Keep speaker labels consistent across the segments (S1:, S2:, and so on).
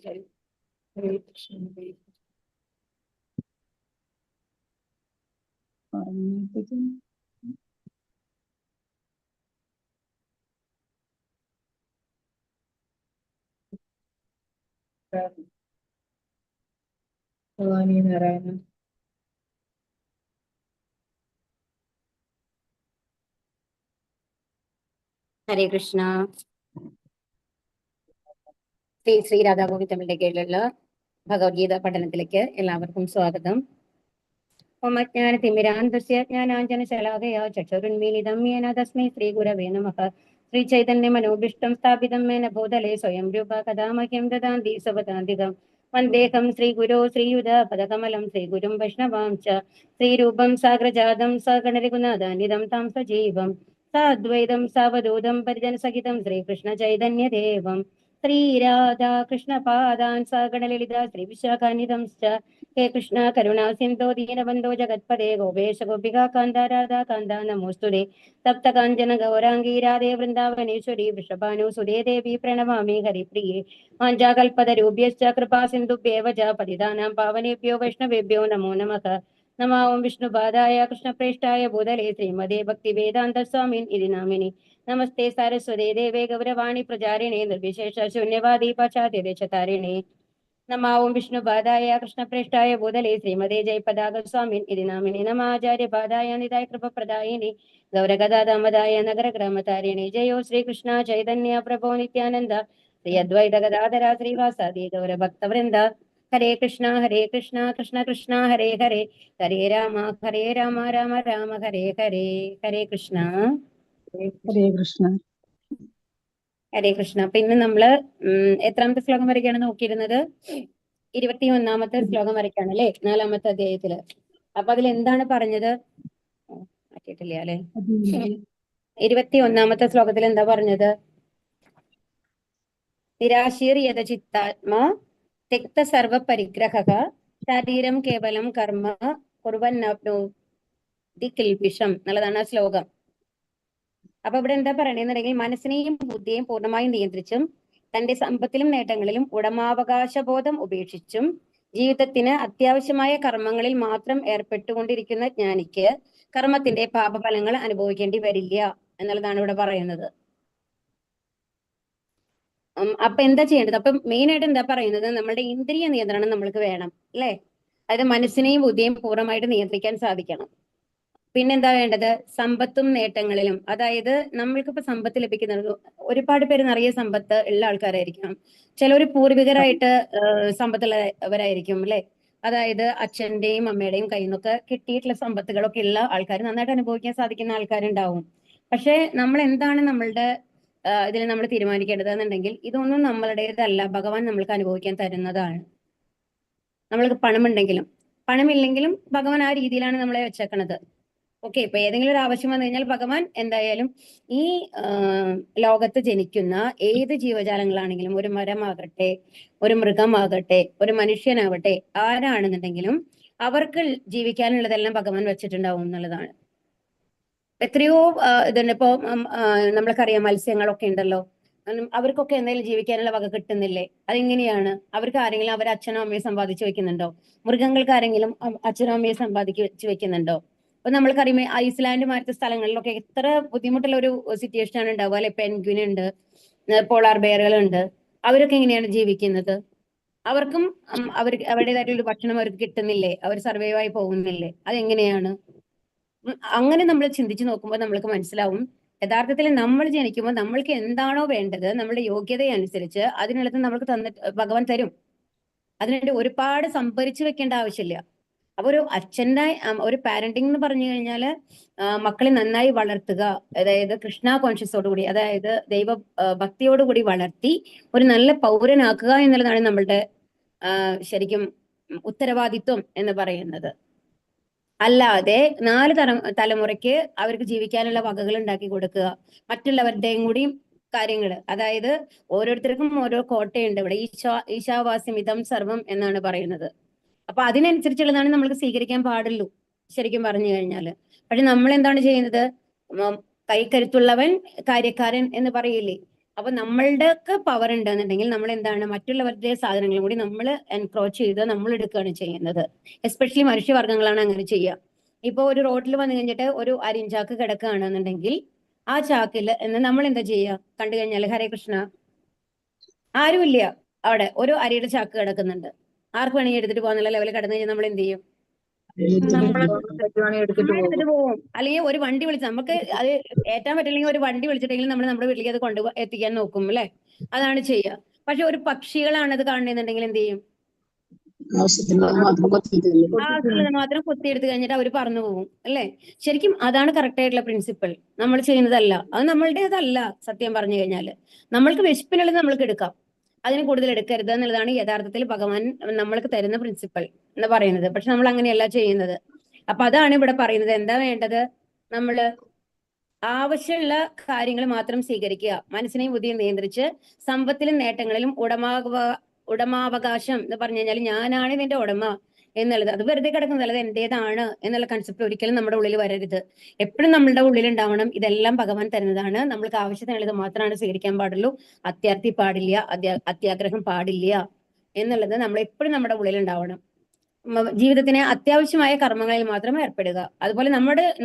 S1: ഹരി ഹരേ കൃഷ്ണ ഹരേ ഭഗവാനി നാരായണ.
S2: ഹരേ കൃഷ്ണ. ശ്രീ ശ്രീ രാധാഗോവിന്ദമ്മയുടെ കീഴിലുള്ള ഭഗവത്ഗീത പഠനത്തിലേക്ക് എല്ലാവർക്കും സ്വാഗതം. ഓമജ്ഞാനതിമിരാന്തസ്യ ജ്ഞാനാഞ്ജനശലാകയാ ചക്ഷുരുന്മീലിതം യേന തസ്മൈ ശ്രീ ഗുരവേ നമഃ. ശ്രീ ചൈതന്യ മനോഭീഷ്ടം സ്ഥാപിതം മേന ഭൂതലേ സ്വയം രൂപ കഥാ മഹ്യം ദദാന്തി സ്വപദാന്തികം. വന്ദേഹം ശ്രീഗുരോ ശ്രീയുത പദകമലം ശ്രീഗുരും വൈഷ്ണവാം ച ശ്രീരൂപം സാഗ്രജാതം സഗണരഘുനാഥാന്വിതം താം സജീവം സാദ്വൈതം സാവധൂതം പരിജനസഹിതം ശ്രീകൃഷ്ണ ചൈതന്യദേവം ശ്രീരാധാകൃഷ്ണപാദാൻ സഗണലളിത ശ്രീവിശാഖാന്വിതം ഹേ കൃഷ്ണ കരുണാ സിന്ധോ ദീനബന്ധോ ജഗത്പദേ ഗോപേശ ഗോപികാ കാന്ത രാധാ കാന്ത നമോസ്തുതേ തപ്ത കാഞ്ചന ഗൗരാംഗീ രാധേ വൃന്ദാവനേശ്വരി വൃഷഭാനുസുതേ ദേവി പ്രണമാമി ഹരിപ്രിയേ വാഞ്ചാകൽപതരൂഭ്യശ്ച കൃപാ സിന്ധുഭ്യേവ ച പതിതാനാം പാവനേഭ്യോ വൈഷ്ണവേഭ്യോ നമോ നമഃ. നമോ വിഷ്ണുപാദായ കൃഷ്ണപ്രേഷ്ഠായ ഭൂതലേ ശ്രീമതേ ഭക്തിവേദാന്ത സ്വാമിൻ ഇതി നാമിനി. നമസ്തേ സാരസ്വതേ ദേവേ ഗൗരവാണി പ്രചാരിണേ നിർവിശേഷ ശൂന്യവാദി പാശ്ചാത്യദേശതാരിണേ. നമോ വിഷ്ണുപാദായ കൃഷ്ണപ്രേഷ്ഠായ ഭൂതലേ ശ്രീമതേ ജയപതാക സ്വാമിൻ ഇതി നാമിനി. നമാചാര്യപാദായ നിതായ കൃപപ്രദായിനി ഗൗരഗദാദാമദായ നഗരഗ്രാമതാരിണി. ജയോ ശ്രീകൃഷ്ണ ചൈതന്യ പ്രഭോ നിത്യാനന്ദ ശ്രീ അദ്വൈത ഗദാധര ശ്രീവാസാദി ഗൗരഭക്തവൃന്ദ. ഹരേ കൃഷ്ണ കൃഷ്ണ കൃഷ്ണ ഹരേ ഹരേ ഹരേ രാമ രാമ രാമ ഹരേ ഹരേ. ഹരേ കൃഷ്ണ
S1: ഹരേ കൃഷ്ണ.
S2: ഹരേ കൃഷ്ണ. അപ്പൊ ഇന്ന് നമ്മള് എത്രാമത്തെ ശ്ലോകം വരയ്ക്കാണ് നോക്കിയിരുന്നത്? 21ാമത്തെ ശ്ലോകം വരയ്ക്കാണ് അല്ലെ, 4ാമത്തെ അധ്യായത്തില്. അപ്പൊ അതിൽ എന്താണ് പറഞ്ഞത്? മാറ്റിയിട്ടില്ല അല്ലെ. 21ാമത്തെ ശ്ലോകത്തിൽ എന്താ പറഞ്ഞത്? നിരാശീർ യഥചിത്താത്മാ തെക്ത സർവ പരിഗ്രഹഃ ശരീരം കേവലം കർമ്മ കുർവന്നോതി കിൽബിഷം എന്നുള്ളതാണ് ആ ശ്ലോകം. അപ്പൊ ഇവിടെ എന്താ പറയണെന്നുണ്ടെങ്കിൽ മനസ്സിനെയും ബുദ്ധിയെയും പൂർണ്ണമായും നിയന്ത്രിച്ചും തന്റെ സമ്പത്തിലും നേട്ടങ്ങളിലും ഉടമാവകാശബോധം ഉപേക്ഷിച്ചും ജീവിതത്തിന് അത്യാവശ്യമായ കർമ്മങ്ങളിൽ മാത്രം ഏർപ്പെട്ടുകൊണ്ടിരിക്കുന്ന ജ്ഞാനിക്ക് കർമ്മത്തിന്റെ പാപഫലങ്ങൾ അനുഭവിക്കേണ്ടി വരില്ല എന്നുള്ളതാണ് ഇവിടെ പറയുന്നത്. അപ്പൊ എന്താ ചെയ്യേണ്ടത്? അപ്പൊ മെയിൻ ആയിട്ട് എന്താ പറയുന്നത്? നമ്മളുടെ ഇന്ദ്രിയ നിയന്ത്രണം നമ്മൾക്ക് വേണം അല്ലെ. അതായത് മനസ്സിനെയും ബുദ്ധിയെയും പൂർണ്ണമായിട്ട് നിയന്ത്രിക്കാൻ സാധിക്കണം. പിന്നെന്താ വേണ്ടത്? സമ്പത്തും നേട്ടങ്ങളിലും, അതായത് നമ്മൾക്കിപ്പോ സമ്പത്ത് ലഭിക്കുന്നത്, ഒരുപാട് പേര് നിറയെ സമ്പത്ത് ഉള്ള ആൾക്കാരായിരിക്കാം. ചിലർ പൂർവികരായിട്ട് സമ്പത്തുള്ളവരായിരിക്കും അല്ലെ. അതായത് അച്ഛന്റെയും അമ്മയുടെയും കയ്യിൽ നിന്നൊക്കെ കിട്ടിയിട്ടുള്ള സമ്പത്തുകളൊക്കെ ഉള്ള ആൾക്കാർ, നന്നായിട്ട് അനുഭവിക്കാൻ സാധിക്കുന്ന ആൾക്കാരുണ്ടാവും. പക്ഷെ നമ്മൾ എന്താണ് നമ്മളുടെ ഇതിൽ നമ്മൾ തീരുമാനിക്കേണ്ടത് എന്നുണ്ടെങ്കിൽ, ഇതൊന്നും നമ്മളുടേതല്ല, ഭഗവാൻ നമ്മൾക്ക് അനുഭവിക്കാൻ തരുന്നതാണ്. നമ്മൾക്ക് പണമുണ്ടെങ്കിലും പണമില്ലെങ്കിലും ഭഗവാൻ ആ രീതിയിലാണ് നമ്മളെ വെച്ചേക്കണത്. ഓക്കെ, ഇപ്പൊ ഏതെങ്കിലും ഒരു ആവശ്യം വന്നു കഴിഞ്ഞാൽ ഭഗവാൻ എന്തായാലും ഈ ലോകത്ത് ജനിക്കുന്ന ഏത് ജീവജാലങ്ങളാണെങ്കിലും, ഒരു മരമാകട്ടെ, ഒരു മൃഗമാകട്ടെ, ഒരു മനുഷ്യനാവട്ടെ, ആരാണെന്നുണ്ടെങ്കിലും അവർക്ക് ജീവിക്കാനുള്ളതെല്ലാം ഭഗവാൻ വെച്ചിട്ടുണ്ടാവും എന്നുള്ളതാണ്. എത്രയോ ഇതുണ്ട്. ഇപ്പോ നമ്മൾക്കറിയാം, മത്സ്യങ്ങളൊക്കെ ഉണ്ടല്ലോ, അവർക്കൊക്കെ എന്തെങ്കിലും ജീവിക്കാനുള്ള വക കിട്ടുന്നില്ലേ? അതെങ്ങനെയാണ്? അവർക്ക് ആരെങ്കിലും അവരെ അച്ഛനോ അമ്മയോ സമ്പാദിച്ചു വെക്കുന്നുണ്ടോ? മൃഗങ്ങൾക്ക് ആരെങ്കിലും അച്ഛനോ അമ്മയോ സമ്പാദിച്ചു വെക്കുന്നുണ്ടോ? അപ്പൊ നമ്മൾക്കറിയാം, ഐസ്ലാൻഡ് മാറ്റ സ്ഥലങ്ങളിലൊക്കെ എത്ര ബുദ്ധിമുട്ടുള്ള ഒരു സിറ്റുവേഷൻ ആണ് ഉണ്ടാവുക അല്ലെ. പെൻഗ്വിൻ ഉണ്ട്, പോളാർ ബെയറുകളുണ്ട്. അവരൊക്കെ എങ്ങനെയാണ് ജീവിക്കുന്നത്? അവർക്കും അവരുടേതായിട്ടുള്ള ഭക്ഷണം അവർക്ക് കിട്ടുന്നില്ലേ? അവർ സർവൈവ് ആയി പോകുന്നില്ലേ? അതെങ്ങനെയാണ്? അങ്ങനെ നമ്മൾ ചിന്തിച്ചു നോക്കുമ്പോൾ നമ്മൾക്ക് മനസ്സിലാവും, യഥാർത്ഥത്തിൽ നമ്മൾ ജനിക്കുമ്പോൾ നമ്മൾക്ക് എന്താണോ വേണ്ടത്, നമ്മുടെ യോഗ്യതയനുസരിച്ച് അതിനുള്ളത് നമ്മൾക്ക് ഭഗവാൻ തരും. അതിനുവേണ്ടി ഒരുപാട് സംഭരിച്ചു വെക്കേണ്ട ആവശ്യമില്ല. അപ്പൊ ഒരു അച്ഛന്റെ ഒരു പാരന്റിംഗ് എന്ന് പറഞ്ഞു കഴിഞ്ഞാല് മക്കളെ നന്നായി വളർത്തുക, അതായത് കൃഷ്ണ കോൺഷ്യസോടുകൂടി, അതായത് ദൈവ ഭക്തിയോടുകൂടി വളർത്തി ഒരു നല്ല പൗരനാക്കുക എന്നുള്ളതാണ് നമ്മളുടെ ശരിക്കും ഉത്തരവാദിത്വം എന്ന് പറയുന്നത്. അല്ലാതെ 4 തലമുറയ്ക്ക് അവർക്ക് ജീവിക്കാനുള്ള വകകൾ ഉണ്ടാക്കി കൊടുക്കുക, മറ്റുള്ളവരുടെയും കൂടി കാര്യങ്ങൾ. അതായത് ഓരോരുത്തർക്കും ഓരോ കോട്ടയുണ്ട് ഇവിടെ. ഈശാവാസ്യമിതം സർവം എന്നാണ് പറയുന്നത്. അപ്പൊ അതിനനുസരിച്ചുള്ളതാണ് നമ്മൾക്ക് സ്വീകരിക്കാൻ പാടുള്ളൂ, ശരിക്കും പറഞ്ഞു കഴിഞ്ഞാല്. പക്ഷെ നമ്മൾ എന്താണ് ചെയ്യുന്നത്? കൈക്കരുത്തുള്ളവൻ കാര്യക്കാരൻ എന്ന് പറയില്ലേ? അപ്പൊ നമ്മളുടെ പവർ ഉണ്ടെന്നുണ്ടെങ്കിൽ നമ്മൾ എന്താണ് മറ്റുള്ളവരുടെ സാധനങ്ങളും കൂടി നമ്മൾ എൻക്രോച്ച് ചെയ്ത് നമ്മൾ എടുക്കുകയാണ് ചെയ്യുന്നത്. എസ്പെഷ്യലി മനുഷ്യവർഗ്ഗങ്ങളാണ് അങ്ങനെ ചെയ്യുക. ഇപ്പൊ ഒരു റോഡിൽ വന്നു കഴിഞ്ഞിട്ട് ഒരു അരിഞ്ചാക്ക് കിടക്കുകയാണെന്നുണ്ടെങ്കിൽ ആ ചാക്കിൽ നമ്മൾ എന്താ ചെയ്യുക? കണ്ടു കഴിഞ്ഞാൽ ഹരേ കൃഷ്ണ, ആരുമില്ല അവിടെ, ഒരു അരിയുടെ ചാക്ക് കിടക്കുന്നുണ്ട്, ആർക്ക് വേണമെങ്കിൽ എടുത്തിട്ട് പോകുന്നുള്ള ലെവലിൽ കിടന്നു കഴിഞ്ഞാൽ നമ്മൾ എന്ത് ചെയ്യും? എടുത്തിട്ട് പോകും. അല്ലെങ്കിൽ ഒരു വണ്ടി വിളിച്ച് നമുക്ക് അത് ഏറ്റാൻ പറ്റില്ലെങ്കിൽ ഒരു വണ്ടി വിളിച്ചിട്ടെങ്കിലും നമ്മൾ നമ്മുടെ വീട്ടിലേക്ക് അത് കൊണ്ട് എത്തിക്കാൻ നോക്കും അല്ലെ? അതാണ് ചെയ്യുക. പക്ഷെ ഒരു പക്ഷികളാണ് അത് കാണുന്നുണ്ടെങ്കിൽ എന്ത് ചെയ്യും? ആവശ്യമുള്ളത് മാത്രം കൊത്തിയെടുത്ത് കഴിഞ്ഞിട്ട് അവർ പറന്നു പോകും അല്ലെ? ശരിക്കും അതാണ് കറക്റ്റ് ആയിട്ടുള്ള പ്രിൻസിപ്പിൾ. നമ്മൾ ചെയ്യുന്നതല്ല, അത് നമ്മളുടേതല്ല. സത്യം പറഞ്ഞു കഴിഞ്ഞാൽ നമ്മൾക്ക് വിശപ്പിനുള്ളത് നമ്മൾക്ക് എടുക്കാം, അതിന് കൂടുതൽ എടുക്കരുത് എന്നുള്ളതാണ് യഥാർത്ഥത്തിൽ ഭഗവാൻ നമ്മൾക്ക് തരുന്ന പ്രിൻസിപ്പൽ എന്ന് പറയുന്നത്. പക്ഷെ നമ്മൾ അങ്ങനെയല്ല ചെയ്യുന്നത്. അപ്പൊ അതാണ് ഇവിടെ പറയുന്നത്. എന്താ വേണ്ടത്? നമ്മള് ആവശ്യമുള്ള കാര്യങ്ങൾ മാത്രം സ്വീകരിക്കുക, മനസ്സിനെയും ബുദ്ധിയും നിയന്ത്രിച്ച് സമ്പത്തിലും നേട്ടങ്ങളിലും ഉടമാവകാശം എന്ന് പറഞ്ഞു കഴിഞ്ഞാൽ ഞാനാണ് ഇതിന്റെ ഉടമ എന്നുള്ളത്, അത് വെറുതെ കിടക്കുന്നത്, അത് എന്റേതാണ് എന്നുള്ള കൺസെപ്റ്റ് ഒരിക്കലും നമ്മുടെ ഉള്ളിൽ വരരുത്. എപ്പോഴും നമ്മളുടെ ഉള്ളിൽ ഉണ്ടാവണം ഇതെല്ലാം ഭഗവാൻ തരുന്നതാണ്, നമ്മൾക്ക് ആവശ്യത്തിനുള്ളത് മാത്രമാണ് സ്വീകരിക്കാൻ പാടുള്ളൂ, അത്യാർത്തി പാടില്ല, അത്യാഗ്രഹം പാടില്ല എന്നുള്ളത് നമ്മൾ എപ്പോഴും നമ്മുടെ ഉള്ളിൽ ഉണ്ടാവണം. ജീവിതത്തിന് അത്യാവശ്യമായ കർമ്മങ്ങളിൽ മാത്രം ഏർപ്പെടുക. അതുപോലെ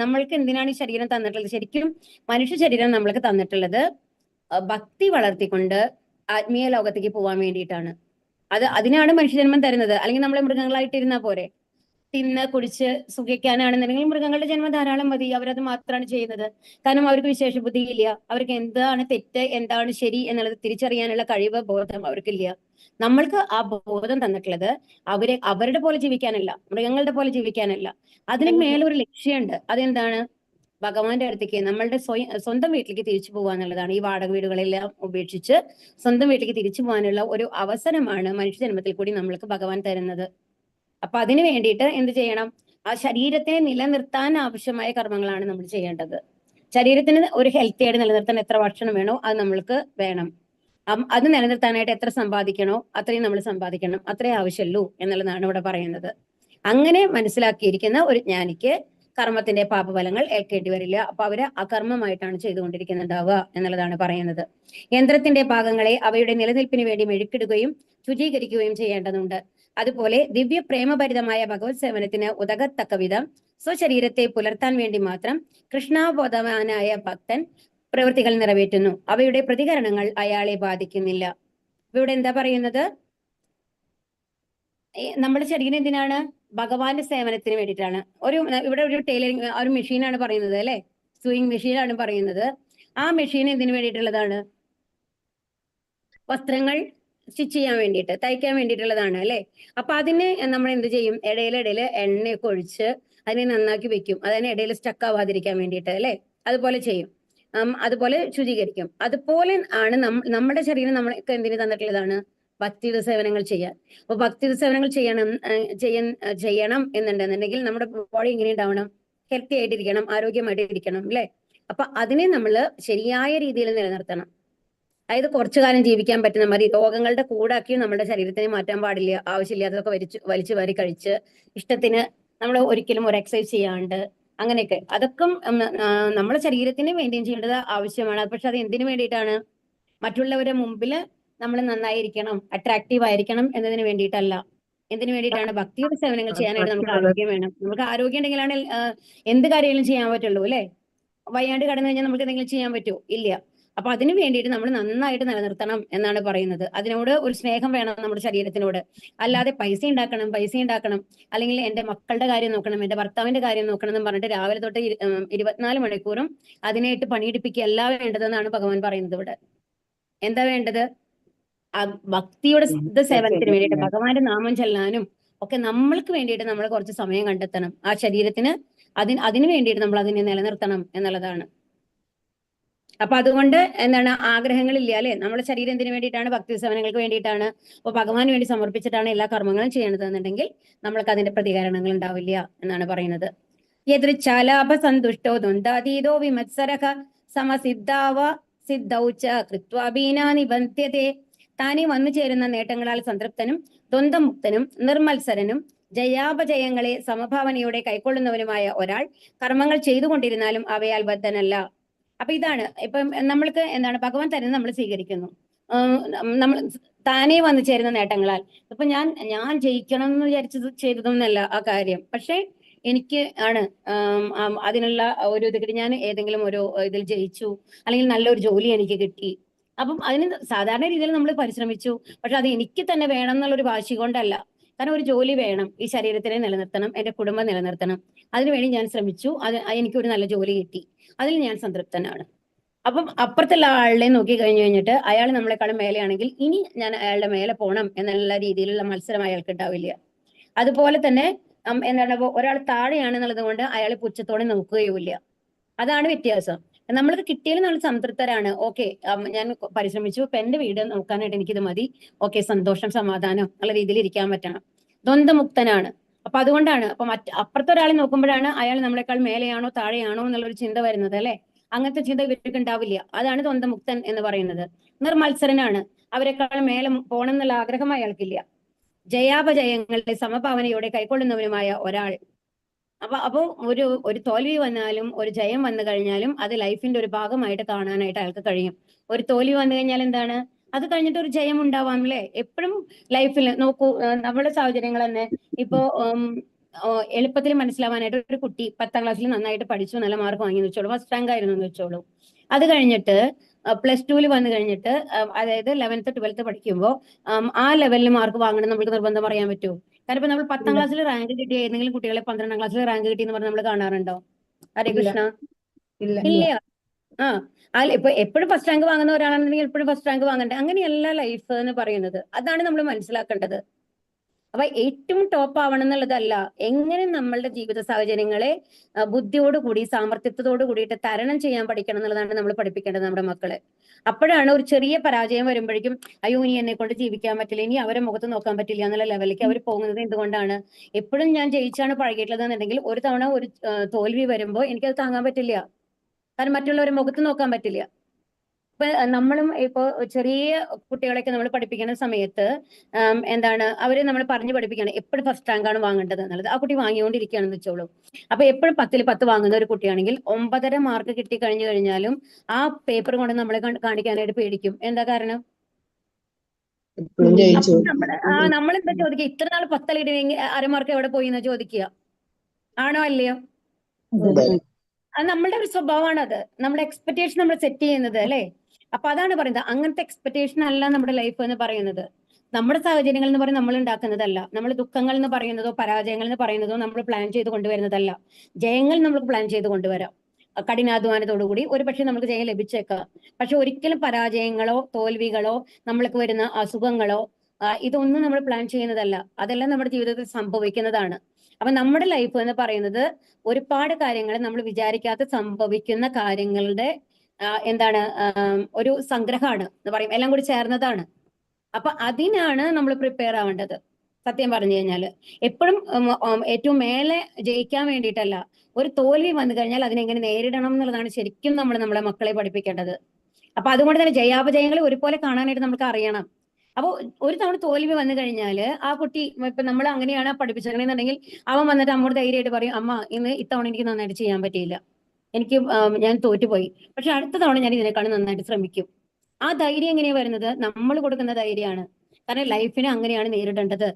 S2: നമ്മൾക്ക് എന്തിനാണ് ഈ ശരീരം തന്നിട്ടുള്ളത്? ശരിക്കും മനുഷ്യ ശരീരം നമ്മൾക്ക് തന്നിട്ടുള്ളത് ഭക്തി വളർത്തിക്കൊണ്ട് ആത്മീയ ലോകത്തേക്ക് പോകാൻ വേണ്ടിയിട്ടാണ്. അതിനാണ് മനുഷ്യജന്മം തരുന്നത്. അല്ലെങ്കിൽ നമ്മളെ മൃഗങ്ങളായിട്ടിരുന്നാൽ പോരെ? തിന്ന് കുടിച്ച് സുഖിക്കാനാണെന്നുണ്ടെങ്കിൽ മൃഗങ്ങളുടെ ജന്മം ധാരാളം മതി. അവരത് മാത്രമാണ് ചെയ്യുന്നത്. കാരണം അവർക്ക് വിശേഷ ബുദ്ധിയില്ല, അവർക്ക് എന്താണ് തെറ്റ് എന്താണ് ശരി എന്നുള്ളത് തിരിച്ചറിയാനുള്ള കഴിവ്, ബോധം അവർക്കില്ല. നമ്മൾക്ക് ആ ബോധം തന്നിട്ടുള്ളത് അവരുടെ പോലെ ജീവിക്കാനല്ല, മൃഗങ്ങളുടെ പോലെ ജീവിക്കാനല്ല. അതിന് മേലൊരു ലക്ഷ്യമുണ്ട്. അതെന്താണ്? ഭഗവാന്റെ അടുത്തേക്ക്, നമ്മളുടെ സ്വന്തം വീട്ടിലേക്ക് തിരിച്ചു പോകുക എന്നുള്ളതാണ്. ഈ വാടക വീടുകളെല്ലാം ഉപേക്ഷിച്ച് സ്വന്തം വീട്ടിലേക്ക് തിരിച്ചു പോകാനുള്ള ഒരു അവസരമാണ് മനുഷ്യജന്മത്തിൽ കൂടി നമ്മൾക്ക് ഭഗവാൻ തരുന്നത്. അപ്പൊ അതിന് വേണ്ടിയിട്ട് എന്ത് ചെയ്യണം? ആ ശരീരത്തെ നിലനിർത്താൻ ആവശ്യമായ കർമ്മങ്ങളാണ് നമ്മൾ ചെയ്യേണ്ടത്. ശരീരത്തിന് ഒരു ഹെൽത്തി ആയിട്ട് നിലനിർത്താൻ എത്ര ഭക്ഷണം വേണോ അത് നമ്മൾക്ക് വേണം. അത് നിലനിർത്താനായിട്ട് എത്ര സമ്പാദിക്കണോ അത്രയും നമ്മൾ സമ്പാദിക്കണം, അത്രേ ആവശ്യമുള്ളൂ എന്നുള്ളതാണ് ഇവിടെ പറയുന്നത്. അങ്ങനെ മനസ്സിലാക്കിയിരിക്കുന്ന ഒരു ജ്ഞാനിക്ക് കർമ്മത്തിന്റെ പാപഫലങ്ങൾ ഏൽക്കേണ്ടി വരില്ല. അപ്പൊ അവര് അകർമ്മമായിട്ടാണ് ചെയ്തുകൊണ്ടിരിക്കുന്നുണ്ടാവുക എന്നുള്ളതാണ് പറയുന്നത്. യന്ത്രത്തിന്റെ ഭാഗങ്ങളെ അവയുടെ നിലനിൽപ്പിന് വേണ്ടി മെഴുക്കിടുകയും ശുചീകരിക്കുകയും ചെയ്യേണ്ടതുണ്ട്. അതുപോലെ ദിവ്യ പ്രേമഭരിതമായ ഭഗവത് സേവനത്തിന് ഉതകത്തക്ക വിധം സ്വശരീരത്തെ പുലർത്താൻ വേണ്ടി മാത്രം കൃഷ്ണാബോധവാനായ ഭക്തൻ പ്രവൃത്തികൾ നിറവേറ്റുന്നു. അവയുടെ പ്രതികരണങ്ങൾ അയാളെ ബാധിക്കുന്നില്ല. ഇവിടെ എന്താ പറയുന്നത്? നമ്മുടെ ശരീരം എന്തിനാണ്? ഭഗവാന്റെ സേവനത്തിന് വേണ്ടിയിട്ടാണ്. ഇവിടെ ഒരു ടൈലറിങ് ഒരു മെഷീനാണ് പറയുന്നത് അല്ലെ? സൂയിങ് മെഷീനാണ് പറയുന്നത്. ആ മെഷീൻ എന്തിനു വേണ്ടിയിട്ടുള്ളതാണ്? വസ്ത്രങ്ങൾ സ്റ്റിച്ച് ചെയ്യാൻ വേണ്ടിയിട്ട്, തയ്ക്കാൻ വേണ്ടിയിട്ടുള്ളതാണ് അല്ലെ? അപ്പൊ അതിന് നമ്മൾ എന്ത് ചെയ്യും? ഇടയിൽ എണ്ണയൊക്കെ ഒഴിച്ച് അതിനെ നന്നാക്കി വെക്കും, അതിന് ഇടയിൽ സ്റ്റക്ക് ആവാതിരിക്കാൻ വേണ്ടിയിട്ട് അല്ലെ? അതുപോലെ ചെയ്യും. അതുപോലെ ശുചീകരിക്കും. അതുപോലെ ആണ് നമ്മുടെ ശരീരം നമ്മൾക്ക് എന്തിനു തന്നിട്ടുള്ളതാണ്? ഭക്തിയുത സേവനങ്ങൾ ചെയ്യാൻ. അപ്പൊ ഭക്തിയുത സേവനങ്ങൾ ചെയ്യണം എന്നുണ്ടെന്നുണ്ടെങ്കിൽ നമ്മുടെ ബോഡി എങ്ങനെ ഉണ്ടാവണം? ഹെൽത്തി ആയിട്ടിരിക്കണം, ആരോഗ്യമായിട്ട് ഇരിക്കണം അല്ലെ? അപ്പൊ അതിനെ നമ്മൾ ശരിയായ രീതിയിൽ നിലനിർത്തണം. അതായത് കുറച്ചു കാലം ജീവിക്കാൻ പറ്റുന്ന മതി, രോഗങ്ങളുടെ കൂടാക്കി നമ്മുടെ ശരീരത്തിനെ മാറ്റാൻ പാടില്ല. ആവശ്യമില്ലാത്തതൊക്കെ വലിച്ചു വാരി കഴിച്ച് ഇഷ്ടത്തിന് നമ്മൾ ഒരിക്കലും ഒരു എക്സസൈസ് ചെയ്യാണ്ട് അങ്ങനെയൊക്കെ, അതൊക്കെ നമ്മുടെ ശരീരത്തിന് മെയിൻറ്റെയിൻ ചെയ്യേണ്ടത് ആവശ്യമാണ്. പക്ഷെ അത് എന്തിനു വേണ്ടിയിട്ടാണ്? മറ്റുള്ളവരുടെ മുമ്പിൽ നമ്മൾ നന്നായിരിക്കണം, അട്രാക്റ്റീവ് ആയിരിക്കണം എന്നതിന് വേണ്ടിയിട്ടല്ല. എന്തിനു വേണ്ടിയിട്ടാണ്? ഭക്തിയുടെ സേവനങ്ങൾ ചെയ്യാനായിട്ട് നമുക്ക് ആരോഗ്യം വേണം. നമുക്ക് ആരോഗ്യം ഉണ്ടെങ്കിലാണ് എന്ത് കാര്യങ്ങളും ചെയ്യാൻ പറ്റുള്ളൂ അല്ലെ? വയ്യാണ്ട് കടന്നു കഴിഞ്ഞാൽ നമുക്ക് എന്തെങ്കിലും ചെയ്യാൻ പറ്റുമോ? ഇല്ല. അപ്പൊ അതിന് വേണ്ടിയിട്ട് നമ്മൾ നന്നായിട്ട് നിലനിർത്തണം എന്നാണ് പറയുന്നത്. അതിനോട് ഒരു സ്നേഹം വേണം നമ്മുടെ ശരീരത്തിനോട്. അല്ലാതെ പൈസ ഉണ്ടാക്കണം, അല്ലെങ്കിൽ എന്റെ മക്കളുടെ കാര്യം നോക്കണം, എന്റെ ഭർത്താവിന്റെ കാര്യം നോക്കണം എന്ന് പറഞ്ഞിട്ട് രാവിലെ തൊട്ട് 24 മണിക്കൂറും അതിനായിട്ട് പണിയെടുപ്പിക്കുകയല്ല വേണ്ടതെന്നാണ് ഭഗവാൻ പറയുന്നത് ഇവിടെ. എന്താ വേണ്ടത്? ഭക്തിയുടെ സേവനത്തിന് വേണ്ടിയിട്ട്, ഭഗവാന്റെ നാമം ചെല്ലാനും ഒക്കെ നമ്മൾക്ക് വേണ്ടിയിട്ട് നമ്മൾ കുറച്ച് സമയം കണ്ടെത്തണം. ആ ശരീരത്തിന് അതിന് വേണ്ടിയിട്ട് നമ്മൾ അതിനെ നിലനിർത്തണം എന്നുള്ളതാണ്. അപ്പൊ അതുകൊണ്ട് എന്താണ്? ആഗ്രഹങ്ങളില്ല അല്ലെ? നമ്മുടെ ശരീരം എന്തിനു വേണ്ടിയിട്ടാണ്? ഭക്തി സേവനങ്ങൾക്ക് വേണ്ടിയിട്ടാണ്. അപ്പൊ ഭഗവാന് വേണ്ടി സമർപ്പിച്ചിട്ടാണ് എല്ലാ കർമ്മങ്ങളും ചെയ്യണത് എന്നുണ്ടെങ്കിൽ നമ്മൾക്ക് അതിന്റെ പ്രതികരണങ്ങൾ ഉണ്ടാവില്ല എന്നാണ് പറയുന്നത്. യദൃച്ഛാലാഭ സന്തുഷ്ടോ ദ്വന്ദ്വാതീതോ വിമത്സരഃ സമസിദ്ധാവ സിദ്ധൗച്ച കൃത്വാബീനാ നിബന്ധ്യതേ. താനെ വന്നു ചേരുന്ന നേട്ടങ്ങളാൽ സംതൃപ്തനും ദ്വന്ദ്മുക്തനും നിർമത്സരനും ജയാപജയങ്ങളെ സമഭാവനയോടെ കൈക്കൊള്ളുന്നവനുമായ ഒരാൾ കർമ്മങ്ങൾ ചെയ്തുകൊണ്ടിരുന്നാലും അവയാൽ ബദ്ധനല്ല. അപ്പൊ ഇതാണ് ഇപ്പം നമ്മൾക്ക് എന്താണ് ഭഗവാൻ തരുന്നത് നമ്മൾ സ്വീകരിക്കുന്നു. നമ്മൾ താനേ വന്നു ചേരുന്ന നേട്ടങ്ങളാൽ ഇപ്പൊ ഞാൻ ജയിക്കണം എന്ന് വിചാരിച്ചത് ചെയ്തതൊന്നല്ല ആ കാര്യം. പക്ഷെ എനിക്ക് ആണ് അതിനുള്ള ഒരു ഇത് കിട്ടി. ഞാൻ ഏതെങ്കിലും ഒരു ഇതിൽ ജയിച്ചു, അല്ലെങ്കിൽ നല്ലൊരു ജോലി എനിക്ക് കിട്ടി. അപ്പം അതിന് സാധാരണ രീതിയിൽ നമ്മൾ പരിശ്രമിച്ചു. പക്ഷെ അത് എനിക്ക് തന്നെ വേണം എന്നുള്ളൊരു വാശി കൊണ്ടല്ല. കാരണം ഒരു ജോലി വേണം, ഈ ശരീരത്തിനെ നിലനിർത്തണം, എന്റെ കുടുംബം നിലനിർത്തണം. അതിനുവേണ്ടി ഞാൻ ശ്രമിച്ചു. എനിക്കൊരു നല്ല ജോലി കിട്ടി, അതിൽ ഞാൻ സംതൃപ്തനാണ്. അപ്പം അപ്പുറത്തുള്ള ആളിനെ നോക്കി കഴിഞ്ഞിട്ട് അയാൾ നമ്മളെക്കാളും മേലെയാണെങ്കിൽ ഇനി ഞാൻ അയാളുടെ മേലെ പോകണം എന്നുള്ള രീതിയിലുള്ള മത്സരം അയാൾക്ക് ഉണ്ടാവില്ല. അതുപോലെ തന്നെ എന്താണ് ഒരാൾ താഴെയാണെന്നുള്ളത് കൊണ്ട് അയാൾ പുച്ഛത്തോടെ നോക്കുകയുമില്ല. അതാണ് വ്യത്യാസം. നമ്മൾക്ക് കിട്ടിയാലും നമ്മൾ സംതൃപ്തരാണ്. ഓക്കെ, ഞാൻ പരിശ്രമിച്ചു, ഇപ്പൊ എന്റെ വീട് നോക്കാനായിട്ട് എനിക്കിത് മതി. ഓക്കെ, സന്തോഷം സമാധാനം ഉള്ള രീതിയിൽ ഇരിക്കാൻ പറ്റണം. ദ്വന്ദ്മുക്തനാണ്. അപ്പൊ അതുകൊണ്ടാണ് അപ്പൊ അപ്പുറത്തെ ഒരാളെ നോക്കുമ്പോഴാണ് അയാൾ നമ്മളെക്കാൾ മേലെയാണോ താഴെയാണോ എന്നുള്ളൊരു ചിന്ത വരുന്നത്, അല്ലെ? അങ്ങനത്തെ ചിന്ത ഇവർക്ക് ഉണ്ടാവില്ല. അതാണ് ദ്വന്ദ്മുക്തൻ എന്ന് പറയുന്നത്. നിർമത്സരനാണ്. അവരെക്കാൾ മേലെ പോകണം എന്നുള്ള ആഗ്രഹം അയാൾക്കില്ല. ജയാപജയങ്ങളുടെ സമഭാവനയോടെ കൈക്കൊള്ളുന്നവനുമായ ഒരാൾ. അപ്പൊ ഒരു തോൽവി വന്നാലും ഒരു ജയം വന്നു കഴിഞ്ഞാലും അത് ലൈഫിന്റെ ഒരു ഭാഗമായിട്ട് കാണാനായിട്ട് അയാൾക്ക് കഴിയും. ഒരു തോൽവി വന്നു കഴിഞ്ഞാൽ എന്താണ്, അത് കഴിഞ്ഞിട്ട് ഒരു ജയം ഉണ്ടാവാം, അല്ലേ? എപ്പോഴും ലൈഫിൽ നോക്കൂ, നമ്മുടെ സാഹചര്യങ്ങൾ തന്നെ ഇപ്പോ എളുപ്പത്തിൽ മനസ്സിലാവാനായിട്ട് ഒരു കുട്ടി 10ാം ക്ലാസ്സിൽ നന്നായിട്ട് പഠിച്ചു, നല്ല മാർക്ക് വാങ്ങി എന്ന് വെച്ചോളൂ, ഫസ്റ്റ് റാങ്ക് ആയിരുന്നു എന്ന് വെച്ചോളൂ. അത് കഴിഞ്ഞിട്ട് +2 വന്നു കഴിഞ്ഞിട്ട് അതായത് 11th 12th പഠിക്കുമ്പോൾ ആ ലെവലിൽ മാർക്ക് വാങ്ങണം നമുക്ക് നിർബന്ധം പറയാൻ പറ്റുമോ? കാരണം ഇപ്പൊ നമ്മൾ 10ാം ക്ലാസ്സിൽ റാങ്ക് കിട്ടിയ ഏതെങ്കിലും കുട്ടികളെ 12ാം ക്ലാസ്സിൽ റാങ്ക് കിട്ടി എന്ന് പറഞ്ഞ് നമ്മൾ കാണാറുണ്ടോ? ഹരേ കൃഷ്ണ. ഇല്ല. അല്ല, ഇപ്പൊ എപ്പോഴും ഫസ്റ്റ് റാങ്ക് വാങ്ങുന്ന ഒരാളാണെന്നുണ്ടെങ്കിൽ എപ്പോഴും ഫസ്റ്റ് റാങ്ക് വാങ്ങണ്ടേ? അങ്ങനെയല്ല ലൈഫ് എന്ന് പറയുന്നത്. അതാണ് നമ്മൾ മനസ്സിലാക്കേണ്ടത്. അപ്പൊ ഏറ്റവും ടോപ്പ് ആവണം എന്നുള്ളതല്ല, എങ്ങനെ നമ്മളുടെ ജീവിത സാഹചര്യങ്ങളെ ബുദ്ധിയോടുകൂടി സാമർത്ഥ്യത്തോടു കൂടിയിട്ട് തരണം ചെയ്യാൻ പഠിക്കണം എന്നുള്ളതാണ് നമ്മൾ പഠിപ്പിക്കേണ്ടത് നമ്മുടെ മക്കളെ. അപ്പോഴാണ് ഒരു ചെറിയ പരാജയം വരുമ്പോഴേക്കും അയ്യോ ഇനി എന്നെ കൊണ്ട് ജീവിക്കാൻ പറ്റില്ല, ഇനി അവരെ മുഖത്ത് നോക്കാൻ പറ്റില്ല എന്നുള്ള ലെവലിലേക്ക് അവർ പോകുന്നത്. എന്തുകൊണ്ടാണ്? എപ്പോഴും ഞാൻ ജയിച്ചാണ് പഴകിയിട്ടുള്ളത് എന്നുണ്ടെങ്കിൽ ഒരു തവണ ഒരു തോൽവി വരുമ്പോൾ എനിക്കത് താങ്ങാൻ പറ്റില്ല. കാരണം മറ്റുള്ളവരെ മുഖത്ത് നോക്കാൻ പറ്റില്ല. ഇപ്പൊ നമ്മളും ഇപ്പോ ചെറിയ കുട്ടികളെയൊക്കെ നമ്മൾ പഠിപ്പിക്കുന്ന സമയത്ത് എന്താണ് അവര് നമ്മൾ പറഞ്ഞു പഠിപ്പിക്കുകയാണ് എപ്പോഴും ഫസ്റ്റ് റാങ്ക് ആണ് വാങ്ങേണ്ടത് എന്നുള്ളത്. ആ കുട്ടി വാങ്ങിക്കൊണ്ടിരിക്കുകയാണെന്ന് വെച്ചോളൂ. അപ്പൊ എപ്പോഴും 10ൽ 10 വാങ്ങുന്ന ഒരു കുട്ടിയാണെങ്കിൽ 9.5 മാർക്ക് കിട്ടി കഴിഞ്ഞു കഴിഞ്ഞാലും ആ പേപ്പർ കൊണ്ട് നമ്മളെ കാണിക്കാനായിട്ട് പേടിക്കും. എന്താ കാരണം? അപ്പൊ നമ്മളെന്താ ചോദിക്കുക, ഇത്ര നാൾ 10 ഇടണമെങ്കിൽ അരമാർക്ക് എവിടെ പോയി എന്ന് ചോദിക്കുക. ആണോ അല്ലയോ? അത് നമ്മളുടെ ഒരു സ്വഭാവമാണ്. അത് നമ്മുടെ എക്സ്പെക്ടേഷൻ നമ്മൾ സെറ്റ് ചെയ്യുന്നത്, അല്ലെ? അപ്പൊ അതാണ് പറയുന്നത്, അങ്ങനത്തെ എക്സ്പെക്ടേഷൻ അല്ല നമ്മുടെ ലൈഫ് എന്ന് പറയുന്നത്. നമ്മുടെ സാഹചര്യങ്ങൾ എന്ന് പറയുന്നത് നമ്മൾ ഉണ്ടാക്കുന്നതല്ല. നമ്മൾ ദുഃഖങ്ങൾ എന്ന് പറയുന്നതോ പരാജയങ്ങൾ എന്ന് പറയുന്നതോ നമ്മൾ പ്ലാൻ ചെയ്ത് കൊണ്ടുവരുന്നതല്ല. ജയങ്ങൾ നമുക്ക് പ്ലാൻ ചെയ്ത് കൊണ്ടുവരാം. കഠിനാധ്വാനത്തോടുകൂടി ഒരു പക്ഷെ നമുക്ക് ജയം ലഭിച്ചേക്കാം. പക്ഷെ ഒരിക്കലും പരാജയങ്ങളോ തോൽവികളോ നമ്മൾക്ക് വരുന്ന അസുഖങ്ങളോ ഇതൊന്നും നമ്മൾ പ്ലാൻ ചെയ്യുന്നതല്ല. അതെല്ലാം നമ്മുടെ ജീവിതത്തിൽ സംഭവിക്കുന്നതാണ്. അപ്പൊ നമ്മുടെ ലൈഫ് എന്ന് പറയുന്നത് ഒരുപാട് കാര്യങ്ങൾ നമ്മൾ വിചാരിക്കാതെ സംഭവിക്കുന്ന കാര്യങ്ങളുടെ എന്താണ് ഒരു സംഗ്രഹമാണ് എന്ന് പറയും. എല്ലാം കൂടി ചേർന്നതാണ്. അപ്പൊ അതിനാണ് നമ്മൾ പ്രിപ്പയർ ആവേണ്ടത്. സത്യം പറഞ്ഞു കഴിഞ്ഞാൽ എപ്പോഴും ഏറ്റവും മേലെ ജയിക്കാൻ വേണ്ടിയിട്ടല്ല, ഒരു തോൽവി വന്നു കഴിഞ്ഞാൽ അതിനെങ്ങനെ നേരിടണം എന്നുള്ളതാണ് ശരിക്കും നമ്മളെ മക്കളെ പഠിപ്പിക്കേണ്ടത്. അപ്പൊ അതുകൊണ്ട് തന്നെ ജയാപജയങ്ങളെ ഒരുപോലെ കാണാനായിട്ട് നമുക്ക് അറിയണം. അപ്പോൾ ഒരു തവണ തോൽവി വന്നു കഴിഞ്ഞാൽ ആ കുട്ടി ഇപ്പൊ നമ്മൾ അങ്ങനെയാണ് പഠിപ്പിച്ചെന്നുണ്ടെങ്കിൽ അവൻ വന്നിട്ട് അമ്മോട് ധൈര്യമായിട്ട് പറയും, അമ്മ ഇന്ന് ഇത്തവണ എനിക്ക് നന്നായിട്ട് ചെയ്യാൻ പറ്റിയില്ല, എനിക്ക് ഞാൻ തോറ്റുപോയി, പക്ഷെ അടുത്ത തവണ ഞാൻ ഇതിനേക്കാളും നന്നായിട്ട് ശ്രമിക്കും. ആ ധൈര്യം എങ്ങനെയാ വരുന്നത്? നമ്മൾ കൊടുക്കുന്ന ധൈര്യമാണ്. കാരണം ലൈഫിനെ അങ്ങനെയാണ് നേരിടേണ്ടത്.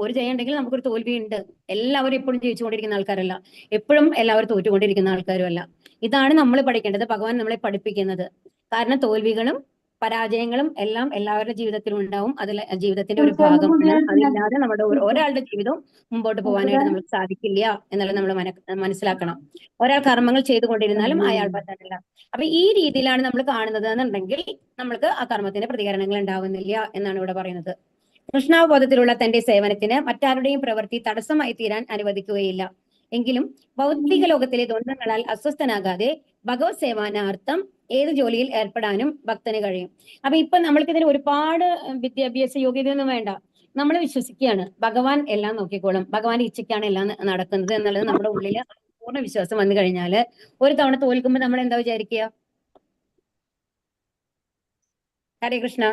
S2: ഒരു ജയം ഉണ്ടെങ്കിൽ നമുക്കൊരു തോൽവി ഉണ്ട്. എല്ലാവരും എപ്പോഴും ജയിച്ചുകൊണ്ടിരിക്കുന്ന ആൾക്കാരല്ല, എപ്പോഴും എല്ലാവരും തോറ്റുകൊണ്ടിരിക്കുന്ന ആൾക്കാരും അല്ല. ഇതാണ് നമ്മൾ പഠിക്കേണ്ടത്, ഭഗവാൻ നമ്മളെ പഠിപ്പിക്കുന്നത്. കാരണം തോൽവികളും പരാജയങ്ങളും എല്ലാം എല്ലാവരുടെ ജീവിതത്തിലും ഉണ്ടാവും. അതിൽ ജീവിതത്തിന്റെ ഒരു ഭാഗമാണ്. അതില്ലാതെ നമ്മുടെ ഒരാളുടെ ജീവിതവും മുമ്പോട്ട് പോകാനായിട്ട് നമുക്ക് സാധിക്കില്ല എന്നുള്ളത് നമ്മൾ മനസ്സിലാക്കണം. ഒരാൾ കർമ്മങ്ങൾ ചെയ്തുകൊണ്ടിരുന്നാലും അയാൾ പറ്റാനില്ല. അപ്പൊ ഈ രീതിയിലാണ് നമ്മൾ കാണുന്നത് എന്നുണ്ടെങ്കിൽ നമ്മൾക്ക് ആ കർമ്മത്തിന്റെ പ്രതികരണങ്ങൾ ഉണ്ടാവുന്നില്ല എന്നാണ് ഇവിടെ പറയുന്നത്. കൃഷ്ണാവബോധത്തിലുള്ള തന്റെ സേവനത്തിന് മറ്റാരുടെയും പ്രവൃത്തി തടസ്സമായി തീരാൻ അനുവദിക്കുകയില്ല. എങ്കിലും ഭൗതിക ലോകത്തിലെ ദ്വന്ദ്ങ്ങളാൽ അസ്വസ്ഥനാകാതെ ഭഗവത് സേവനാർത്ഥം ഏത് ജോലിയിൽ ഏർപ്പെടാനും ഭക്തന് കഴിയും. അപ്പൊ ഇപ്പൊ നമ്മൾക്ക് ഇതിന് ഒരുപാട് വിദ്യാഭ്യാസ യോഗ്യതയൊന്നും വേണ്ട. നമ്മൾ വിശ്വസിക്കുകയാണ് ഭഗവാൻ എല്ലാം നോക്കിക്കോളും, ഭഗവാൻ ഇച്ഛയ്ക്കാണ് എല്ലാം നടക്കുന്നത് എന്നുള്ളത് നമ്മുടെ ഉള്ളിൽ പൂർണ്ണ വിശ്വാസം വന്നു കഴിഞ്ഞാല് ഒരു തവണ തോൽക്കുമ്പോൾ നമ്മൾ എന്താ വിചാരിക്കുക? ഹരേ കൃഷ്ണ.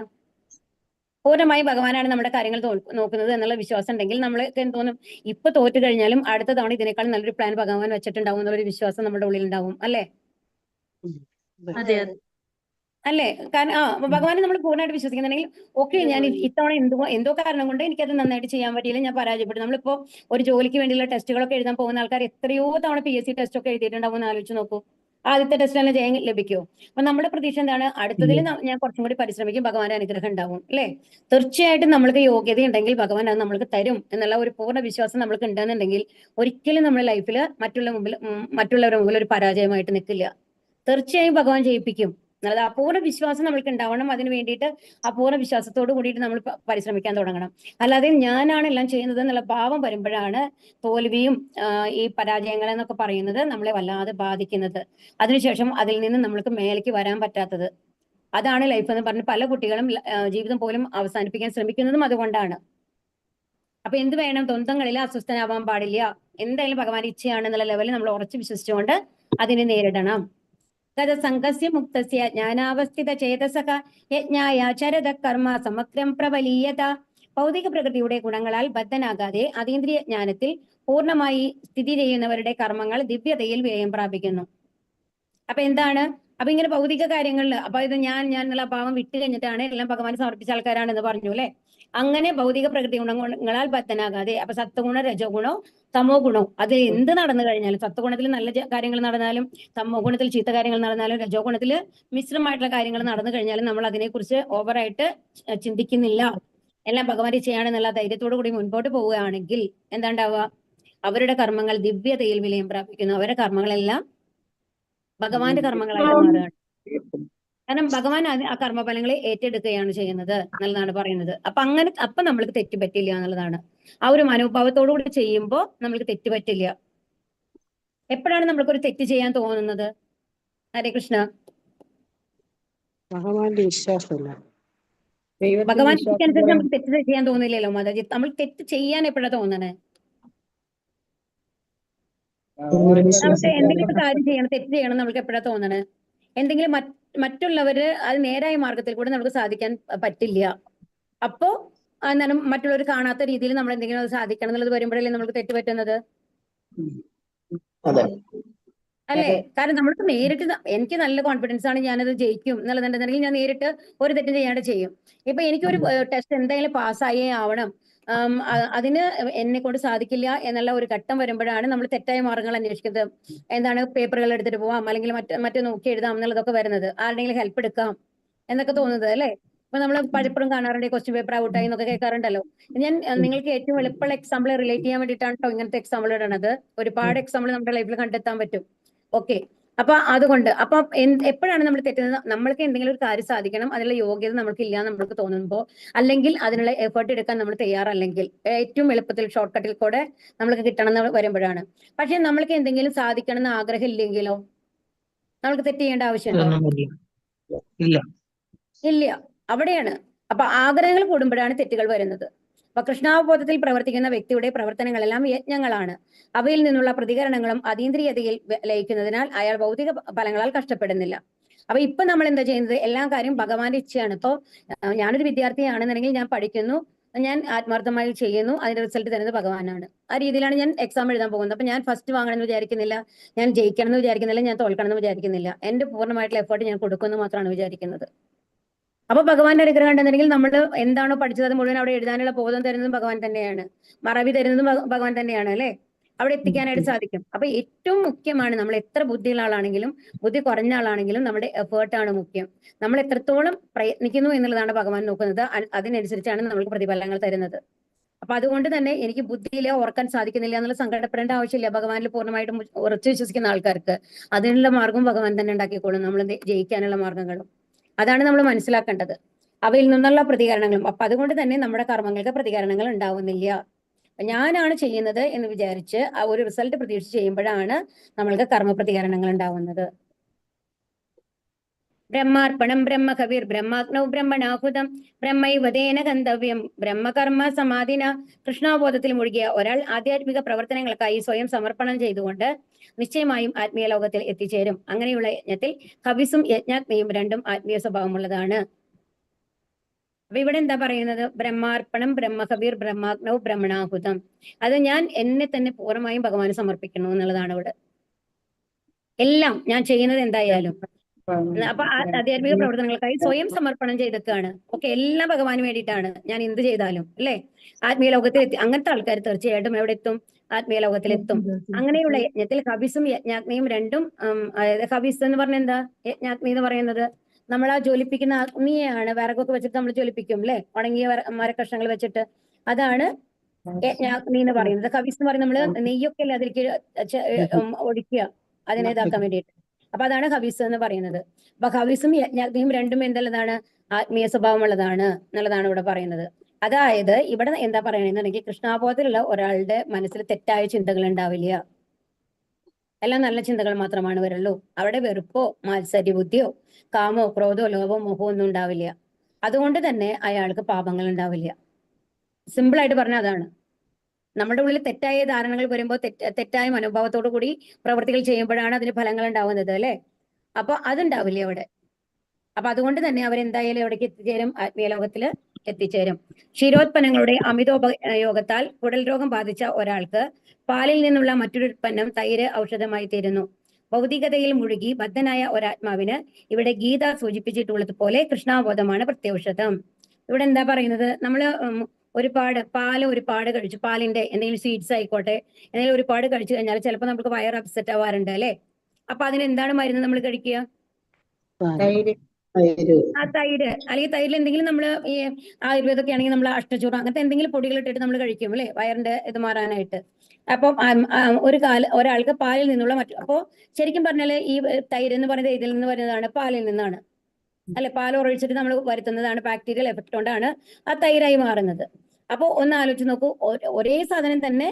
S2: പൂർണ്ണമായി ഭഗവാനാണ് നമ്മുടെ കാര്യങ്ങൾ നോക്കുന്നത് എന്നുള്ള വിശ്വാസം ഉണ്ടെങ്കിൽ നമ്മൾക്ക് എന്ത് തോന്നും, ഇപ്പൊ തോറ്റു കഴിഞ്ഞാലും അടുത്ത തവണ ഇതിനേക്കാൾ നല്ലൊരു പ്ലാൻ ഭഗവാൻ വെച്ചിട്ടുണ്ടാവും എന്നുള്ളൊരു വിശ്വാസം നമ്മുടെ ഉള്ളിൽ ഉണ്ടാവും, അല്ലെ?
S3: അതെ അതെ
S2: അല്ലേ? കാരണം ഭഗവാനെ നമ്മൾ പൂർണ്ണമായിട്ട് വിശ്വസിക്കുന്നുണ്ടെങ്കിൽ ഓക്കെ ഞാൻ ഇത്തവണ എന്തോ കാരണം കൊണ്ട് എനിക്കത് നന്നായിട്ട് ചെയ്യാൻ പറ്റിയില്ല, ഞാൻ പരാജയപ്പെട്ടു. നമ്മളിപ്പോ ഒരു ജോലിക്ക് വേണ്ടിയുള്ള ടെസ്റ്റുകളൊക്കെ എഴുതാൻ പോകുന്ന ആൾക്കാർ എത്രയോ തവണ PSC ടെസ്റ്റ് ഒക്കെ എഴുതിയിട്ടുണ്ടാവും എന്ന് ആലോചിച്ച് നോക്കൂ. ആദ്യത്തെ ടെസ്റ്റ് തന്നെ ജയം ലഭിക്കുമോ? അപ്പൊ നമ്മുടെ പ്രതീക്ഷ എന്താണ്? അടുത്തതിൽ ഞാൻ കുറച്ചും കൂടി പരിശ്രമിക്കും, ഭഗവാന്റെ അനുഗ്രഹം ഉണ്ടാവും അല്ലേ? തീർച്ചയായിട്ടും നമ്മൾക്ക് യോഗ്യത ഉണ്ടെങ്കിൽ ഭഗവാൻ അത് നമ്മൾക്ക് തരും എന്നുള്ള ഒരു പൂർണ്ണ വിശ്വാസം നമ്മൾക്ക് ഉണ്ടെന്നുണ്ടെങ്കിൽ ഒരിക്കലും നമ്മുടെ ലൈഫിൽ മറ്റുള്ളവരുടെ മുമ്പിൽ ഒരു പരാജയമായിട്ട് നിൽക്കില്ല. തീർച്ചയായും ഭഗവാൻ ജയിപ്പിക്കും എന്നുള്ളത് അപൂർവ വിശ്വാസം നമ്മൾക്ക് ഉണ്ടാവണം. അതിന് വേണ്ടിയിട്ട് അപൂർവ വിശ്വാസത്തോട് കൂടിയിട്ട് നമ്മൾ പരിശ്രമിക്കാൻ തുടങ്ങണം. അല്ലാതെ ഞാനാണ് എല്ലാം ചെയ്യുന്നത് എന്നുള്ള ഭാവം വരുമ്പോഴാണ് തോൽവിയും ഈ പരാജയങ്ങൾ എന്നൊക്കെ പറയുന്നത് നമ്മളെ വല്ലാതെ ബാധിക്കുന്നത്. അതിനുശേഷം അതിൽ നിന്ന് നമ്മൾക്ക് മേലേക്ക് വരാൻ പറ്റാത്തത്. അതാണ് ലൈഫ് എന്ന് പറഞ്ഞ് പല കുട്ടികളും ജീവിതം പോലും അവസാനിപ്പിക്കാൻ ശ്രമിക്കുന്നതും അതുകൊണ്ടാണ്. അപ്പൊ എന്ത് വേണം? ദ്വന്ദ്ങ്ങളിൽ അസ്വസ്ഥനാവാൻ പാടില്ല. എന്തായാലും ഭഗവാൻ ഇച്ഛയാണെന്നുള്ള ലെവലിൽ നമ്മൾ ഉറച്ചു വിശ്വസിച്ചുകൊണ്ട് അതിനെ നേരിടണം. സംഘസ്യ മുക്തസ്യ ജ്ഞാനാവസ്ഥിത ചേതസക യജ്ഞായ ചരത കർമ്മ സമഗ്രം പ്രബലീയത. ഭൗതിക പ്രകൃതിയുടെ ഗുണങ്ങളാൽ ബദ്ധനാകാതെ അതീന്ദ്രിയ ജ്ഞാനത്തിൽ പൂർണ്ണമായി സ്ഥിതി ചെയ്യുന്നവരുടെ കർമ്മങ്ങൾ ദിവ്യതയിൽ വിലയം പ്രാപിക്കുന്നു. അപ്പൊ എന്താണ്? അപ്പൊ ഇങ്ങനെ ഭൗതിക കാര്യങ്ങളിൽ അപ്പൊ ഇത് ഞാൻ എന്നുള്ള ഭാവം വിട്ട് കഴിഞ്ഞിട്ടാണ് എല്ലാം ഭഗവാൻ സമർപ്പിച്ച ആൾക്കാരാണെന്ന് പറഞ്ഞു അല്ലെ? അങ്ങനെ ഭൗതിക പ്രകൃതി ഗുണങ്ങളാൽ ബദ്ധനാകാതെ, അപ്പൊ സത്വഗുണോ രജോ ഗുണോ തമോ ഗുണോ അത് എന്ത് നടന്നു കഴിഞ്ഞാലും, സത്വഗുണത്തിൽ നല്ല കാര്യങ്ങൾ നടന്നാലും തമോ ഗുണത്തിൽ ചീത്ത കാര്യങ്ങൾ നടന്നാലും രജോ ഗുണത്തിൽ മിശ്രമായിട്ടുള്ള കാര്യങ്ങൾ നടന്നു കഴിഞ്ഞാലും നമ്മൾ അതിനെക്കുറിച്ച് ഓവറായിട്ട് ചിന്തിക്കുന്നില്ല, എല്ലാം ഭഗവാൻ ചെയ്യാണെന്നുള്ള ധൈര്യത്തോടു കൂടി മുൻപോട്ട് പോവുകയാണെങ്കിൽ എന്താണ്ടാവുക? അവരുടെ കർമ്മങ്ങൾ ദിവ്യതയിൽ വിലയം പ്രാപിക്കുന്നു. അവരുടെ കർമ്മങ്ങളെല്ലാം ഭഗവാന്റെ കർമ്മങ്ങളായിട്ട് മാറുകയാണ്. കാരണം ഭഗവാൻ ആ കർമ്മഫലങ്ങളെ ഏറ്റെടുക്കുകയാണ് ചെയ്യുന്നത് എന്നുള്ളതാണ് പറയുന്നത്. അപ്പൊ നമ്മൾക്ക് തെറ്റുപറ്റില്ല എന്നുള്ളതാണ്. ആ ഒരു മനോഭാവത്തോടു കൂടി ചെയ്യുമ്പോൾ നമ്മൾക്ക് തെറ്റുപറ്റില്ല. എപ്പോഴാണ് നമ്മൾക്കൊരു തെറ്റ് ചെയ്യാൻ തോന്നുന്നത്? ഹരേ കൃഷ്ണ.
S3: ഭഗവാന്റെ വിശ്വാസമില്ല.
S2: ഭഗവാൻ അനുസരിച്ച് നമുക്ക് തെറ്റ് ചെയ്യാൻ തോന്നില്ലല്ലോ മാതാജി. നമ്മൾ തെറ്റ് ചെയ്യാൻ എപ്പോഴാ തോന്നണേ? നമുക്ക് എന്തെങ്കിലും കാര്യം ചെയ്യണം, തെറ്റ് ചെയ്യണം നമുക്ക് എപ്പോഴാ തോന്നണേ? എന്തെങ്കിലും മറ്റുള്ളവര് അത് നേരായ മാർഗത്തിൽ കൂടെ നമുക്ക് സാധിക്കാൻ പറ്റില്ല. അപ്പോ എന്താണ് മറ്റുള്ളവർ കാണാത്ത രീതിയിൽ നമ്മൾ എന്തെങ്കിലും അത് സാധിക്കണം എന്നുള്ളത് വരുമ്പോഴല്ലേ നമ്മൾക്ക് തെറ്റ് പറ്റുന്നത് അല്ലേ? കാരണം നമ്മൾക്ക് നേരിട്ട് എനിക്ക് നല്ല കോൺഫിഡൻസ് ആണ് ഞാനത് ജയിക്കും എന്നുള്ളതുണ്ടെന്നുണ്ടെങ്കിൽ ഞാൻ നേരിട്ട് ഒരു തെറ്റും ചെയ്യാണ്ട് ചെയ്യും. ഇപ്പൊ എനിക്കൊരു ടെസ്റ്റ് എന്തായാലും പാസ്സായേ ആവണം, അതിന് എന്നെ കൊണ്ട് സാധിക്കില്ല എന്നുള്ള ഒരു ഘട്ടം വരുമ്പോഴാണ് നമ്മൾ തെറ്റായ മാർഗങ്ങൾ അന്വേഷിക്കുന്നത്. എന്താണ് പേപ്പറുകൾ എടുത്തിട്ട് പോവാം, അല്ലെങ്കിൽ മറ്റു നോക്കി എഴുതാം എന്നുള്ളതൊക്കെ വരുന്നത്, ആരുടെങ്കിലും ഹെൽപ്പ് എടുക്കാം എന്നൊക്കെ തോന്നുന്നത് അല്ലേ? ഇപ്പൊ നമ്മൾ പലപ്പോഴും കാണാറുണ്ട് ക്വസ്റ്റ്യൻ പേപ്പർ ഔട്ടായി എന്നൊക്കെ കേൾക്കാറുണ്ടല്ലോ. ഞാൻ നിങ്ങൾക്ക് ഏറ്റവും എളുപ്പമുള്ള എക്സാമ്പിൾ റിലേറ്റ് ചെയ്യാൻ വേണ്ടിയിട്ടാണ് കേട്ടോ ഇങ്ങനത്തെ എക്സാമ്പിൾ ഇടണത്. ഒരുപാട് എക്സാമ്പിൾ നമ്മുടെ ലൈഫിൽ കണ്ടെത്താൻ പറ്റും. ഓക്കെ, അപ്പൊ അതുകൊണ്ട് അപ്പൊ എപ്പോഴാണ് നമ്മൾ തെറ്റുന്നത്? നമ്മൾക്ക് എന്തെങ്കിലും ഒരു കാര്യം സാധിക്കണം, അതിനുള്ള യോഗ്യത നമ്മൾക്ക് ഇല്ല നമ്മൾക്ക് തോന്നുമ്പോൾ, അല്ലെങ്കിൽ അതിനുള്ള എഫേർട്ട് എടുക്കാൻ നമ്മൾ തയ്യാറല്ലെങ്കിൽ, ഏറ്റവും എളുപ്പത്തിൽ ഷോർട്ട് കട്ടിൽ കൂടെ നമ്മൾക്ക് കിട്ടണം എന്ന് വരുമ്പോഴാണ്. പക്ഷെ നമ്മൾക്ക് എന്തെങ്കിലും സാധിക്കണം എന്ന് ആഗ്രഹം ഇല്ലെങ്കിലോ നമ്മൾക്ക് തെറ്റ് ചെയ്യേണ്ട ആവശ്യമുണ്ടോ? ഇല്ല. അവിടെയാണ്. അപ്പൊ ആഗ്രഹങ്ങൾ കൂടുമ്പോഴാണ് തെറ്റുകൾ വരുന്നത്. അപ്പൊ കൃഷ്ണാവബോധത്തിൽ പ്രവർത്തിക്കുന്ന വ്യക്തിയുടെ പ്രവർത്തനങ്ങളെല്ലാം യജ്ഞങ്ങളാണ്. അവയിൽ നിന്നുള്ള പ്രതികരണങ്ങളും അതീന്ദ്രിയതയിൽ ലയിക്കുന്നതിനാൽ അയാൾ ഭൗതിക ഫലങ്ങളാൽ കഷ്ടപ്പെടുന്നില്ല. അപ്പൊ ഇപ്പൊ നമ്മൾ എന്താ ചെയ്യുന്നത്? എല്ലാ കാര്യം ഭഗവാന്റെ ഇച്ഛയാണ്. ഇപ്പൊ ഞാനൊരു വിദ്യാർത്ഥിയാണെന്നുണ്ടെങ്കിൽ ഞാൻ പഠിക്കുന്നു, ഞാൻ ആത്മാർത്ഥമായി ചെയ്യുന്നു, അതിന്റെ റിസൾട്ട് തരുന്നത് ഭഗവാനാണ്. ആ രീതിയിലാണ് ഞാൻ എക്സാം എഴുതാൻ പോകുന്നത്. അപ്പൊ ഞാൻ ഫസ്റ്റ് വാങ്ങണം എന്ന് വിചാരിക്കുന്നില്ല, ഞാൻ ജയിക്കണം എന്ന് വിചാരിക്കുന്നില്ല, ഞാൻ തോൽക്കണം എന്ന് വിചാരിക്കുന്നില്ല. എന്റെ പൂർണ്ണമായിട്ടുള്ള എഫേർട്ട് ഞാൻ കൊടുക്കുമെന്ന് മാത്രമാണ് വിചാരിക്കുന്നത്. അപ്പൊ ഭഗവാന്റെ അനുഗ്രഹം ഉണ്ടെന്നുണ്ടെങ്കിൽ നമ്മൾ എന്താണോ പഠിച്ചത് അത് മുഴുവൻ അവിടെ എഴുതാനുള്ള ബോധം തരുന്നതും ഭഗവാൻ തന്നെയാണ്, മറവി തരുന്നതും ഭഗവാൻ തന്നെയാണ് അല്ലെ? അവിടെ എത്തിക്കാനായിട്ട് സാധിക്കും. അപ്പൊ ഏറ്റവും മുഖ്യമാണ് നമ്മൾ എത്ര ബുദ്ധിയുള്ള ആളാണെങ്കിലും ബുദ്ധി കുറഞ്ഞ ആളാണെങ്കിലും നമ്മുടെ എഫേർട്ടാണ് മുഖ്യം. നമ്മൾ എത്രത്തോളം പ്രയത്നിക്കുന്നു എന്നുള്ളതാണ് ഭഗവാൻ നോക്കുന്നത്. അതിനനുസരിച്ചാണ് നമ്മൾക്ക് പ്രതിഫലങ്ങൾ തരുന്നത്. അപ്പൊ അതുകൊണ്ട് തന്നെ എനിക്ക് ബുദ്ധിയിലെ ഓർക്കാൻ സാധിക്കുന്നില്ല എന്നുള്ള സങ്കടപ്പെടേണ്ട ആവശ്യമില്ല. ഭഗവാനിൽ പൂർണ്ണമായിട്ടും ഉറച്ചു വിശ്വസിക്കുന്ന ആൾക്കാർക്ക് അതിനുള്ള മാർഗം ഭഗവാൻ തന്നെ ഉണ്ടാക്കിക്കോളും, നമ്മൾ ജയിക്കാനുള്ള മാർഗങ്ങളും. അതാണ് നമ്മൾ മനസ്സിലാക്കേണ്ടത്. അവയിൽ നിന്നുള്ള പ്രതികരണങ്ങളും. അപ്പൊ അതുകൊണ്ട് തന്നെ നമ്മുടെ കർമ്മങ്ങൾക്ക് പ്രതികരണങ്ങൾ ഉണ്ടാവുന്നില്ല. ഞാനാണ് ചെയ്യുന്നത് എന്ന് വിചാരിച്ച് ആ ഒരു റിസൾട്ട് പ്രതീക്ഷിച്ച് ചെയ്യുമ്പോഴാണ് നമ്മൾക്ക് കർമ്മ പ്രതികരണങ്ങൾ ഉണ്ടാവുന്നത്. ബ്രഹ്മാർപ്പണം ബ്രഹ്മകവിർ ബ്രഹ്മാഗ്നൗ ബ്രഹ്മണാഹുതം ബ്രഹ്മൈവതേന ഗന്ധവ്യം ബ്രഹ്മകർമ്മ സമാധിന. കൃഷ്ണാബോധത്തിൽ മുഴുകിയ ഒരാൾ ആധ്യാത്മിക പ്രവർത്തനങ്ങൾക്കായി സ്വയം സമർപ്പണം ചെയ്തുകൊണ്ട് നിശ്ചയമായും ആത്മീയ ലോകത്തിൽ എത്തിച്ചേരും. അങ്ങനെയുള്ള യജ്ഞത്തിൽ ഹവിസും യജ്ഞാഗ്നിയും രണ്ടും ആത്മീയ സ്വഭാവമുള്ളതാണ്. അപ്പൊ ഇവിടെ എന്താ പറയുന്നത്? ബ്രഹ്മാർപ്പണം ബ്രഹ്മകവിർ ബ്രഹ്മാഗ്നൗ ബ്രഹ്മണാഹുതം. അത് ഞാൻ എന്നെ തന്നെ പൂർണ്ണമായും ഭഗവാന് സമർപ്പിക്കണം എന്നുള്ളതാണ് ഇവിടെ. എല്ലാം ഞാൻ ചെയ്യുന്നത് എന്തായാലും അപ്പൊ ആധ്യാത്മിക പ്രവർത്തനങ്ങൾക്കായി സ്വയം സമർപ്പണം ചെയ്തൊക്കെയാണ്. ഓക്കെ, എല്ലാം ഭഗവാന് വേണ്ടിയിട്ടാണ് ഞാൻ എന്ത് ചെയ്താലും, അല്ലെ? ആത്മീയ ലോകത്തിൽ എത്തി അങ്ങനത്തെ ആൾക്കാർ തീർച്ചയായിട്ടും എവിടെ എത്തും? ആത്മീയ ലോകത്തിലെത്തും. അങ്ങനെയുള്ള യജ്ഞത്തിൽ ഹവിസും യജ്ഞാഗ്നിയും രണ്ടും അതായത് ഹവിസ് എന്ന് പറഞ്ഞ എന്താ, യജ്ഞാഗ്നി എന്ന് പറയുന്നത് നമ്മൾ ആ ജ്വലിപ്പിക്കുന്ന അഗ്നിയാണ്. വിറകൊക്കെ വെച്ചിട്ട് നമ്മൾ ജ്വലിപ്പിക്കും, അല്ലെ? ഉണങ്ങിയ മരക്കഷ്ണങ്ങൾ വെച്ചിട്ട്. അതാണ് യജ്ഞാഗ്നി എന്ന് പറയുന്നത്. ഹവിസ് എന്ന് പറയുന്നത് നമ്മള് നെയ്യൊക്കെ അല്ലേ അതിലേക്ക് ഒഴിക്കുക, അതിനെ ഇതാക്കാൻ വേണ്ടിയിട്ട്. അപ്പൊ അതാണ് ഹവിസ് എന്ന് പറയുന്നത്. അപ്പൊ ഹവിസും യജ്ഞാഗ്നിയും രണ്ടും എന്തുള്ളതാണ്? ആത്മീയ സ്വഭാവമുള്ളതാണ് എന്നുള്ളതാണ് ഇവിടെ പറയുന്നത്. അതായത് ഇവിടെ എന്താ പറയണെന്നുണ്ടെങ്കിൽ കൃഷ്ണാബോധത്തിലുള്ള ഒരാളുടെ മനസ്സിൽ തെറ്റായ ചിന്തകൾ ഉണ്ടാവില്ല. എല്ലാം നല്ല ചിന്തകൾ മാത്രമാണ് വരുള്ളൂ. അവിടെ വെറുപ്പോ മാത്സര്യ ബുദ്ധിയോ കാമോ ക്രോധോ ലോഭോ മോഹോ ഒന്നും ഉണ്ടാവില്ല. അതുകൊണ്ട് തന്നെ അയാൾക്ക് പാപങ്ങൾ ഉണ്ടാവില്ല. സിമ്പിൾ ആയിട്ട് പറഞ്ഞാൽ അതാണ്. നമ്മുടെ ഉള്ളിൽ തെറ്റായ ധാരണകൾ വരുമ്പോൾ തെറ്റായ മനോഭാവത്തോടു കൂടി പ്രവൃത്തികൾ ചെയ്യുമ്പോഴാണ് അതിന് ഫലങ്ങൾ ഉണ്ടാവുന്നത്, അല്ലെ? അപ്പൊ അതുണ്ടാവില്ല അവിടെ. അപ്പൊ അതുകൊണ്ട് തന്നെ അവരെന്തായാലും എവിടേക്ക് എത്തിച്ചേരും? ആത്മീയ ലോകത്തില് എത്തിച്ചേരും. ക്ഷീരോത്പന്നങ്ങളുടെ അമിതോപയോഗത്താൽ കുടൽ രോഗം ബാധിച്ച ഒരാൾക്ക് പാലിൽ നിന്നുള്ള മറ്റൊരു ഉൽപ്പന്നം തൈര് ഔഷധമായി തീരുന്നു. ഭൗതികതയിൽ മുഴുകി ബദ്ധനായ ഒരാത്മാവിന് ഇവിടെ ഗീത സൂചിപ്പിച്ചിട്ടുള്ളതുപോലെ കൃഷ്ണാബോധമാണ് പ്രത്യൗഷധം. ഇവിടെ എന്താ പറയുന്നത്? നമ്മള് ഒരുപാട് കഴിച്ചു, പാലിന്റെ എന്തെങ്കിലും സ്വീറ്റ്സ് ആയിക്കോട്ടെ, എന്തെങ്കിലും ഒരുപാട് കഴിച്ചു കഴിഞ്ഞാൽ ചിലപ്പോൾ നമുക്ക് വയർ അപ്സെറ്റ് ആവാറുണ്ട്, അല്ലെ? അപ്പൊ അതിനെന്താണ് മരുന്ന് നമ്മൾ കഴിക്കുക? ആ തൈര്, അല്ലെങ്കിൽ തൈരിൽ എന്തെങ്കിലും നമ്മൾ ഈ ആയുർവേദമൊക്കെ ആണെങ്കിൽ നമ്മൾ അഷ്ടചൂർണം അങ്ങനത്തെ എന്തെങ്കിലും പൊടികൾ ഇട്ടിട്ട് നമ്മൾ കഴിക്കും, അല്ലെ? വയറിന്റെ ഇത് മാറാനായിട്ട്. അപ്പൊ ഒരാൾക്ക് പാലിൽ നിന്നുള്ള അപ്പോ ശരിക്കും പറഞ്ഞാല് ഈ തൈര് എന്ന് പറയുന്നത് ഇതിൽ നിന്ന് വരുന്നതാണ്, പാലിൽ നിന്നാണ്, അല്ലെ? പാൽ ഒഴിച്ചിട്ട് നമ്മൾ വരുത്തുന്നതാണ്. ബാക്ടീരിയൽ എഫക്ട് കൊണ്ടാണ് ആ തൈരായി മാറുന്നത്. അപ്പൊ ഒന്ന് ആലോചിച്ച് നോക്കൂ, ഒരേ സാധനം തന്നെ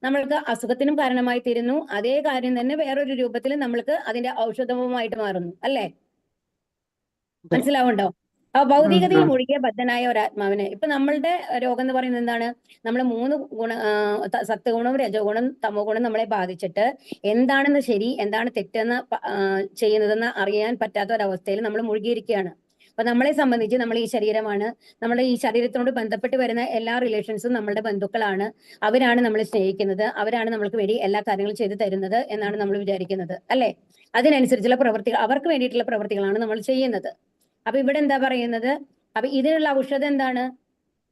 S2: നമ്മൾക്ക് അസുഖത്തിനും കാരണമായി തീരുന്നു. അതേ കാര്യം തന്നെ വേറൊരു രൂപത്തിൽ നമ്മൾക്ക് അതിന്റെ ഔഷധവുമായിട്ട് മാറുന്നു, അല്ലെ? മനസ്സിലാവുണ്ടോ? ആ ഭൗതികതയിൽ മുഴുകിയ ബദ്ധനായ ഒരാത്മാവിന് ഇപ്പൊ നമ്മളുടെ രോഗം എന്ന് പറയുന്നത് എന്താണ്? നമ്മൾ 3 സത്വഗുണവും രജോ ഗുണം തമോ ഗുണം നമ്മളെ ബാധിച്ചിട്ട് എന്താണെന്ന് ശരി എന്താണ് തെറ്റെന്ന് ചെയ്യുന്നതെന്ന് അറിയാൻ പറ്റാത്ത ഒരവസ്ഥയിൽ നമ്മൾ മുഴുകിയിരിക്കുകയാണ്. അപ്പൊ നമ്മളെ സംബന്ധിച്ച് നമ്മൾ ഈ ശരീരമാണ്, നമ്മുടെ ഈ ശരീരത്തിനോട് ബന്ധപ്പെട്ട് വരുന്ന എല്ലാ റിലേഷൻസും നമ്മളുടെ ബന്ധുക്കളാണ്. അവരാണ് നമ്മളെ സ്നേഹിക്കുന്നത്, അവരാണ് നമ്മൾക്ക് വേണ്ടി എല്ലാ കാര്യങ്ങളും ചെയ്തു തരുന്നത് എന്നാണ് നമ്മൾ വിചാരിക്കുന്നത്, അല്ലെ? അതിനനുസരിച്ചുള്ള പ്രവൃത്തികൾ, അവർക്ക് വേണ്ടിയിട്ടുള്ള പ്രവൃത്തികളാണ് നമ്മൾ ചെയ്യുന്നത്. അപ്പൊ ഇവിടെ എന്താ പറയുന്നത്? അപ്പൊ ഇതിനുള്ള ഔഷധം എന്താണ്?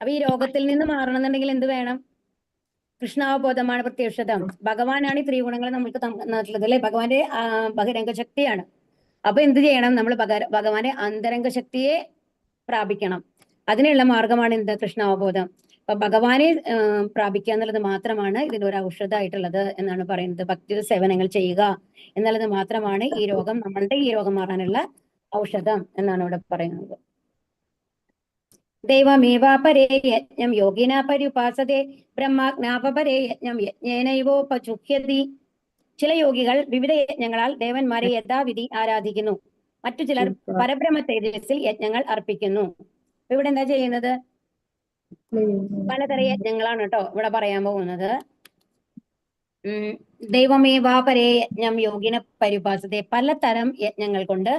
S2: അപ്പൊ ഈ രോഗത്തിൽ നിന്ന് മാറണം എന്നുണ്ടെങ്കിൽ എന്ത് വേണം? കൃഷ്ണാവബോധമാണ് പ്രത്യൗഷധം. ഭഗവാനാണ് ഈ ത്രിഗുണങ്ങൾ നമുക്ക് തന്നിട്ടുള്ളത്, അല്ലെ? ഭഗവാന്റെ ബഹിരംഗ ശക്തിയാണ്. അപ്പൊ എന്ത് ചെയ്യണം? നമ്മൾ ഭഗവാന്റെ അന്തരംഗ ശക്തിയെ പ്രാപിക്കണം. അതിനുള്ള മാർഗമാണ് എന്ത്? കൃഷ്ണാവബോധം. അപ്പൊ ഭഗവാനെ പ്രാപിക്കുക എന്നുള്ളത് മാത്രമാണ് ഇതിനൊരു ഔഷധമായിട്ടുള്ളത് എന്നാണ് പറയുന്നത്. ഭക്തി സേവനങ്ങൾ ചെയ്യുക എന്നുള്ളത് മാത്രമാണ് ഈ രോഗം മാറാനുള്ള ഔഷധം എന്നാണ് ഇവിടെ പറയുന്നത്. ദൈവമേവാപരേ യജ്ഞം യോഗിന പര്യുപാസതേ ബ്രഹ്മാജ്ഞാപരേ യജ്ഞം യജ്ഞേനൈവോപചുഹ്യതി. ചില യോഗികൾ വിവിധ യജ്ഞങ്ങളാൽ ദേവന്മാരെ യഥാവിധി ആരാധിക്കുന്നു. മറ്റു ചിലർ പരബ്രഹ്മ തേജസ്സിൽ യജ്ഞങ്ങൾ അർപ്പിക്കുന്നു. ഇവിടെ എന്താ ചെയ്യുന്നത്? പലതരം യജ്ഞങ്ങളാണ് കേട്ടോ ഇവിടെ പറയാൻ പോകുന്നത്. ദൈവമേവാപരേ യജ്ഞം യോഗിന പര്യുപാസതേ. പലതരം യജ്ഞങ്ങൾ കൊണ്ട്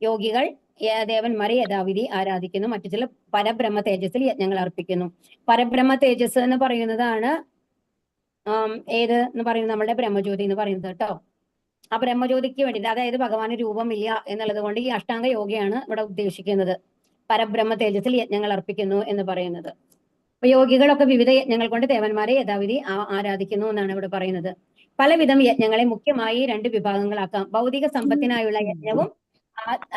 S2: യോഗികൾ ദേവന്മാരെ യഥാവിധി ആരാധിക്കുന്നു. മറ്റു ചില പരബ്രഹ്മ തേജസ്സിൽ യജ്ഞങ്ങൾ അർപ്പിക്കുന്നു. പരബ്രഹ്മ തേജസ് എന്ന് പറയുന്നതാണ് ഏത് എന്ന് പറയുന്നത്? നമ്മുടെ ബ്രഹ്മജ്യോതി എന്ന് പറയുന്നത് കേട്ടോ. ആ ബ്രഹ്മജ്യോതിക്ക് വേണ്ടിയിട്ട്, അതായത് ഭഗവാന് രൂപമില്ല എന്നുള്ളത് കൊണ്ട് ഈ അഷ്ടാംഗ യോഗയാണ് ഇവിടെ ഉദ്ദേശിക്കുന്നത്. പരബ്രഹ്മ തേജസ്സിൽ യജ്ഞങ്ങൾ അർപ്പിക്കുന്നു എന്ന് പറയുന്നത്. അപ്പൊ യോഗികളൊക്കെ വിവിധ യജ്ഞങ്ങൾ കൊണ്ട് ദേവന്മാരെ യഥാവിധി ആരാധിക്കുന്നു എന്നാണ് ഇവിടെ പറയുന്നത്. പലവിധം യജ്ഞങ്ങളെ മുഖ്യമായി 2 വിഭാഗങ്ങളാക്കാം. ഭൗതിക സമ്പത്തിനായുള്ള യജ്ഞവും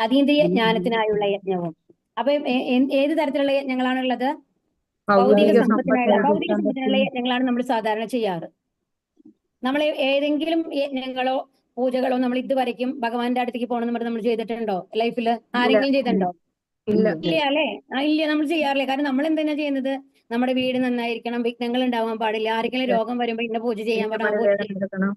S2: അതീന്ദ്രിയ ജ്ഞാനത്തിനായുള്ള യജ്ഞവും. അപ്പൊ ഏത് തരത്തിലുള്ള യജ്ഞങ്ങളാണുള്ളത്? ഭൗതിക സമ്പത്തിനുള്ള യജ്ഞങ്ങളാണ് നമ്മൾ സാധാരണ ചെയ്യാറ്. നമ്മൾ ഏതെങ്കിലും യജ്ഞങ്ങളോ പൂജകളോ നമ്മൾ ഇതുവരയ്ക്കും ഭഗവാന്റെ അടുത്തേക്ക് പോകണമെന്ന് പറഞ്ഞ് നമ്മൾ ചെയ്തിട്ടുണ്ടോ ലൈഫിൽ? ആരെങ്കിലും ചെയ്തിട്ടുണ്ടോ? ഇല്ല അല്ലെ? ഇല്ല, നമ്മൾ ചെയ്യാറില്ല. കാരണം നമ്മൾ എന്തിനാ ചെയ്യുന്നത്? നമ്മുടെ വീട് നന്നായിരിക്കണം, വിഘ്നങ്ങൾ ഉണ്ടാവാൻ പാടില്ല, ആരെങ്കിലും രോഗം വരുമ്പോൾ ഇന്ന പൂജ ചെയ്യാൻ പറഞ്ഞാൽ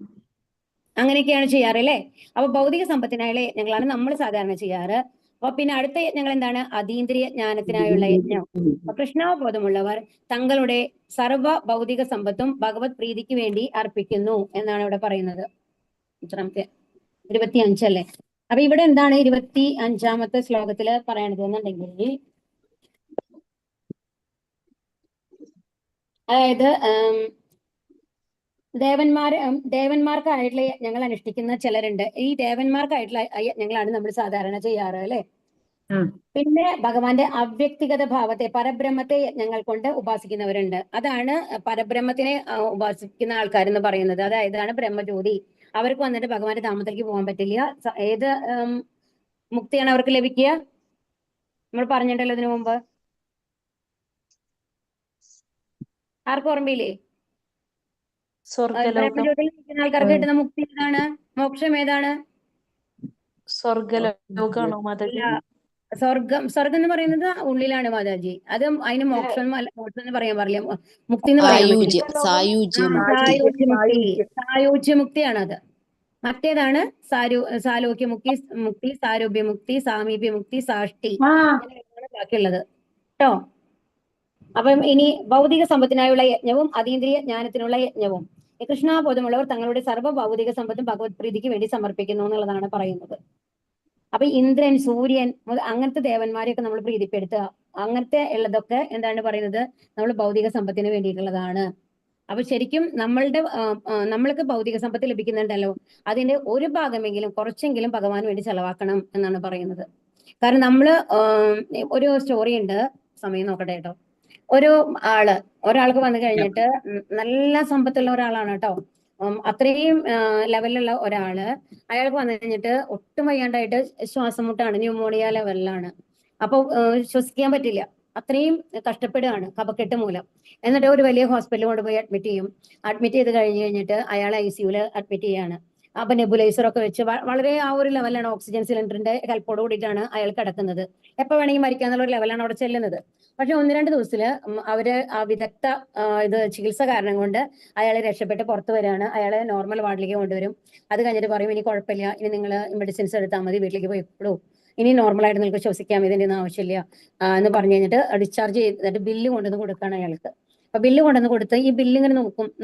S2: അങ്ങനെയൊക്കെയാണ് ചെയ്യാറ്, അല്ലെ? അപ്പൊ ഭൗതിക സമ്പത്തിനായുള്ള യജ്ഞങ്ങളാണ് നമ്മൾ സാധാരണ ചെയ്യാറ്. അപ്പൊ പിന്നെ അടുത്ത യജ്ഞങ്ങൾ എന്താണ്? അതീന്ദ്രിയ ജ്ഞാനത്തിനായുള്ള യജ്ഞം. അപ്പൊ കൃഷ്ണാവബോധമുള്ളവർ തങ്ങളുടെ സർവ്വ ഭൗതിക സമ്പത്തും ഭഗവത് പ്രീതിക്ക് വേണ്ടി അർപ്പിക്കുന്നു എന്നാണ് ഇവിടെ പറയുന്നത്. 25 അല്ലേ? അപ്പൊ ഇവിടെ എന്താണ് 25ാമത്തെ ശ്ലോകത്തില് പറയണത് എന്നുണ്ടെങ്കിൽ, അതായത് ദേവന്മാർക്കായിട്ടുള്ള ഞങ്ങൾ അനുഷ്ഠിക്കുന്ന ചിലരുണ്ട്. ഈ ദേവന്മാർക്കായിട്ടുള്ള ഞങ്ങളാണ് നമ്മൾ സാധാരണ ചെയ്യാറ് അല്ലെ. പിന്നെ ഭഗവാന്റെ അവ്യക്തിഗത ഭാവത്തെ, പരബ്രഹ്മത്തെ ഞങ്ങൾ കൊണ്ട് ഉപാസിക്കുന്നവരുണ്ട്. അതാണ് പരബ്രഹ്മത്തിനെ ഉപാസിക്കുന്ന ആൾക്കാരെന്ന് പറയുന്നത്. അതായതാണ് ബ്രഹ്മജ്യോതി. അവർക്ക് വന്നിട്ട് ഭഗവാന്റെ ധാമത്തിലേക്ക് പോകാൻ പറ്റില്ല. ഏത് മുക്തിയാണ് അവർക്ക് ലഭിക്കുക? നമ്മൾ പറഞ്ഞിട്ടല്ലോ ഇതിനു മുമ്പ്. ആർക്കും ഓർമ്മയില്ലേ?
S3: സ്വർഗലോകം.
S2: ബ്രഹ്മജ്യോതിയിൽ ഇരിക്കുന്ന ആൾക്കാർക്ക് കിട്ടുന്ന മുക്തി ഏതാണ്? മോക്ഷം ഏതാണ്?
S3: സ്വർഗലോകാണോ മാതാജി?
S2: സ്വർഗം എന്ന് പറയുന്നത് ഉള്ളിലാണ് മാതാജി. അത് അതിന് മോക്ഷം മോക്ഷം എന്ന് പറയാൻ പാടില്ല, മുക്തി എന്ന് പറയാൻ പറ്റില്ല. സായുജ്യമുക്തിയാണ് അത്. മറ്റേതാണ് സാലോക്യമുക്തി, സാരൂപ്യമുക്തി, സാമീപ്യമുക്തി, സാഷ്ടി, അങ്ങനെയാണ് ബാക്കിയുള്ളത് കേട്ടോ. അപ്പം ഇനി ഭൗതിക സമ്പത്തിനായുള്ള യജ്ഞവും അതീന്ദ്രിയ ജ്ഞാനത്തിനുള്ള യജ്ഞവും കൃഷ്ണാബോധമുള്ളവർ തങ്ങളുടെ സർവ്വ ഭൗതിക സമ്പത്തും ഭഗവത് പ്രീതിക്ക് വേണ്ടി സമർപ്പിക്കുന്നു എന്നുള്ളതാണ് പറയുന്നത്. അപ്പൊ ഇന്ദ്രൻ, സൂര്യൻ, അങ്ങനത്തെ ദേവന്മാരെയൊക്കെ നമ്മൾ പ്രീതിപ്പെടുത്തുക, അങ്ങനത്തെ ഉള്ളതൊക്കെ എന്താണ് പറയുന്നത്? നമ്മൾ ഭൗതിക സമ്പത്തിന് വേണ്ടിയിട്ടുള്ളതാണ്. അപ്പൊ ശരിക്കും നമ്മൾക്ക് ഭൗതിക സമ്പത്ത് ലഭിക്കുന്നുണ്ടല്ലോ, അതിന്റെ ഒരു ഭാഗമെങ്കിലും കുറച്ചെങ്കിലും ഭഗവാന് വേണ്ടി ചെലവാക്കണം എന്നാണ് പറയുന്നത്. കാരണം ഒരു സ്റ്റോറി ഉണ്ട്, സമയം നോക്കട്ടെ കേട്ടോ. ഒരാൾക്ക് വന്നു കഴിഞ്ഞിട്ട് നല്ല സമ്പത്തുള്ള ഒരാളാണ് കേട്ടോ. അത്രയും ലെവലിലുള്ള ഒരാള്, അയാൾക്ക് വന്നു കഴിഞ്ഞിട്ട് ഒട്ടും വയ്യാണ്ടായിട്ട് ശ്വാസം മുട്ടാണ്, ന്യൂമോണിയ ലെവലിലാണ്. അപ്പൊ ശ്വസിക്കാൻ പറ്റില്ല, അത്രയും കഷ്ടപ്പെടുകയാണ് കഫക്കെട്ട് മൂലം. എന്നിട്ട് ഒരു വലിയ ഹോസ്പിറ്റലിൽ കൊണ്ടുപോയി അഡ്മിറ്റ് ചെയ്ത് കഴിഞ്ഞിട്ട് അയാളെ ICUവിൽ അഡ്മിറ്റ് ചെയ്യാണ്. അപ്പൊ നെബുലൈസർ ഒക്കെ വെച്ച് വളരെ ആ ഒരു ലെവലാണ്, ഓക്സിജൻ സിലിണ്ടറിന്റെ ഹെൽപ്പോട് കൂടിയിട്ടാണ് അയാൾ കിടക്കുന്നത്. എപ്പോ വേണമെങ്കിൽ മരിക്കാന്നുള്ള ഒരു ലെവലാണ് അവിടെ ചെല്ലുന്നത്. പക്ഷെ 1-2 ദിവസത്തില് അവര് ആ വിദഗ്ധ ചികിത്സ കാരണം കൊണ്ട് അയാളെ രക്ഷപ്പെട്ട് പുറത്തു വരികയാണ്. അയാളെ നോർമൽ വാർഡിലേക്ക് കൊണ്ടുവരും. അത് കഴിഞ്ഞിട്ട് പറയും, ഇനി കുഴപ്പമില്ല, ഇനി നിങ്ങൾ മെഡിസിൻസ് എടുത്താൽ മതി, വീട്ടിലേക്ക് പോയിക്കോളൂ, ഇനി നോർമലായിട്ട് നിങ്ങൾക്ക് ശ്വസിക്കാം, ഇതിന്റെ ഒന്നും ആവശ്യമില്ല എന്ന് പറഞ്ഞു കഴിഞ്ഞിട്ട് ഡിസ്ചാർജ് ചെയ്തിട്ട് ബില്ല് കൊണ്ടുവന്ന് കൊടുക്കുകയാണ് അയാൾക്ക്. അപ്പൊ ബില്ല് കൊണ്ടുവന്ന് കൊടുത്ത് ഈ ബില്ല് ഇങ്ങനെ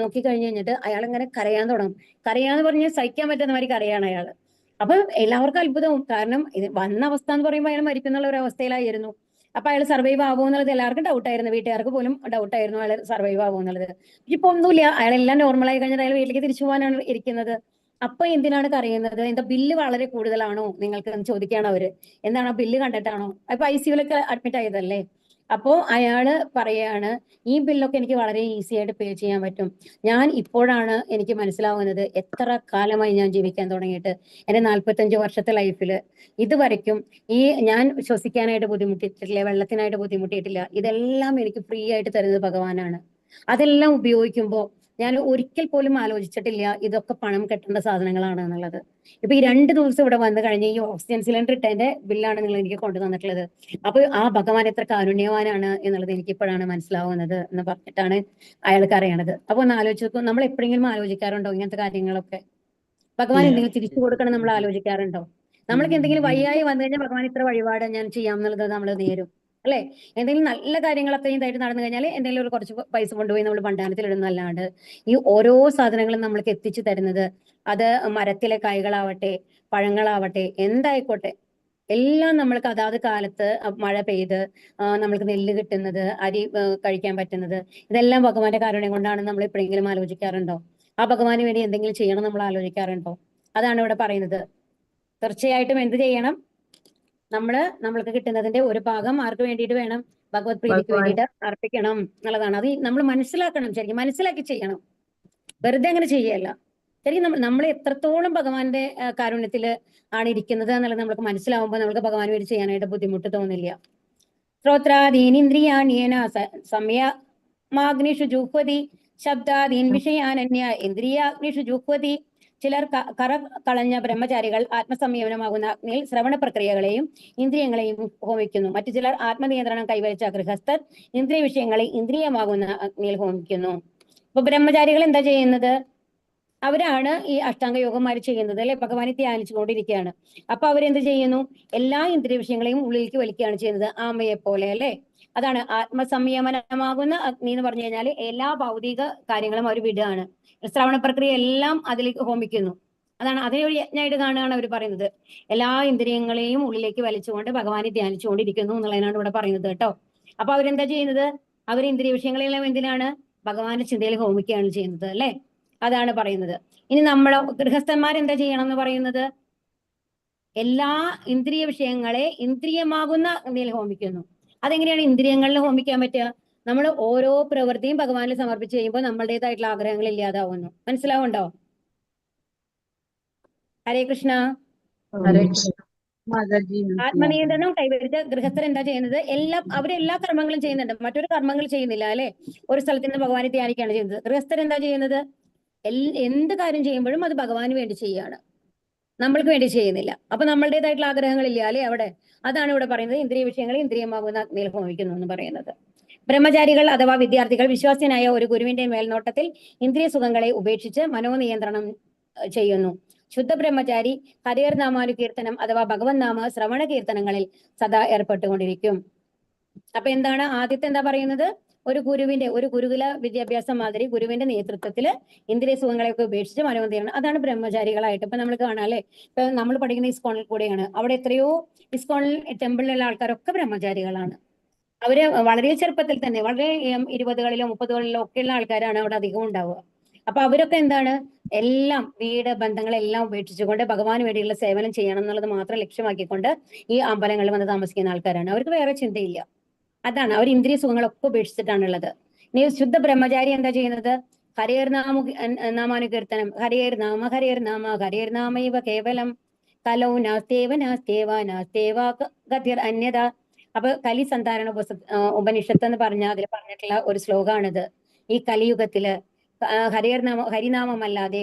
S2: നോക്കി കഴിഞ്ഞ് കഴിഞ്ഞിട്ട് അയാൾ ഇങ്ങനെ കരയാൻ തുടങ്ങും. കരയാന്ന് പറഞ്ഞാൽ സഹിക്കാൻ പറ്റുന്ന മാതിരി കരയാണ് അയാൾ. അപ്പൊ എല്ലാവർക്കും അത്ഭുതവും, കാരണം ഇത് വന്ന അവസ്ഥ എന്ന് പറയുമ്പോൾ അയാൾ മരിക്കുന്നുള്ള ഒരു അവസ്ഥയിലായിരുന്നു. അപ്പൊ അയാൾ സർവൈവ് ആവുമോ എന്നുള്ളത് എല്ലാവർക്കും ഡൗട്ടായിരുന്നു, വീട്ടുകാർക്ക് പോലും ഡൗട്ടായിരുന്നു അയാൾ സർവൈവ് ആവുമോ എന്നുള്ളത്. ഇപ്പൊ ഒന്നുമില്ല, അയാളെല്ലാം നോർമലായി കഴിഞ്ഞിട്ട് അയാൾ വീട്ടിലേക്ക് തിരിച്ചു പോകാനാണ് ഇരിക്കുന്നത്. അപ്പൊ എന്തിനാണ് കരയുന്നത്? എന്താ ബില്ല് വളരെ കൂടുതലാണോ നിങ്ങൾക്ക് എന്ന് ചോദിക്കുകയാണ് അവര്. എന്താണ്, ബില്ല് കണ്ടിട്ടാണോ? അപ്പൊ ICUവിലൊക്കെ അഡ്മിറ്റ് ആയതല്ലേ. അപ്പോ അയാള് പറയാണ്, ഈ ബില്ലൊക്കെ എനിക്ക് വളരെ ഈസി ആയിട്ട് പേ ചെയ്യാൻ പറ്റും. ഞാൻ ഇപ്പോഴാണ് എനിക്ക് മനസ്സിലാവുന്നത് എത്ര കാലമായി ഞാൻ ജീവിക്കാൻ തുടങ്ങിയിട്ട്. എന്റെ 45 വർഷത്തെ ലൈഫിൽ ഇതുവரைക്കും ഞാൻ ശ്വസിക്കാനായിട്ട് ബുദ്ധിമുട്ടിയിട്ടില്ല, വെള്ളത്തിനായിട്ട് ബുദ്ധിമുട്ടിയിട്ടില്ല. ഇതെല്ലാം എനിക്ക് ഫ്രീ ആയിട്ട് തരുന്നത് ഭഗവാനാണ്. അതെല്ലാം ഉപയോഗിക്കുമ്പോൾ ഞാൻ ഒരിക്കൽ പോലും ആലോചിച്ചിട്ടില്ല ഇതൊക്കെ പണം കെട്ടേണ്ട സാധനങ്ങളാണ് എന്നുള്ളത്. ഇപ്പൊ ഈ 2 ദിവസം ഇവിടെ വന്നു കഴിഞ്ഞ് ഈ ഓക്സിജൻ സിലിണ്ടർ ഇട്ടതിന്റെ ബില്ലാണ് നിങ്ങൾ എനിക്ക് കൊണ്ടുതന്നിട്ടുള്ളത്. അപ്പൊ ആ ഭഗവാൻ എത്ര കാരുണ്യവാനാണ് എന്നുള്ളത് എനിക്ക് ഇപ്പോഴാണ് മനസ്സിലാവുന്നത് എന്ന് പറഞ്ഞിട്ടാണ് അയാൾക്ക് അറിയണത്. അപ്പൊ ഒന്ന് ആലോചിച്ചു, നമ്മൾ എപ്പോഴെങ്കിലും ആലോചിക്കാറുണ്ടോ ഇങ്ങനത്തെ കാര്യങ്ങളൊക്കെ? ഭഗവാൻ എന്തെങ്കിലും തിരിച്ചു കൊടുക്കണം നമ്മൾ ആലോചിക്കാറുണ്ടോ? നമ്മൾക്ക് എന്തെങ്കിലും വയ്യായി വന്നു കഴിഞ്ഞാൽ ഭഗവാൻ ഇത്ര വഴിപാട് ഞാൻ ചെയ്യാം എന്നുള്ളത് നമ്മൾ നേരും അല്ലെ. എന്തെങ്കിലും നല്ല കാര്യങ്ങൾ അത്രയും ഇതായിട്ട് നടന്നു കഴിഞ്ഞാൽ എന്തെങ്കിലും ഒരു കുറച്ച് പൈസ കൊണ്ടുപോയി നമ്മൾ ഭണ്ഡാരത്തിൽ ഇടുന്നല്ലാണ്ട് ഈ ഓരോ സാധനങ്ങളും നമ്മൾക്ക് എത്തിച്ചു തരുന്നത്, അത് മരത്തിലെ കായ്കളാവട്ടെ, പഴങ്ങളാവട്ടെ, എന്തായിക്കോട്ടെ, എല്ലാം നമ്മൾക്ക് അതാത് കാലത്ത് മഴ പെയ്ത് നമ്മൾക്ക് നെല്ല് കിട്ടുന്നത്, അരി കഴിക്കാൻ പറ്റുന്നത്, ഇതെല്ലാം ഭഗവാന്റെ കാരുണ്യം കൊണ്ടാണ് നമ്മൾ എപ്പോഴെങ്കിലും ആലോചിക്കാറുണ്ടോ? ആ ഭഗവാന് വേണ്ടി എന്തെങ്കിലും ചെയ്യണം നമ്മൾ ആലോചിക്കാറുണ്ടോ? അതാണ് ഇവിടെ പറയുന്നത്. തീർച്ചയായിട്ടും എന്ത് ചെയ്യണം? നമ്മൾക്ക് കിട്ടുന്നതിന്റെ ഒരു ഭാഗം ആർക്ക് വേണ്ടിയിട്ട് വേണം? ഭഗവത് പ്രീതിക്ക് വേണ്ടിയിട്ട് അർപ്പിക്കണം എന്നുള്ളതാണ്. അത് നമ്മൾ മനസ്സിലാക്കണം, ശരിക്കും മനസ്സിലാക്കി ചെയ്യണം, വെറുതെ അങ്ങനെ ചെയ്യല്ല. ശരിക്കും നമ്മൾ എത്രത്തോളം ഭഗവാന്റെ കാരുണ്യത്തില് ആണ് ഇരിക്കുന്നത് എന്നുള്ളത് നമുക്ക് മനസ്സിലാവുമ്പോൾ നമുക്ക് ഭഗവാന് വേണ്ടി ചെയ്യാനായിട്ട് ബുദ്ധിമുട്ട് തോന്നില്ല. ശ്രോത്രാദീനിന്ദ്രിയാണ്യേന സംയമാഗ്നിഷു ജുഹ്വതി ശബ്ദാദീൻ വിഷയാനന്യ ഇന്ദ്രിയാഗ്നിഷു ജുഹ്വതി. ചിലർ കറ കളഞ്ഞ ബ്രഹ്മചാരികൾ ആത്മസംയമനമാകുന്ന അഗ്നിയിൽ ശ്രവണ പ്രക്രിയകളെയും ഇന്ദ്രിയങ്ങളെയും ഹോമിക്കുന്നു. മറ്റു ചിലർ ആത്മനിയന്ത്രണം കൈവരിച്ച ഗൃഹസ്ഥർ ഇന്ദ്രിയ വിഷയങ്ങളെ ഇന്ദ്രിയമാകുന്ന അഗ്നിയിൽ ഹോമിക്കുന്നു. അപ്പൊ ബ്രഹ്മചാരികൾ എന്താ ചെയ്യുന്നത്? അവരാണ് ഈ അഷ്ടാംഗയോഗന്മാർ ചെയ്യുന്നത് അല്ലെ. ഭഗവാനെ ധ്യാനിച്ചുകൊണ്ടിരിക്കുകയാണ്. അപ്പൊ അവരെന്ത് ചെയ്യുന്നു? എല്ലാ ഇന്ദ്രിയ വിഷയങ്ങളെയും ഉള്ളിലേക്ക് വലിക്കുകയാണ് ചെയ്യുന്നത്, ആമയെ പോലെ അല്ലെ. അതാണ് ആത്മസംയമനമാകുന്ന അഗ്നി എന്ന് പറഞ്ഞു കഴിഞ്ഞാൽ എല്ലാ ഭൗതിക കാര്യങ്ങളും അവർ വിടുകയാണ്. ശ്രവണ പ്രക്രിയ എല്ലാം അതിലേക്ക് ഹോമിക്കുന്നു. അതാണ് അതിനെ ഒരു യജ്ഞമായിട്ട് കാണുകയാണ് അവർ പറയുന്നത്. എല്ലാ ഇന്ദ്രിയങ്ങളെയും ഉള്ളിലേക്ക് വലിച്ചുകൊണ്ട് ഭഗവാനെ ധ്യാനിച്ചുകൊണ്ടിരിക്കുന്നു എന്നുള്ളതിനാണ് ഇവിടെ പറയുന്നത് കേട്ടോ. അപ്പൊ അവരെന്താ ചെയ്യുന്നത്? അവർ ഇന്ദ്രിയ വിഷയങ്ങളെല്ലാം എന്തിനാണ്? ഭഗവാന്റെ ചിന്തയിൽ ഹോമിക്കുകയാണ് ചെയ്യുന്നത് അല്ലെ. അതാണ് പറയുന്നത്. ഇനി നമ്മൾ ഗൃഹസ്ഥന്മാരെന്താ ചെയ്യണം എന്ന് പറയുന്നത്? എല്ലാ ഇന്ദ്രിയ വിഷയങ്ങളെ ഇന്ദ്രിയമാകുന്ന ഇതിൽ ഹോമിക്കുന്നു. അതെങ്ങനെയാണ് ഇന്ദ്രിയങ്ങളിൽ ഹോമിക്കാൻ പറ്റുക? നമ്മൾ ഓരോ പ്രവൃത്തിയും ഭഗവാനിൽ സമർപ്പിച്ച് കഴിയുമ്പോൾ നമ്മളുടേതായിട്ടുള്ള ആഗ്രഹങ്ങൾ ഇല്ലാതാവുന്നു. മനസ്സിലാവുണ്ടോ? ഹരേ കൃഷ്ണ.
S1: ഹരേ കൃഷ്ണ. മാതാജി
S2: ആത്മനിയന്ത്രണം കൈവരിച്ച ഗൃഹസ്ഥർ എന്താ ചെയ്യുന്നത്? അവരെല്ലാ കർമ്മങ്ങളും ചെയ്യുന്നുണ്ട്, മറ്റൊരു കർമ്മങ്ങൾ ചെയ്യുന്നില്ല അല്ലെ. ഒരു സ്ഥലത്ത് നിന്ന് ഭഗവാനെ ധ്യാനിക്കുകയാണ് ചെയ്യുന്നത്. ഗൃഹസ്ഥർ എന്താ ചെയ്യുന്നത്? എന്ത് കാര്യം ചെയ്യുമ്പോഴും അത് ഭഗവാന് വേണ്ടി ചെയ്യുകയാണ്, നമ്മൾക്ക് വേണ്ടി ചെയ്യുന്നില്ല. അപ്പൊ നമ്മളുടേതായിട്ടുള്ള ആഗ്രഹങ്ങളില്ല അല്ലെ അവിടെ. അതാണ് ഇവിടെ പറയുന്നത് ഇന്ദ്രിയ വിഷയങ്ങളെ ഇന്ദ്രിയമാകുന്ന അഗ്നിയിൽ ഹോമിക്കുന്നു എന്ന് പറയുന്നത്. ബ്രഹ്മചാരികൾ അഥവാ വിദ്യാർത്ഥികൾ വിശ്വാസ്യനായ ഒരു ഗുരുവിന്റെ മേൽനോട്ടത്തിൽ ഇന്ദ്രിയ സുഖങ്ങളെ ഉപേക്ഷിച്ച് മനോനിയന്ത്രണം ചെയ്യുന്നു. ശുദ്ധ ബ്രഹ്മചാരി ഹരിഹർ നാമാനുകീർത്തനം അഥവാ ഭഗവൻ നാമ ശ്രവണ കീർത്തനങ്ങളിൽ സദാ ഏർപ്പെട്ടുകൊണ്ടിരിക്കും. അപ്പൊ എന്താണ് ആദ്യത്തെ എന്താ പറയുന്നത്? ഒരു ഗുരുകുല വിദ്യാഭ്യാസം മാതിരി ഗുരുവിന്റെ നേതൃത്വത്തിൽ ഇന്ദ്രിയ സുഖങ്ങളെയൊക്കെ ഉപേക്ഷിച്ച് മനോനിയന്ത്രണം. അതാണ് ബ്രഹ്മചാരികളായിട്ട് ഇപ്പൊ നമ്മൾ കാണാം അല്ലെ. ഇപ്പൊ നമ്മൾ പഠിക്കുന്ന ഇസ്കോണിൽ കൂടെയാണ്. അവിടെ എത്രയോ ഇസ്കോണിൽ ടെമ്പിളിലുള്ള ആൾക്കാരൊക്കെ ബ്രഹ്മചാരികളാണ്. അവര് വളരെ ചെറുപ്പത്തിൽ തന്നെ, വളരെ 20കളിലോ 30കളിലോ ഒക്കെയുള്ള ആൾക്കാരാണ് അവിടെ അധികം ഉണ്ടാവുക. അപ്പൊ അവരൊക്കെ എന്താണ്, എല്ലാം വീട് ബന്ധങ്ങളെല്ലാം ഉപേക്ഷിച്ചുകൊണ്ട് ഭഗവാന് വേണ്ടിയുള്ള സേവനം ചെയ്യണം എന്നുള്ളത് മാത്രം ലക്ഷ്യമാക്കിക്കൊണ്ട് ഈ അമ്പലങ്ങളിൽ വന്ന് താമസിക്കുന്ന ആൾക്കാരാണ്. അവർക്ക് വേറെ ചിന്തയില്ല. അതാണ് അവർ ഇന്ദ്രിയ സുഖങ്ങളൊക്കെ ഉപേക്ഷിച്ചിട്ടാണുള്ളത്. ഇനി ശുദ്ധ ബ്രഹ്മചാരി എന്താ ചെയ്യുന്നത്? ഹരിഹർ നാമാനുകീർത്തനം, ഹരിഹർ നാമ ഹരിഹർ കേവലം കലൗ നാസ്തേവ ഗതിർ അന്യത. അപ്പൊ കലി സന്ധാരണ ഉപനിഷത്ത് എന്ന് അതിൽ പറഞ്ഞിട്ടുള്ള ഒരു ശ്ലോകമാണിത്. ഈ കലിയുഗത്തില് ഹരിനാമമല്ലാതെ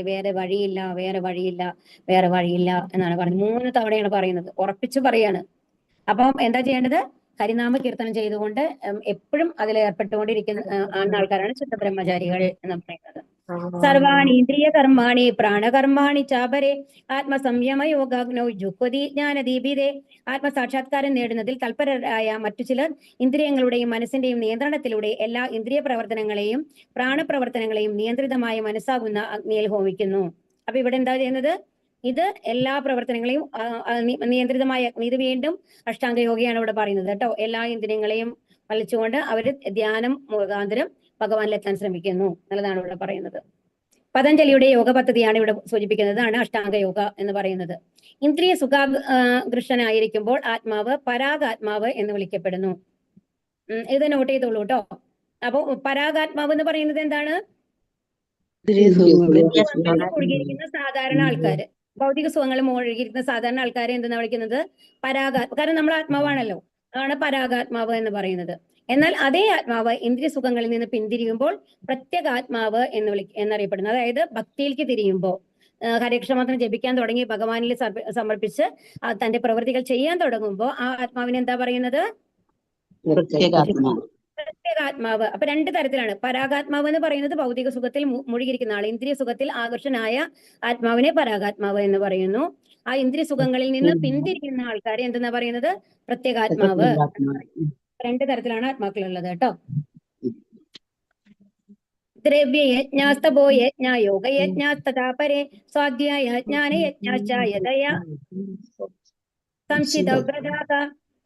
S2: വേറെ വഴിയില്ല എന്നാണ് പറയുന്നത്. 3 തവണയാണ് പറയുന്നത്, ഉറപ്പിച്ചു പറയാണ്. അപ്പം എന്താ ചെയ്യേണ്ടത്? ഹരിനാമ കീർത്തനം ചെയ്തുകൊണ്ട് എപ്പോഴും അതിൽ ഏർപ്പെട്ടുകൊണ്ടിരിക്കുന്ന ആൾക്കാരാണ് ശുദ്ധ ബ്രഹ്മചാരികൾ എന്ന് പറയുന്നത്. സർവാണി ഇന്ദ്രിയ കർമാണി പ്രാണകർമാണി ചാപരെ ആത്മസംയമ യോഗാഗ്നൗ ജുഹ്വതി ജ്ഞാനദീപിതേ. ആത്മസാക്ഷാത്കാരം നേടുന്നതിൽ തൽപരരായ മറ്റു ചിലർ ഇന്ദ്രിയങ്ങളുടെയും മനസ്സിന്റെയും നിയന്ത്രണത്തിലൂടെ എല്ലാ ഇന്ദ്രിയ പ്രവർത്തനങ്ങളെയും പ്രാണപ്രവർത്തനങ്ങളെയും നിയന്ത്രിതമായ മനസ്സാകുന്ന അഗ്നിയിൽ ഹോമിക്കുന്നു. അപ്പൊ ഇവിടെ എന്താ ചെയ്യുന്നത്? ഇത് എല്ലാ പ്രവർത്തനങ്ങളെയും നിയന്ത്രിതമായ അഗ്നി. ഇത് വീണ്ടും അഷ്ടാംഗ യോഗയാണ് ഇവിടെ പറയുന്നത് കേട്ടോ. എല്ലാ ഇന്ദ്രിയങ്ങളെയും വലിച്ചുകൊണ്ട് അവര് ധ്യാനം മുഖാന്തരം ഭഗവാനിലെത്താൻ ശ്രമിക്കുന്നു എന്നുള്ളതാണ് ഇവിടെ പറയുന്നത്. പതഞ്ജലിയുടെ യോഗ പദ്ധതിയാണ് ഇവിടെ സൂചിപ്പിക്കുന്നത്. ആണ് അഷ്ടാംഗ യോഗ എന്ന് പറയുന്നത്. ഇന്ദ്രിയ സുഖാകൃഷ്ടനായിരിക്കുമ്പോൾ ആത്മാവ് പരാഗാത്മാവ് എന്ന് വിളിക്കപ്പെടുന്നു. ഇത് നോട്ട് ചെയ്തോളൂ കേട്ടോ. അപ്പൊ പരാഗാത്മാവ് എന്ന് പറയുന്നത് എന്താണ്? ഒഴുകിയിരിക്കുന്ന സാധാരണ ആൾക്കാര്, ഭൗതിക സുഖങ്ങൾ ഒഴുകിയിരിക്കുന്ന സാധാരണ ആൾക്കാരെ എന്തെന്നാ വിളിക്കുന്നത്? കാരണം നമ്മൾ ആത്മാവാണല്ലോ, അതാണ് പരാഗാത്മാവ് എന്ന് പറയുന്നത്. എന്നാൽ അതേ ആത്മാവ് ഇന്ദ്രിയ സുഖങ്ങളിൽ നിന്ന് പിന്തിരിയുമ്പോൾ പ്രത്യേകാത്മാവ് എന്നറിയപ്പെടുന്നു. അതായത് ഭക്തിയിലേക്ക് തിരിയുമ്പോൾ, ഹരേകൃഷ്ണമാത്രം ജപിക്കാൻ തുടങ്ങി ഭഗവാനിൽ സമർപ്പിച്ച് തന്റെ പ്രവൃത്തികൾ ചെയ്യാൻ തുടങ്ങുമ്പോൾ ആ ആത്മാവിനെ എന്താ പറയുന്നത്? പ്രത്യേകാത്മാവ്. അപ്പൊ 2 തരത്തിലാണ്. പരാഗാത്മാവ് എന്ന് പറയുന്നത് ഭൗതിക സുഖത്തിൽ മുഴുകിയിരിക്കുന്ന ആൾ, ഇന്ദ്രിയ സുഖത്തിൽ ആകർഷനായ ആത്മാവിനെ പരാഗാത്മാവ് എന്ന് പറയുന്നു. ആ ഇന്ദ്രിയ സുഖങ്ങളിൽ നിന്ന് പിന്തിരിയുന്ന ആൾക്കാരെ എന്തെന്നാ പറയുന്നത്? പ്രത്യേകാത്മാവ്. 2 തരത്തിലാണ് ആത്മാക്കളുള്ളത് കേട്ടോ. ദ്രവ്യയജ്ഞാസ്തപോ യജ്ഞ യോഗയജ്ഞാസ്തഥാപരേ സ്വാധ്യായ ജ്ഞാനയജ്ഞാശ്ചായതയ സംശിതവ്രജാത.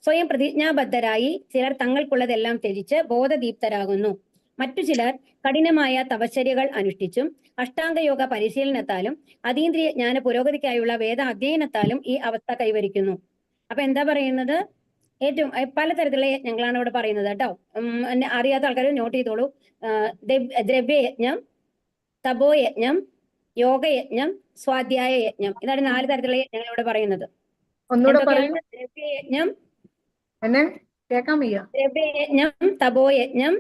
S2: സ്വയം പ്രതിജ്ഞാബദ്ധരായി ചിലർ തങ്ങൾക്കുള്ളതെല്ലാം ത്യജിച്ച് ബോധദീപ്തരാകുന്നു. മറ്റു ചിലർ കഠിനമായ തപശ്ചര്യകൾ അനുഷ്ഠിച്ചും അഷ്ടാംഗയോഗ പരിശീലനത്താലും അതീന്ദ്രിയ ജ്ഞാന പുരോഗതിക്കായുള്ള വേദ അധ്യയനത്താലും ഈ അവസ്ഥ കൈവരിക്കുന്നു. അപ്പൊ എന്താ പറയുന്നത്? ഏറ്റവും പലതരത്തിലുള്ള യജ്ഞങ്ങളാണ് ഇവിടെ പറയുന്നത് കേട്ടോ. അറിയാത്ത ആൾക്കാർ നോട്ട് ചെയ്തോളൂ. ദ്രവ്യയജ്ഞം, തപോയജ്ഞം, യോഗയജ്ഞം, സ്വാധ്യായ യജ്ഞം. ഇതാണ് 4 തരത്തിലുള്ള യജ്ഞങ്ങൾ ഇവിടെ പറയുന്നത്. ദ്രവ്യയജ്ഞം, ദ്രവ്യയജ്ഞം, തപോയജ്ഞം,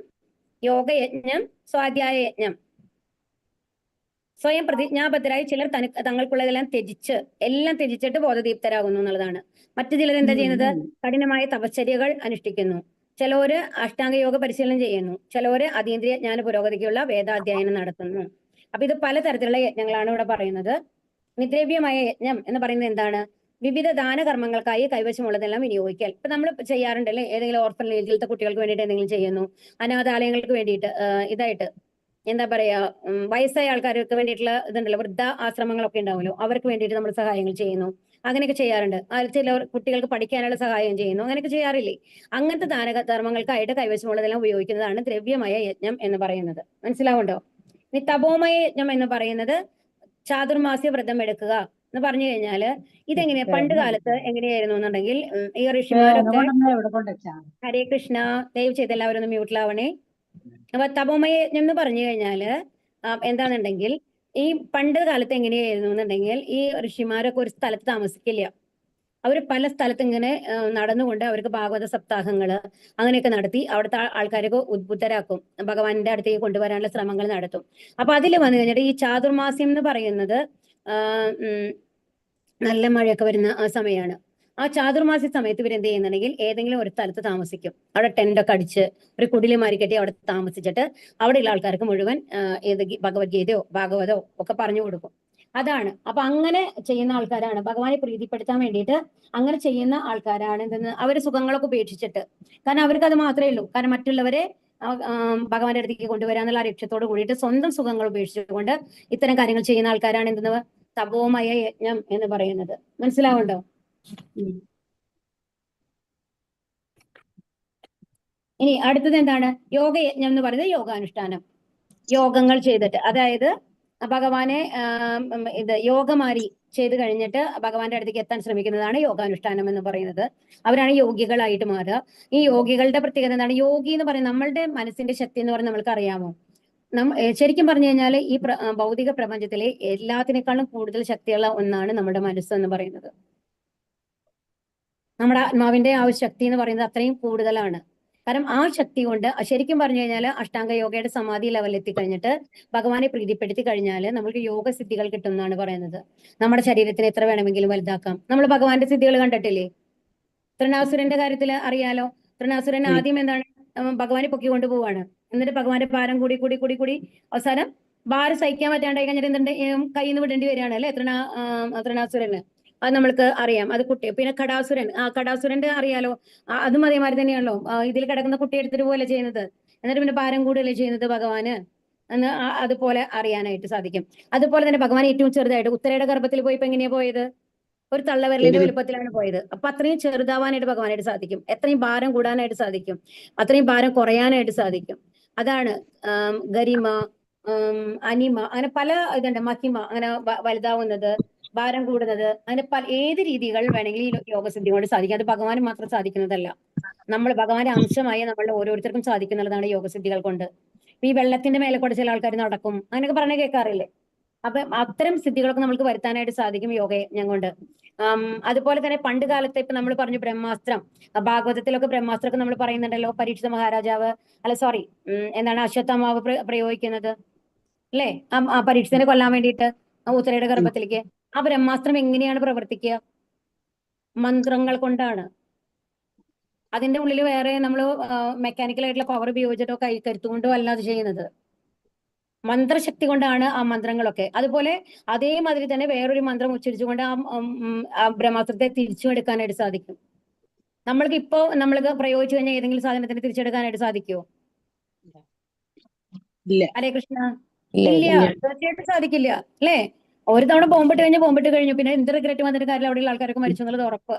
S2: യോഗയജ്ഞം, സ്വാധ്യായ യജ്ഞം. സ്വയം പ്രതിജ്ഞാബദ്ധരായി ചിലർ തങ്ങൾക്കുള്ളതെല്ലാം എല്ലാം ത്യജിച്ചിട്ട് ബോധദീപ്തരാകുന്നു എന്നുള്ളതാണ്. മറ്റു ചിലർ എന്താ ചെയ്യുന്നത്? കഠിനമായ തപശ്ചര്യകൾ അനുഷ്ഠിക്കുന്നു. ചിലര് അഷ്ടാംഗയോഗ പരിശീലനം ചെയ്യുന്നു. ചിലര് അതീന്ദ്രിയ ജ്ഞാന പുരോഗതിക്കുള്ള വേദാധ്യയനം നടത്തുന്നു. അപ്പൊ ഇത് പലതരത്തിലുള്ള യജ്ഞങ്ങളാണ് ഇവിടെ പറയുന്നത്. നിദ്രവ്യമായ യജ്ഞം എന്ന് പറയുന്നത് എന്താണ്? വിവിധ ദാനകർമ്മങ്ങൾക്കായി കൈവശമുള്ളതെല്ലാം വിനിയോഗിക്കൽ. ഇപ്പൊ നമ്മൾ ചെയ്യാറുണ്ടല്ലേ, ഏതെങ്കിലും ഓർഫനേജിലത്തെ കുട്ടികൾക്ക് വേണ്ടിയിട്ട് എന്തെങ്കിലും ചെയ്യുന്നു, അനാഥാലയങ്ങൾക്ക് വേണ്ടിയിട്ട് ഇതായിട്ട് എന്താ പറയാ, വയസ്സായ ആൾക്കാർക്ക് വേണ്ടിയിട്ടുള്ള ഇതുണ്ടല്ലോ, വൃദ്ധ ആശ്രമങ്ങളൊക്കെ ഉണ്ടാവുമല്ലോ, അവർക്ക് വേണ്ടിയിട്ട് നമ്മൾ സഹായങ്ങൾ ചെയ്യുന്നു. അങ്ങനെയൊക്കെ ചെയ്യാറുണ്ട്. ചില കുട്ടികൾക്ക് പഠിക്കാനുള്ള സഹായം ചെയ്യുന്നു, അങ്ങനെയൊക്കെ ചെയ്യാറില്ലേ? അങ്ങനത്തെ ദാനധർമ്മങ്ങൾക്കായിട്ട് കൈവശമുള്ളതെല്ലാം ഉപയോഗിക്കുന്നതാണ് ദ്രവ്യമയ യജ്ഞം എന്ന് പറയുന്നത്. മനസ്സിലാവുണ്ടോ? ഇനി തപോമയ യജ്ഞം എന്ന് പറയുന്നത് ചാതുർമാസ്യ വ്രതം എടുക്കുക എന്ന് പറഞ്ഞു കഴിഞ്ഞാല് ഇതെങ്ങനെയാ പണ്ട് കാലത്ത് എങ്ങനെയായിരുന്നു എന്നുണ്ടെങ്കിൽ ഈ ഋഷിമാരൊക്കെ ഹരേ കൃഷ്ണ, ദയവ് ചെയ്ത് എല്ലാവരും ഒന്ന് മ്യൂട്ടിലാവണേ. അപ്പൊ തപോമയ യജ്ഞം എന്ന് പറഞ്ഞു കഴിഞ്ഞാല് എന്താണെന്നുണ്ടെങ്കിൽ ഈ പണ്ട് കാലത്ത് എങ്ങനെയായിരുന്നു എന്നുണ്ടെങ്കിൽ ഈ ഋഷിമാരൊക്കെ ഒരു സ്ഥലത്ത് താമസിക്കില്ല. അവർ പല സ്ഥലത്ത് ഇങ്ങനെ നടന്നുകൊണ്ട് അവർക്ക് ഭാഗവത സപ്താഹങ്ങള് അങ്ങനെയൊക്കെ നടത്തി അവിടുത്തെ ആൾക്കാരൊക്കെ ഉദ്ബുദ്ധരാക്കും, ഭഗവാന്റെ അടുത്തേക്ക് കൊണ്ടുവരാനുള്ള ശ്രമങ്ങൾ നടത്തും. അപ്പൊ അതിൽ വന്നു കഴിഞ്ഞിട്ട് ഈ ചാതുർമാസ്യം എന്ന് പറയുന്നത് നല്ല മഴയൊക്കെ വരുന്ന ആ സമയമാണ്. ആ ചാതുർമാസ്യ സമയത്ത് ഇവർ എന്ത് ചെയ്യുന്നുണ്ടെങ്കിൽ ഏതെങ്കിലും ഒരു സ്ഥലത്ത് താമസിക്കും. അവിടെ ടെന്റൊക്കെ അടിച്ച് ഒരു കുടിലുമാരി കെട്ടി അവിടെ താമസിച്ചിട്ട് അവിടെയുള്ള ആൾക്കാർക്ക് മുഴുവൻ ഏത് ഭഗവത്ഗീതയോ ഭാഗവതോ ഒക്കെ പറഞ്ഞു കൊടുക്കും. അതാണ്. അപ്പൊ അങ്ങനെ ചെയ്യുന്ന ആൾക്കാരാണ് ഭഗവാനെ പ്രീതിപ്പെടുത്താൻ വേണ്ടിയിട്ട് അങ്ങനെ ചെയ്യുന്ന ആൾക്കാരാണ് എന്തെന്ന് അവര് സുഖങ്ങളൊക്കെ ഉപേക്ഷിച്ചിട്ട്. കാരണം അവർക്ക് അത് മാത്രമേ ഉള്ളൂ. കാരണം മറ്റുള്ളവരെ ഭഗവാന്റെ അടുത്തേക്ക് കൊണ്ടുവരാന്നുള്ള ലക്ഷ്യത്തോട് കൂടിയിട്ട് സ്വന്തം സുഖങ്ങൾ ഉപേക്ഷിച്ചുകൊണ്ട് ഇത്തരം കാര്യങ്ങൾ ചെയ്യുന്ന ആൾക്കാരാണ് എന്തെന്ന് തപോമയ യജ്ഞം എന്ന് പറയുന്നത്. മനസ്സിലാവുണ്ടോ? ഇനി അടുത്തത് എന്താണ്? യോഗയജ്ഞം എന്ന് പറയുന്നത് യോഗാനുഷ്ഠാനം. യോഗങ്ങൾ ചെയ്തിട്ട്, അതായത് ഭഗവാനെ യോഗമാരി ചെയ്ത് കഴിഞ്ഞിട്ട് ഭഗവാന്റെ അടുത്തേക്ക് എത്താൻ ശ്രമിക്കുന്നതാണ് യോഗാനുഷ്ഠാനം എന്ന് പറയുന്നത്. അവരാണ് യോഗികളായിട്ട് മാറുക. ഈ യോഗികളുടെ പ്രത്യേകത എന്താണ്? യോഗി എന്ന് പറയുന്നത് നമ്മളുടെ മനസ്സിന്റെ ശക്തി എന്ന് പറഞ്ഞാൽ നമ്മൾക്ക് അറിയാമോ? ശരിക്കും പറഞ്ഞു കഴിഞ്ഞാൽ ഈ ഭൗതിക പ്രപഞ്ചത്തിലെ എല്ലാത്തിനേക്കാളും കൂടുതൽ ശക്തിയുള്ള ഒന്നാണ് നമ്മുടെ മനസ്സ് എന്ന് പറയുന്നത്. നമ്മുടെ ആത്മാവിന്റെ ആ ഒരു ശക്തി എന്ന് പറയുന്നത് അത്രയും കൂടുതലാണ്. കാരണം ആ ശക്തി കൊണ്ട് ശരിക്കും പറഞ്ഞു കഴിഞ്ഞാൽ അഷ്ടാംഗ യോഗയുടെ സമാധി ലെവലിൽ എത്തിക്കഴിഞ്ഞിട്ട് ഭഗവാനെ പ്രീതിപ്പെടുത്തി കഴിഞ്ഞാൽ നമുക്ക് യോഗസിദ്ധികൾ കിട്ടും എന്നാണ് പറയുന്നത്. നമ്മുടെ ശരീരത്തിന് എത്ര വേണമെങ്കിലും വലുതാക്കാം. നമ്മൾ ഭഗവാന്റെ സിദ്ധികൾ കണ്ടിട്ടില്ലേ? തൃണാസുരന്റെ കാര്യത്തിൽ അറിയാലോ. തൃണാസുരൻ ആദ്യം എന്താണ് ഭഗവാനെ പൊക്കിക്കൊണ്ട് പോവാണ്. എന്നിട്ട് ഭഗവാന്റെ ഭാരം കൂടി കൂടി കൂടി കൂടി അവസാനം ഭാരം സഹിക്കാൻ പറ്റാണ്ടായി കഴിഞ്ഞിട്ട് എന്തുണ്ട് കയ്യിൽ നിന്ന് വിടേണ്ടി വരികയാണ് അല്ലെ തൃണാസുരന്. അത് നമ്മൾക്ക് അറിയാം. അത് കുട്ടി. പിന്നെ കടാസുരൻ, കടാസുരന്റെ അറിയാലോ. അതും അതേമാതിരി തന്നെയാണല്ലോ. ഇതിൽ കിടക്കുന്ന കുട്ടി എടുത്തിട്ട് പോലെ ചെയ്യുന്നത്. എന്നിട്ട് പിന്നെ ഭാരം കൂടുതലേ ചെയ്യുന്നത് ഭഗവാന് എന്ന് അതുപോലെ അറിയാനായിട്ട് സാധിക്കും. അതുപോലെ തന്നെ ഭഗവാൻ ഏറ്റവും ചെറുതായിട്ട് ഉത്തരയുടെ ഗർഭത്തിൽ പോയപ്പോ എങ്ങനെയാ പോയത്? ഒരു തള്ളവിരലിന്റെ വലുപ്പത്തിലാണ് പോയത്. അപ്പൊ അത്രയും ചെറുതാവാനായിട്ട് ഭഗവാനായിട്ട് സാധിക്കും. എത്രയും ഭാരം കൂടാനായിട്ട് സാധിക്കും, അത്രയും ഭാരം കുറയാനായിട്ട് സാധിക്കും. അതാണ് ഗരിമ, അനിമ, അങ്ങനെ പല ഇതുണ്ട്. മഹിമ, അങ്ങനെ വലുതാവുന്നത്, ഭാരം കൂടുന്നത്, അങ്ങനെ ഏത് രീതികൾ വേണമെങ്കിലും ഈ യോഗസിദ്ധി കൊണ്ട് സാധിക്കും. അത് ഭഗവാന് മാത്രം സാധിക്കുന്നതല്ല, നമ്മൾ ഭഗവാന്റെ അംശമായി നമ്മളുടെ ഓരോരുത്തർക്കും സാധിക്കുന്നതാണ് യോഗസിദ്ധികൾ കൊണ്ട്. ഈ വെള്ളത്തിന്റെ മേലെ കൂടെ ചില ആൾക്കാർ നടക്കും, അങ്ങനെയൊക്കെ പറഞ്ഞ കേൾക്കാറില്ലേ? അപ്പൊ അത്തരം സിദ്ധികളൊക്കെ നമുക്ക് വരുത്താനായിട്ട് സാധിക്കും യോഗയജ്ഞം കൊണ്ട്. അതുപോലെ തന്നെ പണ്ട് കാലത്തെ ഇപ്പൊ നമ്മൾ പറഞ്ഞു ബ്രഹ്മാസ്ത്രം, ഭാഗവതത്തിലൊക്കെ ബ്രഹ്മാസ്ത്രമൊക്കെ നമ്മൾ പറയുന്നുണ്ടല്ലോ. പരീക്ഷിത മഹാരാജാവ് എന്താണ് അശ്വത്ഥാമാവ് പ്രയോഗിക്കുന്നത് അല്ലേ? ആ പരീക്ഷിതനെ കൊല്ലാൻ വേണ്ടിയിട്ട് ഉത്തരയുടെ ഗർഭത്തിലേക്ക്. ആ ബ്രഹ്മാസ്ത്രം എങ്ങനെയാണ് പ്രവർത്തിക്കുക? മന്ത്രങ്ങൾ കൊണ്ടാണ്. അതിന്റെ ഉള്ളിൽ വേറെ നമ്മൾ മെക്കാനിക്കൽ ആയിട്ടുള്ള പവർ ഉപയോഗിച്ചിട്ടോ കരുത്തുകൊണ്ടോ അല്ല അത് ചെയ്യുന്നത്. മന്ത്രശക്തി കൊണ്ടാണ് ആ മന്ത്രങ്ങളൊക്കെ. അതുപോലെ അതേമാതിരി തന്നെ വേറൊരു മന്ത്രം ഉച്ചരിച്ചുകൊണ്ട് ആ ബ്രഹ്മാസ്ത്രത്തെ തിരിച്ചെടുക്കാനായിട്ട് സാധിക്കും. നമ്മൾക്ക് ഇപ്പോ നമ്മൾക്ക് പ്രയോഗിച്ചു കഴിഞ്ഞാൽ ഏതെങ്കിലും സാധനത്തിന് തിരിച്ചെടുക്കാനായിട്ട് സാധിക്കുമോ? ഹരേ കൃഷ്ണ, ഇല്ല, തീർച്ചയായിട്ടും സാധിക്കില്ല അല്ലേ? ഒരു തവണ ബോംബിട്ട് കഴിഞ്ഞു, പിന്നെ എന്ത് റിഗ്രറ്റ് വന്നിട്ട് കാര്യമില്ല, അവിടെയുള്ള ആൾക്കാരൊക്കെ മരിച്ചു എന്നുള്ളത് ഉറപ്പ്.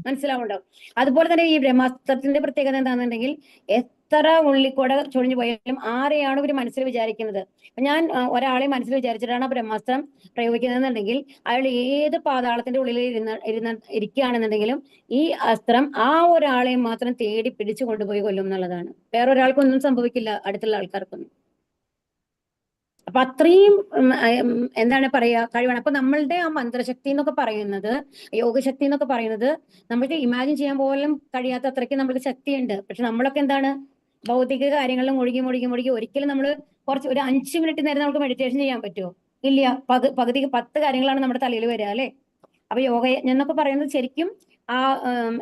S2: മനസ്സിലാവുണ്ടോ? അതുപോലെ തന്നെ ഈ ബ്രഹ്മാസ്ത്രത്തിന്റെ പ്രത്യേകത എന്താണെന്നുണ്ടെങ്കിൽ എത്ര ഉള്ളിക്കൂടെ ചൊഴിഞ്ഞു പോയാലും ആരെയാണ് ഇവർ മനസ്സിൽ വിചാരിക്കുന്നത്. ഞാൻ ഒരാളെ മനസ്സിൽ വിചാരിച്ചിട്ടാണ് ആ ബ്രഹ്മാസ്ത്രം പ്രയോഗിക്കുന്നതെന്നുണ്ടെങ്കിൽ അയാൾ ഏത് പാതാളത്തിന്റെ ഉള്ളിൽ ഇരിക്കുകയാണെന്നുണ്ടെങ്കിലും ഈ അസ്ത്രം ആ ഒരാളെ മാത്രം തേടി പിടിച്ചു കൊണ്ടുപോയി കൊല്ലും എന്നുള്ളതാണ്. വേറൊരാൾക്കൊന്നും സംഭവിക്കില്ല, അടുത്തുള്ള ആൾക്കാർക്കൊന്നും. അപ്പൊ അത്രയും എന്താണ് പറയാ കഴിവാണ്. അപ്പൊ നമ്മളുടെ ആ മന്ത്രശക്തി എന്നൊക്കെ പറയുന്നത്, യോഗശക്തി എന്നൊക്കെ പറയുന്നത് നമുക്ക് ഇമാജിൻ ചെയ്യാൻ പോലും കഴിയാത്ത അത്രയ്ക്ക് നമ്മൾക്ക് ശക്തിയുണ്ട്. പക്ഷെ നമ്മളൊക്കെ എന്താണ് ഭൗതിക കാര്യങ്ങളിലും മുഴുകി ഒരിക്കലും നമ്മൾ ഒരു 5 മിനിറ്റ് നേരം നമുക്ക് മെഡിറ്റേഷൻ ചെയ്യാൻ പറ്റുമോ? ഇല്ല. പകുതി 10 കാര്യങ്ങളാണ് നമ്മുടെ തലയിൽ വരിക അല്ലെ? അപ്പൊ യോഗയജ്ഞം എന്നൊക്കെ പറയുന്നത് ശരിക്കും ആ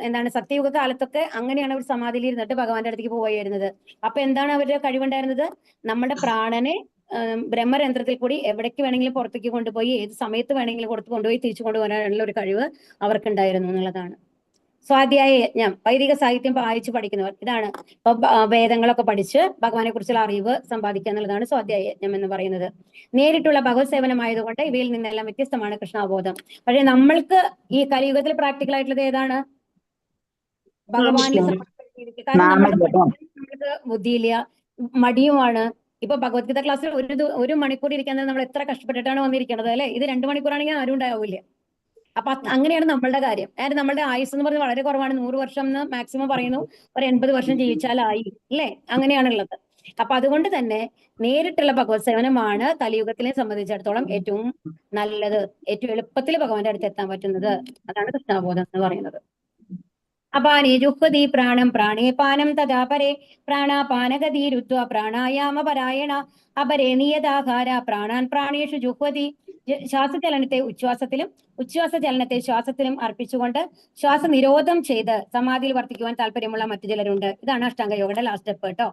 S2: എന്താണ് സത്യയുഗ കാലത്തൊക്കെ അങ്ങനെയാണ് അവർ സമാധിയിൽ ഇരുന്നിട്ട് ഭഗവാന്റെ അടുത്തേക്ക് പോയിരുന്നത്. അപ്പൊ എന്താണ് അവരുടെ കഴിവുണ്ടായിരുന്നത്? നമ്മുടെ പ്രാണനെ ബ്രഹ്മരന്ധ്രത്തിൽ കൂടി എവിടേക്ക് വേണമെങ്കിലും പുറത്തേക്ക് കൊണ്ടുപോയി ഏത് സമയത്ത് വേണമെങ്കിലും കൊണ്ടുപോയി തിരിച്ചു കൊണ്ടുപോകാനുള്ള ഒരു കഴിവ് അവർക്കുണ്ടായിരുന്നു എന്നുള്ളതാണ്. സ്വാധ്യായ യജ്ഞം, വൈദിക സാഹിത്യം വായിച്ച് പഠിക്കുന്നവർ, ഇതാണ് ഇപ്പൊ വേദങ്ങളൊക്കെ പഠിച്ച് ഭഗവാനെ കുറിച്ചുള്ള അറിവ് സമ്പാദിക്കുക എന്നുള്ളതാണ് സ്വാധ്യായ യജ്ഞം എന്ന് പറയുന്നത്. നേരിട്ടുള്ള ഭഗവത് സേവനമായതുകൊണ്ട് ഇവയിൽ നിന്നെല്ലാം വ്യത്യസ്തമാണ് കൃഷ്ണാബോധം. പക്ഷെ നമ്മൾക്ക് ഈ കലിയുഗത്തിൽ പ്രാക്ടിക്കൽ ആയിട്ടുള്ളത് ഏതാണ്? ഭഗവാനിൽ സമർപ്പിച്ചിരിക്കുക. കാരണം നമ്മൾക്ക് ബുദ്ധിയില്ല, മടിയുമാണ്. ഇപ്പൊ ഭഗവത്ഗീത ക്ലാസ്സിൽ ഒരു മണിക്കൂർ ഇരിക്കാൻ നമ്മൾ എത്ര കഷ്ടപ്പെട്ടിട്ടാണ് വന്നിരിക്കുന്നത് അല്ലെ? ഇത് 2 മണിക്കൂറാണെങ്കിൽ ആരും ഉണ്ടാവില്ല. അപ്പൊ അങ്ങനെയാണ് നമ്മളുടെ കാര്യം. അതായത് നമ്മളുടെ ആയുസ് എന്ന് പറഞ്ഞാൽ വളരെ കുറവാണ്. 100 വർഷം എന്ന് മാക്സിമം പറയുന്നു. ഒരു 80 വർഷം ജീവിച്ചാലായി അല്ലേ? അങ്ങനെയാണുള്ളത്. അപ്പൊ അതുകൊണ്ട് തന്നെ നേരിട്ടുള്ള ഭഗവത് സേവനമാണ് കലിയുഗത്തിനെ സംബന്ധിച്ചിടത്തോളം ഏറ്റവും നല്ലത്, ഏറ്റവും എളുപ്പത്തിൽ ഭഗവാന്റെ അടുത്ത് എത്താൻ പറ്റുന്നത്. അതാണ് കൃഷ്ണാബോധം എന്ന് പറയുന്നത്. അപാനേ ജുഹ്വതി പ്രാണം പ്രാണേ പാനം തഥാ പരേ പ്രാണാപാനഗതിരുദ്ധ്വ പ്രാണായാമപരായണ അപരേ നിയതാഹാര പ്രാണാൻ പ്രാണേഷു ജുഹ്വതി. ശ്വാസചലനത്തെ ഉച്ഛ്വാസത്തിലും ഉച്ഛ്വാസചലനത്തെ ശ്വാസത്തിലും അർപ്പിച്ചുകൊണ്ട് ശ്വാസനിരോധം ചെയ്ത് സമാധിയിൽ വർത്തിക്കുവാൻ താല്പര്യമുള്ള മറ്റു ചിലരുണ്ട്. ഇതാണ് അഷ്ടാംഗയോഗയുടെ ലാസ്റ്റ് സ്റ്റെപ്പ് കേട്ടോ.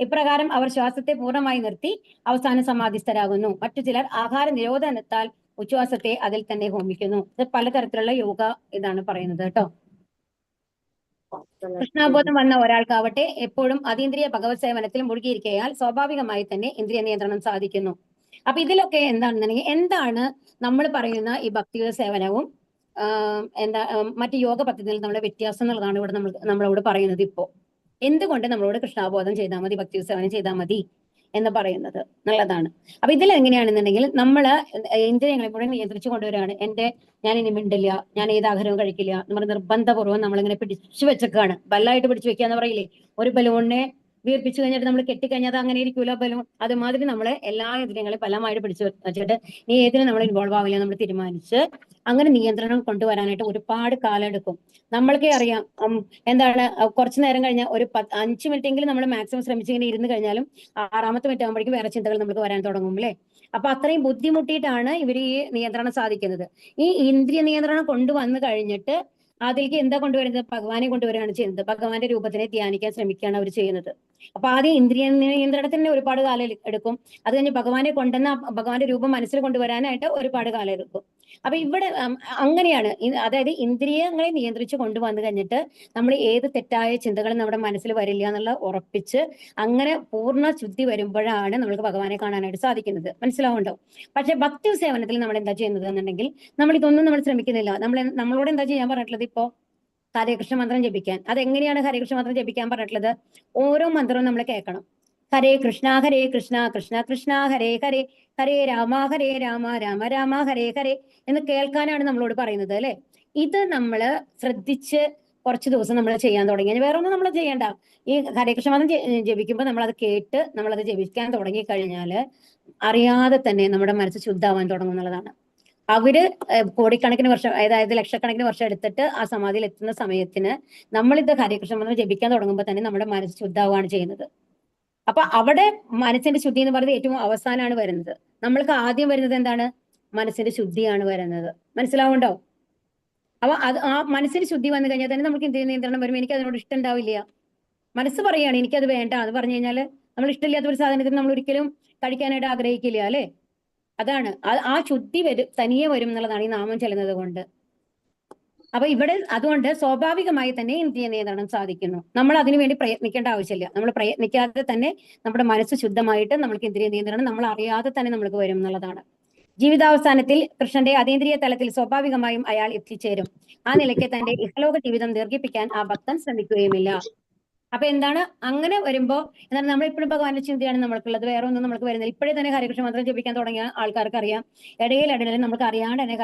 S2: ഇപ്രകാരം അവർ ശ്വാസത്തെ പൂർണ്ണമായി നിർത്തി അവസാന സമാധിസ്ഥരാകുന്നു. മറ്റു ചിലർ ആഹാര നിരോധനത്താൽ ഉച്ഛ്വാസത്തെ അതിൽ തന്നെ ഹോമിക്കുന്നു. ഇത് പലതരത്തിലുള്ള യോഗ ഇതാണ് പറയുന്നത് കേട്ടോ. കൃഷ്ണാബോധം വന്ന ഒരാൾക്കാവട്ടെ എപ്പോഴും അതീന്ദ്രിയ ഭഗവത് സേവനത്തിൽ മുഴുകിയിരിക്കയാൽ സ്വാഭാവികമായി തന്നെ ഇന്ദ്രിയ നിയന്ത്രണം സാധിക്കുന്നു. അപ്പൊ ഇതിലൊക്കെ എന്താണെന്നുണ്ടെങ്കിൽ എന്താണ് നമ്മൾ പറയുന്ന ഈ ഭക്തിയുടെ സേവനവും മറ്റു യോഗ പദ്ധതിയിൽ നമ്മുടെ വ്യത്യാസം എന്നുള്ളതാണ് ഇവിടെ നമ്മളോട് പറയുന്നത്. ഇപ്പോ എന്തുകൊണ്ട് നമ്മളോട് കൃഷ്ണാബോധം ചെയ്താൽ മതി, ഭക്തി സേവനം ചെയ്താൽ മതി എന്ന് പറയുന്നത് നല്ലതാണ്. അപ്പൊ ഇതിൽ എങ്ങനെയാണെന്നുണ്ടെങ്കിൽ നമ്മള് ഇന്ദ്രിയങ്ങളെ കൂടെ നിയന്ത്രിച്ചു കൊണ്ടുവരികയാണ്. ഞാൻ ഇനി മിണ്ടില്ല, ഞാൻ ഏത് ആഹാരവും കഴിക്കില്ല, നമ്മുടെ നിർബന്ധപൂർവ്വം നമ്മളിങ്ങനെ പിടിച്ചു വെച്ചേക്കാണ്. ബല്ലായിട്ട് പിടിച്ചു വെക്കുക എന്ന് പറയില്ലേ? ഒരു ബലൂണിനെ വീർപ്പിച്ചു കഴിഞ്ഞിട്ട് നമ്മൾ കെട്ടിക്കഴിഞ്ഞാൽ അത് അങ്ങനെ ഇരിക്കൂല ബലൂൺ. അതുമാതിരി നമ്മളെ എല്ലാ ഇന്ദ്രിയങ്ങളെയും ബലമായിട്ട് പിടിച്ചു വെച്ചിട്ട് നീ ഏതിനും നമ്മൾ ഇൻവോൾവ് ആവില്ല നമ്മൾ തീരുമാനിച്ച് അങ്ങനെ നിയന്ത്രണം കൊണ്ടുവരാനായിട്ട് ഒരുപാട് കാലം എടുക്കും. നമ്മൾക്കേ അറിയാം എന്താണ് കുറച്ചു നേരം കഴിഞ്ഞാൽ ഒരു 5 മിനിറ്റെങ്കിലും നമ്മൾ മാക്സിമം ശ്രമിച്ചിങ്ങനെ ഇരുന്ന് കഴിഞ്ഞാലും 6ാമത്തെ മിനിറ്റ് ആകുമ്പോഴേക്കും വേറെ ചിന്തകൾ നമുക്ക് വരാൻ തുടങ്ങും അല്ലേ? അപ്പൊ അത്രയും ബുദ്ധിമുട്ടിയിട്ടാണ് ഇവർ ഈ നിയന്ത്രണം സാധിക്കുന്നത്. ഈ ഇന്ദ്രിയ നിയന്ത്രണം കൊണ്ടുവന്നു കഴിഞ്ഞിട്ട് അതിലേക്ക് എന്താ കൊണ്ടുവരുന്നത്? ഭഗവാനെ കൊണ്ടുവരികയാണ് ചെയ്യുന്നത്. ഭഗവാന്റെ രൂപത്തിനെ ധ്യാനിക്കാൻ ശ്രമിക്കുകയാണ് അവർ ചെയ്യുന്നത്. അപ്പൊ ആദ്യം ഇന്ദ്രിയ നിയന്ത്രണത്തിന് ഒരുപാട് കാലം എടുക്കും. അത് കഴിഞ്ഞ് ഭഗവാനെ കൊണ്ടുവന്ന ഭഗവാന്റെ രൂപം മനസ്സിൽ കൊണ്ടുവരാനായിട്ട് ഒരുപാട് കാലം എടുക്കും. അപ്പൊ ഇവിടെ അങ്ങനെയാണ്. അതായത് ഇന്ദ്രിയങ്ങളെ നിയന്ത്രിച്ച് കൊണ്ടുവന്നു കഴിഞ്ഞിട്ട് നമ്മൾ ഏത് തെറ്റായ ചിന്തകളും നമ്മുടെ മനസ്സിൽ വരില്ല എന്നുള്ള ഉറപ്പിച്ച് അങ്ങനെ പൂർണ്ണ ശുദ്ധി വരുമ്പോഴാണ് നമ്മൾക്ക് ഭഗവാനെ കാണാനായിട്ട് സാധിക്കുന്നത്. മനസ്സിലാവുണ്ടോ? പക്ഷെ ഭക്തി സേവനത്തിൽ നമ്മൾ എന്താ ചെയ്യുന്നത് എന്നുണ്ടെങ്കിൽ നമ്മൾ ഇതൊന്നും നമ്മൾ ശ്രമിക്കുന്നില്ല. നമ്മളോട് എന്താ ചെയ്യാൻ പറഞ്ഞിട്ടുള്ളത്? ഇപ്പോ ഹരേകൃഷ്ണ മന്ത്രം ജപിക്കാൻ. അതെങ്ങനെയാണ് ഹരേകൃഷ്ണ മന്ത്രം ജപിക്കാൻ പറഞ്ഞിട്ടുള്ളത്? ഓരോ മന്ത്രവും നമ്മൾ കേൾക്കണം. ഹരേ കൃഷ്ണ കൃഷ്ണ കൃഷ്ണ ഹരേ ഹരേ, ഹരേ രാമ രാമ രാമ ഹരേ ഹരേ എന്ന് കേൾക്കാനാണ് നമ്മളോട് പറയുന്നത് അല്ലെ? ഇത് നമ്മൾ ശ്രദ്ധിച്ച് കുറച്ച് ദിവസം നമ്മൾ ചെയ്യാൻ തുടങ്ങി. വേറെ ഒന്നും നമ്മൾ ചെയ്യേണ്ട. ഈ ഹരേകൃഷ്ണ മന്ത്രം ജപിക്കുമ്പോൾ നമ്മൾ അത് കേട്ട് നമ്മളത് ജപിക്കാൻ തുടങ്ങി കഴിഞ്ഞാല് അറിയാതെ തന്നെ നമ്മുടെ മനസ്സ് ശുദ്ധാവാൻ തുടങ്ങും എന്നുള്ളതാണ്. അവര് കോടിക്കണക്കിന് വർഷം, അതായത് ലക്ഷക്കണക്കിന് വർഷം എടുത്തിട്ട് ആ സമാധിയിൽ എത്തുന്ന സമയത്തിന് നമ്മളിത് ഹരേകൃഷ്ണ മന്ത്രം ജപിക്കാൻ തുടങ്ങുമ്പോൾ തന്നെ നമ്മുടെ മനസ്സ് ശുദ്ധാവുകയാണ് ചെയ്യുന്നത്. അപ്പൊ അവിടെ മനസ്സിന്റെ ശുദ്ധി എന്ന് പറയുന്നത് ഏറ്റവും അവസാനമാണ് വരുന്നത്. നമ്മൾക്ക് ആദ്യം വരുന്നത് എന്താണ്? മനസ്സിന്റെ ശുദ്ധിയാണ് വരുന്നത്. മനസ്സിലാവുണ്ടോ? അപ്പൊ ആ മനസ്സിന് ശുദ്ധി വന്നു കഴിഞ്ഞാൽ തന്നെ നമുക്ക് ഇന്ദ്രിയ നിയന്ത്രണം വരും. എനിക്ക് അതിനോട് ഇഷ്ടം ഉണ്ടാവില്ല. മനസ്സ് പറയുകയാണ് എനിക്കത് വേണ്ട എന്ന് പറഞ്ഞു കഴിഞ്ഞാൽ നമ്മൾ ഇഷ്ടമില്ലാത്ത ഒരു സാധനത്തിന് നമ്മൾ ഒരിക്കലും കഴിക്കാനായിട്ട് ആഗ്രഹിക്കില്ല അല്ലെ? അതാണ് ആ ശുദ്ധി തനിയെ വരും എന്നുള്ളതാണ് ഈ നാമം ചെല്ലുന്നത് കൊണ്ട്. അപ്പൊ ഇവിടെ അതുകൊണ്ട് സ്വാഭാവികമായി തന്നെ ഇന്ദ്രിയ നിയന്ത്രണം സാധിക്കുന്നു. നമ്മൾ അതിനുവേണ്ടി പ്രയത്നിക്കേണ്ട ആവശ്യമില്ല. നമ്മൾ പ്രയത്നിക്കാതെ തന്നെ നമ്മുടെ മനസ്സ് ശുദ്ധമായിട്ട് നമ്മൾക്ക് ഇന്ദ്രിയ നിയന്ത്രണം നമ്മൾ അറിയാതെ തന്നെ നമ്മൾക്ക് വരും എന്നുള്ളതാണ്. ജീവിതാവസാനത്തിൽ കൃഷ്ണന്റെ അതീന്ദ്രിയ തലത്തിൽ സ്വാഭാവികമായും അയാൾ എത്തിച്ചേരും. ആ നിലയ്ക്ക് തന്റെ ഇഹലോക ജീവിതം ദീർഘിപ്പിക്കാൻ ആ ഭക്തൻ ശ്രമിക്കുകയുമില്ല. അപ്പൊ എന്താണ് അങ്ങനെ വരുമ്പോ എന്താണ് നമ്മളിപ്പോഴും ഭഗവാന്റെ ചിന്തയാണ് നമ്മൾക്കുള്ളത്. വേറെ ഒന്നും നമുക്ക് വരുന്നില്ല. ഇപ്പോഴേ തന്നെ ഹരികൃഷ്ണ മന്ത്രം ജപിക്കാൻ തുടങ്ങിയ ആൾക്കാർക്ക് അറിയാം ഇടയിൽ നമുക്ക് അറിയാണ്ട് തന്നെ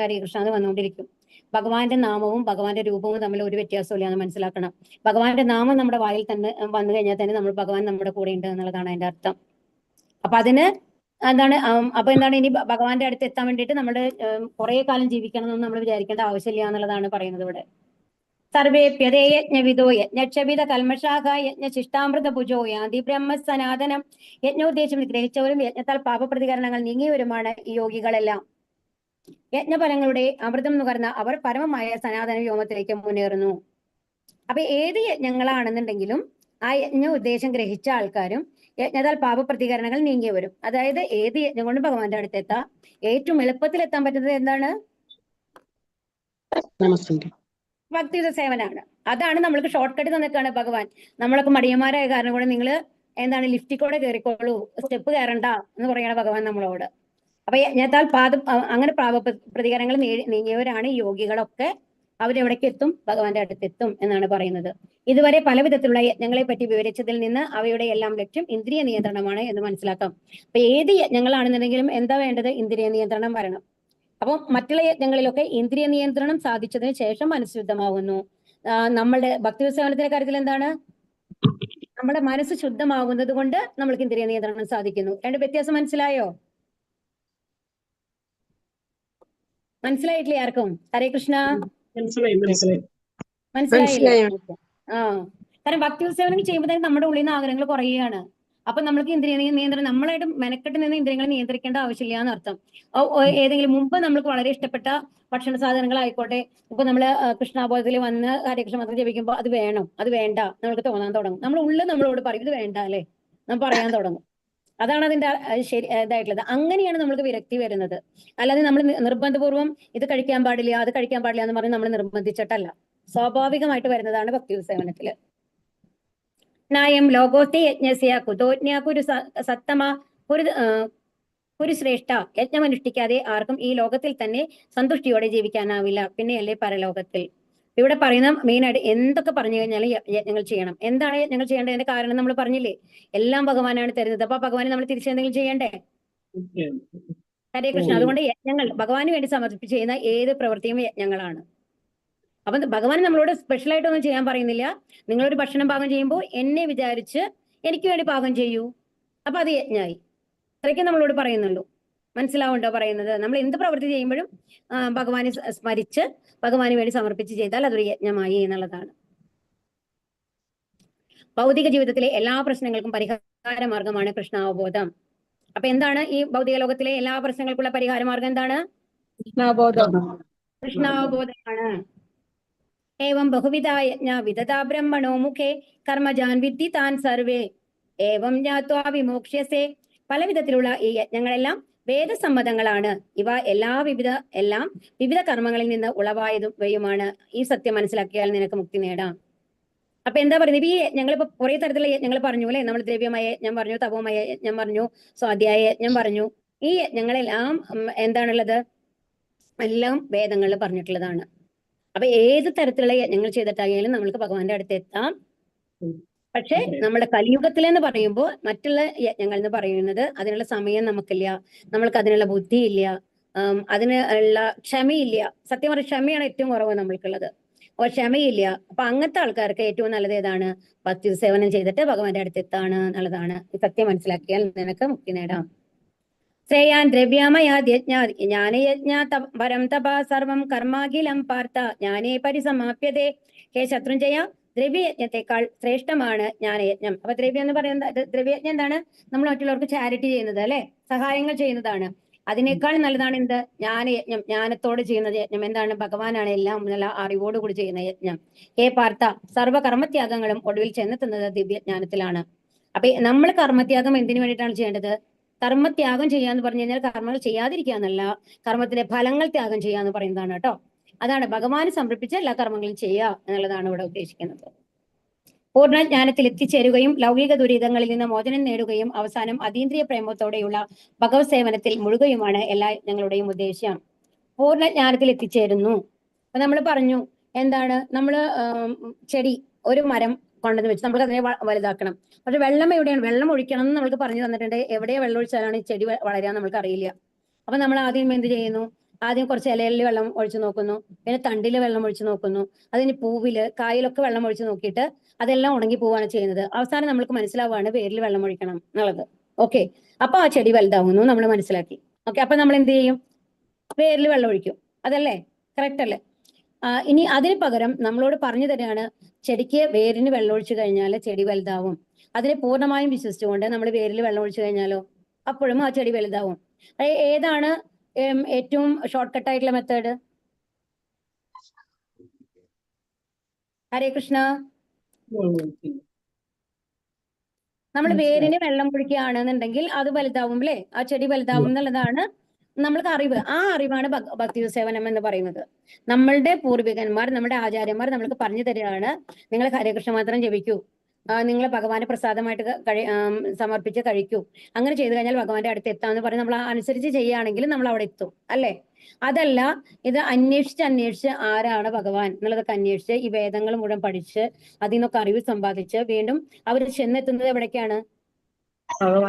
S2: ഹരികൃഷ്ണ എന്ന് വന്നുകൊണ്ടിരിക്കും. ഭഗവാന്റെ നാമവും ഭഗവാന്റെ രൂപവും തമ്മിൽ ഒരു വ്യത്യാസമില്ല എന്ന് മനസ്സിലാക്കണം. ഭഗവാന്റെ നാമം നമ്മുടെ വായിൽ തന്നെ വന്നു കഴിഞ്ഞാൽ തന്നെ നമ്മൾ ഭഗവാൻ നമ്മുടെ കൂടെ ഉണ്ട് എന്നുള്ളതാണ് അതിന്റെ അർത്ഥം. അപ്പൊ അതിന് എന്താണ് ഇനി ഭഗവാന്റെ അടുത്ത് എത്താൻ വേണ്ടിയിട്ട് നമ്മുടെ കുറെ കാലം ജീവിക്കണം എന്നൊന്നും നമ്മൾ വിചാരിക്കേണ്ട ആവശ്യമില്ല എന്നുള്ളതാണ് പറയുന്നത് ഇവിടെ. സർവേപ്യതേ യജ്ഞവിദോ യജ്ഞക്ഷപിത കൽമഷാഖ യജ്ഞശിഷ്ടാമൃത ഭുജോ യാന്തി ബ്രഹ്മ സനാതനം. യജ്ഞോദ്ദേശം ഗ്രഹിച്ചവരും യജ്ഞത്താൽ പാപപ്രതികരണങ്ങൾ നീങ്ങിയവരുമാണ് ഈ യോഗികളെല്ലാം. യജ്ഞഫലങ്ങളുടെ അമൃതം നുകർന്ന അവർ പരമമായ സനാതന വ്യോമത്തിലേക്ക് മുന്നേറുന്നു. അപ്പൊ ഏത് യജ്ഞങ്ങളാണെന്നുണ്ടെങ്കിലും ആ യജ്ഞ ഉദ്ദേശം ഗ്രഹിച്ച ആൾക്കാരും യജ്ഞത്താൽ പാപപ്രതികരണങ്ങൾ നീങ്ങിയവരും. അതായത് ഏത് യജ്ഞം കൊണ്ട് ഭഗവാന്റെ അടുത്തെത്താം. ഏറ്റവും എളുപ്പത്തിൽ എത്താൻ പറ്റുന്നത് എന്താണ്? ഭക്തിയുത സേവനാണ്. അതാണ് നമ്മൾക്ക് ഷോർട്ട് കട്ട് തന്നിട്ടാണ് ഭഗവാൻ. നമ്മളൊക്കെ മടിയന്മാരായ കാരണം കൊണ്ട് നിങ്ങൾ എന്താണ് ലിഫ്റ്റിൽ കൂടെ കയറിക്കോളൂ, സ്റ്റെപ്പ് കയറണ്ട എന്ന് പറയണ ഭഗവാൻ നമ്മളോട്. അപ്പൊ യജ്ഞത്താൽ അങ്ങനെ പ്രതികരണങ്ങൾ നീങ്ങിയവരാണ് ഈ യോഗികളൊക്കെ. അവരെവിടേക്ക് എത്തും? ഭഗവാന്റെ അടുത്തെത്തും എന്നാണ് പറയുന്നത്. ഇതുവരെ പല വിധത്തിലുള്ള യജ്ഞങ്ങളെ പറ്റി വിവരിച്ചതിൽ നിന്ന് അവയുടെ എല്ലാം ലക്ഷ്യം ഇന്ദ്രിയ നിയന്ത്രണമാണ് എന്ന് മനസ്സിലാക്കാം. അപ്പൊ ഏത് യജ്ഞങ്ങളാണെന്നുണ്ടെങ്കിലും എന്താ വേണ്ടത്? ഇന്ദ്രിയ നിയന്ത്രണം വരണം. അപ്പം മറ്റുള്ള യജ്ഞങ്ങളിലൊക്കെ ഇന്ദ്രിയ നിയന്ത്രണം സാധിച്ചതിന് ശേഷം മനസ്സ് ശുദ്ധമാകുന്നു. നമ്മളുടെ ഭക്തി സേവനത്തിന്റെ കാര്യത്തിൽ എന്താണ്? നമ്മുടെ മനസ്സ് ശുദ്ധമാകുന്നത് കൊണ്ട് നമ്മൾക്ക് ഇന്ദ്രിയ നിയന്ത്രണം സാധിക്കുന്നു. രണ്ട് വ്യത്യാസം മനസ്സിലായോ? മനസ്സിലായിട്ടില്ലേ ആർക്കും? ഹരേ കൃഷ്ണ. മനസ്സിലായില്ലേ? ആ, കാരണം ഭക്തി സേവനം ചെയ്യുമ്പോൾ തന്നെ നമ്മുടെ ഉള്ളിൽ നിന്ന് ആഗ്രഹങ്ങൾ കുറയുകയാണ്. അപ്പൊ നമ്മൾക്ക് ഇന്ദ്രിയ നിയന്ത്രണം, നമ്മളായിട്ട് മെനക്കെട്ട് നിന്ന് ഇന്ദ്രിയങ്ങളെ നിയന്ത്രിക്കേണ്ട ആവശ്യമില്ല എന്നർത്ഥം. ഏതെങ്കിലും മുമ്പ് നമ്മൾക്ക് വളരെ ഇഷ്ടപ്പെട്ട ഭക്ഷണ സാധനങ്ങളായിക്കോട്ടെ, ഇപ്പൊ നമ്മള് കൃഷ്ണാബോധത്തിൽ വന്ന് ഹരേകൃഷ്ണ മന്ത്രം ജപിക്കുമ്പോൾ അത് വേണം, അത് വേണ്ട നമ്മൾക്ക് തോന്നാൻ തുടങ്ങും. നമ്മൾ ഉള്ളിൽ നമ്മളോട് പറയും ഇത് വേണ്ട അല്ലേ, നമ്മൾ പറയാൻ തുടങ്ങും. അതാണ് അതിന്റെ ശരി ഇതായിട്ടുള്ളത്. അങ്ങനെയാണ് നമ്മൾക്ക് വിരക്തി വരുന്നത്. അല്ലാതെ നമ്മൾ നിർബന്ധപൂർവ്വം ഇത് കഴിക്കാൻ പാടില്ല, അത് കഴിക്കാൻ പാടില്ല എന്ന് പറഞ്ഞ് നമ്മൾ നിർബന്ധിച്ചിട്ടല്ല. സ്വാഭാവികമായിട്ട് വരുന്നതാണ് ഭക്തി സേവനത്തില്. നായം ലോകോസ്തി യജ്ഞസ്യ കുതോജ്ഞ കുരു സത്തമ കുരു ശ്രേഷ്ഠ. യജ്ഞമനുഷ്ഠിക്കാതെ ആർക്കും ഈ ലോകത്തിൽ തന്നെ സന്തുഷ്ടിയോടെ ജീവിക്കാനാവില്ല, പിന്നെയല്ലേ പരലോകത്തിൽ. ഇവിടെ പറയുന്ന മെയിനായിട്ട് എന്തൊക്കെ പറഞ്ഞു കഴിഞ്ഞാലും യജ്ഞങ്ങൾ ചെയ്യണം. എന്താണ് യജ്ഞങ്ങൾ ചെയ്യേണ്ടതിന്റെ കാരണം നമ്മൾ പറഞ്ഞില്ലേ? എല്ലാം ഭഗവാനാണ് തരുന്നത്. അപ്പൊ ഭഗവാനെ നമ്മൾ തിരിച്ചെന്തെങ്കിലും ചെയ്യണ്ടേ? ഹരേ കൃഷ്ണ. അതുകൊണ്ട് യജ്ഞങ്ങൾ ഭഗവാന് വേണ്ടി സമർപ്പിച്ച് ചെയ്യുന്ന ഏത് പ്രവൃത്തിയും യജ്ഞങ്ങളാണ്. അപ്പൊ ഭഗവാൻ നമ്മളോട് സ്പെഷ്യലായിട്ടൊന്നും ചെയ്യാൻ പറയുന്നില്ല. നിങ്ങളൊരു ഭക്ഷണം പാകം ചെയ്യുമ്പോൾ എന്നെ വിചാരിച്ച് എനിക്ക് വേണ്ടി പാകം ചെയ്യൂ, അപ്പൊ അത് യജ്ഞമായി. അത്രയ്ക്ക് നമ്മളോട് പറയുന്നുള്ളൂ. മനസ്സിലാവുണ്ടോ പറയുന്നത്? നമ്മൾ എന്ത് പ്രവൃത്തി ചെയ്യുമ്പോഴും ഭഗവാനെ സ്മരിച്ച് ഭഗവാന് വേണ്ടി സമർപ്പിച്ച് ചെയ്താൽ അതൊരു യജ്ഞമായി എന്നുള്ളതാണ്. ഭൗതിക ജീവിതത്തിലെ എല്ലാ പ്രശ്നങ്ങൾക്കും പരിഹാര മാർഗമാണ് കൃഷ്ണാവബോധം. അപ്പൊ എന്താണ് ഈ ഭൗതിക ലോകത്തിലെ എല്ലാ പ്രശ്നങ്ങൾക്കുള്ള പരിഹാര മാർഗം? എന്താണ്? കൃഷ്ണാവബോധമാണ്. ഏവം ബഹുവിധ യജ്ഞ വിദധാ ബ്രഹ്മണോ മുഖേ കർമ്മജാൻ വിദ്ധി താൻ സർവേ ഏവം ജ്ഞാത്വാ വിമോക്ഷ്യസേ. പല വിധത്തിലുള്ള ഈ യജ്ഞങ്ങളെല്ലാം വേദസമ്മതങ്ങളാണ്. ഇവ എല്ലാം വിവിധ കർമ്മങ്ങളിൽ നിന്ന് ഉളവായതുമാണ്. ഈ സത്യം മനസ്സിലാക്കിയാൽ നിനക്ക് മുക്തി നേടാം. അപ്പൊ എന്താ പറയുന്നത്? ഈ ഞങ്ങളിപ്പോ കുറെ തരത്തിലുള്ള യജ്ഞങ്ങൾ പറഞ്ഞു അല്ലെ? നമ്മൾ ദ്രവ്യമായ യജ്ഞം പറഞ്ഞു, തപോമയ യജ്ഞം പറഞ്ഞു, സ്വാധ്യായ യജ്ഞം പറഞ്ഞു. ഈ യജ്ഞങ്ങളെല്ലാം എന്താണുള്ളത്? എല്ലാം വേദങ്ങളിൽ പറഞ്ഞിട്ടുള്ളതാണ്. അപ്പൊ ഏത് തരത്തിലുള്ള യജ്ഞങ്ങൾ ചെയ്തിട്ടായാലും നമ്മൾക്ക് ഭഗവാന്റെ അടുത്ത് എത്താം. പക്ഷെ നമ്മുടെ കലിയുഗത്തിൽ എന്ന് പറയുമ്പോൾ മറ്റുള്ള യജ്ഞങ്ങൾ എന്ന് പറയുന്നത് അതിനുള്ള സമയം നമുക്കില്ല, നമ്മൾക്ക് അതിനുള്ള ബുദ്ധിയില്ല, അതിനുള്ള ക്ഷമയില്ല. സത്യം പറഞ്ഞ ക്ഷമയാണ് ഏറ്റവും കുറവ് നമ്മൾക്കുള്ളത്. അപ്പോൾ ക്ഷമയില്ല. അപ്പൊ അങ്ങനത്തെ ആൾക്കാർക്ക് ഏറ്റവും നല്ലത് ഏതാണ്? ഭക്തി സേവനം ചെയ്തിട്ട് ഭഗവാന്റെ അടുത്ത് എത്താണ് എന്നുള്ളതാണ്. സത്യം മനസ്സിലാക്കിയാൽ നിനക്ക് മുക്തി നേടാം. ശ്രേയാൻ ദ്രവ്യാമയാദ്യജ്ഞ ജ്ഞാനയജ്ഞ പരം തപ സർവം കർമാഖിലം പാർത്ഥ ജ്ഞാനേ പരിസമാപ്യതേ. ഹേ ശത്രുഞ്ജയ, ദ്രവ്യയജ്ഞത്തെക്കാൾ ശ്രേഷ്ഠമാണ് ജ്ഞാനയജ്ഞം. അപ്പൊ ദ്രവ്യം എന്ന് പറയുന്നത്, ദ്രവ്യയജ്ഞം എന്താണ്? നമ്മൾ മറ്റുള്ളവർക്ക് ചാരിറ്റി ചെയ്യുന്നത് അല്ലെ, സഹായങ്ങൾ ചെയ്യുന്നതാണ്. അതിനേക്കാൾ നല്ലതാണ് എന്ത്? ജ്ഞാനയജ്ഞം. ജ്ഞാനത്തോട് ചെയ്യുന്ന യജ്ഞം. എന്താണ്? ഭഗവാനാണ് എല്ലാം നല്ല അറിവോടുകൂടി ചെയ്യുന്ന യജ്ഞം. ഹേ പാർത്ഥ, സർവ്വകർമ്മത്യാഗങ്ങളും ഒടുവിൽ ചെന്നെത്തുന്നത് ദിവ്യജ്ഞാനത്തിലാണ്. അപ്പൊ നമ്മൾ കർമ്മത്യാഗം എന്തിനു വേണ്ടിയിട്ടാണ് ചെയ്യേണ്ടത്? കർമ്മത്യാഗം ചെയ്യാന്ന് പറഞ്ഞു കഴിഞ്ഞാൽ കർമ്മങ്ങൾ ചെയ്യാതിരിക്കുക എന്നല്ല, കർമ്മത്തിന്റെ ഫലങ്ങൾ ത്യാഗം ചെയ്യാന്ന് പറയുന്നതാണ് കേട്ടോ. അതാണ് ഭഗവാന് സമർപ്പിച്ച് എല്ലാ കർമ്മങ്ങളും ചെയ്യുക എന്നുള്ളതാണ് ഇവിടെ ഉദ്ദേശിക്കുന്നത്. പൂർണ്ണജ്ഞാനത്തിൽ എത്തിച്ചേരുകയും ലൗകിക ദുരിതങ്ങളിൽ നിന്ന് മോചനം നേടുകയും അവസാനം അതീന്ദ്രിയ പ്രേമത്തോടെയുള്ള ഭഗവത് സേവനത്തിൽ മുഴുകയുമാണ് എല്ലാ ഞങ്ങളുടെയും ഉദ്ദേശ്യം. പൂർണ്ണജ്ഞാനത്തിൽ എത്തിച്ചേരുന്നു. അപ്പൊ നമ്മൾ പറഞ്ഞു എന്താണ്? നമ്മള് ചെടി, ഒരു മരം കൊണ്ടുവന്ന് വെച്ച് നമുക്ക് അതിനെ വലുതാക്കണം. പക്ഷെ വെള്ളം എവിടെയാണ്? വെള്ളം ഒഴിക്കണം എന്ന് നമുക്ക് പറഞ്ഞു തന്നിട്ടുണ്ട്. എവിടെയാ വെള്ളം ഒഴിച്ചാലാണ് ഈ ചെടി വളരാൻ നമുക്ക് അറിയില്ല. അപ്പൊ നമ്മൾ ആദ്യം എന്ത് ചെയ്യുന്നു? ആദ്യം കുറച്ച് ഇലയിൽ വെള്ളം ഒഴിച്ചു നോക്കുന്നു, പിന്നെ തണ്ടില് വെള്ളം ഒഴിച്ചു നോക്കുന്നു, അതിന് പൂവില് കായലൊക്കെ വെള്ളം ഒഴിച്ചു നോക്കിയിട്ട് അതെല്ലാം ഉണങ്ങി പോവാണ് ചെയ്യുന്നത്. അവസാനം നമ്മൾക്ക് മനസ്സിലാവുകയാണ് വേരിൽ വെള്ളം ഒഴിക്കണം എന്നുള്ളത്. ഓക്കെ, അപ്പൊ ആ ചെടി വലുതാവുന്നു നമ്മൾ മനസ്സിലാക്കി. ഓക്കെ, അപ്പൊ നമ്മൾ എന്ത് ചെയ്യും? വേരിൽ വെള്ളം ഒഴിക്കും. അതല്ലേ? കറക്റ്റ് അല്ലേ? ഇനി അതിന് പകരം നമ്മളോട് പറഞ്ഞു തരികയാണ്, ചെടിക്ക് വേരിന് വെള്ളം ഒഴിച്ചു കഴിഞ്ഞാൽ ചെടി വലുതാവും. അതിനെ പൂർണ്ണമായും വിശ്വസിച്ചുകൊണ്ട് നമ്മൾ വേരിൽ വെള്ളം ഒഴിച്ചു കഴിഞ്ഞാലോ അപ്പോഴും ആ ചെടി വലുതാവും. ഏതാണ് ഏറ്റവും ഷോർട്ട് കട്ട് ആയിട്ടുള്ള മെത്തേഡ്? ഹരേ കൃഷ്ണ. നമ്മൾ വേരിന് വെള്ളം ഒഴിക്കുകയാണെന്നുണ്ടെങ്കിൽ അത് വലുതാവും അല്ലേ? ആ ചെടി വലുതാവും എന്നുള്ളതാണ് നമ്മൾക്ക് അറിവ്, ആ അറിവാണ് ഭക്തി സേവനം എന്ന് പറയുന്നത്. നമ്മളുടെ പൂർവികന്മാർ, നമ്മുടെ ആചാര്യന്മാർ നമ്മൾക്ക് പറഞ്ഞു തരികയാണ്, നിങ്ങൾ ഹരേകൃഷ്ണ മാത്രം ജപിക്കൂ, നിങ്ങൾ ഭഗവാന്റെ പ്രസാദമായിട്ട് സമർപ്പിച്ച് കഴിക്കൂ, അങ്ങനെ ചെയ്തു കഴിഞ്ഞാൽ ഭഗവാന്റെ അടുത്ത് എത്താമെന്ന് പറഞ്ഞ് നമ്മൾ അനുസരിച്ച് ചെയ്യുകയാണെങ്കിൽ നമ്മൾ അവിടെ എത്തും, അല്ലേ? അതല്ല, ഇത് അന്വേഷിച്ച് ആരാണ് ഭഗവാൻ എന്നുള്ളതൊക്കെ അന്വേഷിച്ച് ഈ വേദങ്ങൾ മുഴുവൻ പഠിച്ച് അതിൽ നിന്നൊക്കെ അറിവ് സമ്പാദിച്ച് വീണ്ടും അവർ ചെന്നെത്തുന്നത് എവിടേക്കാണ്?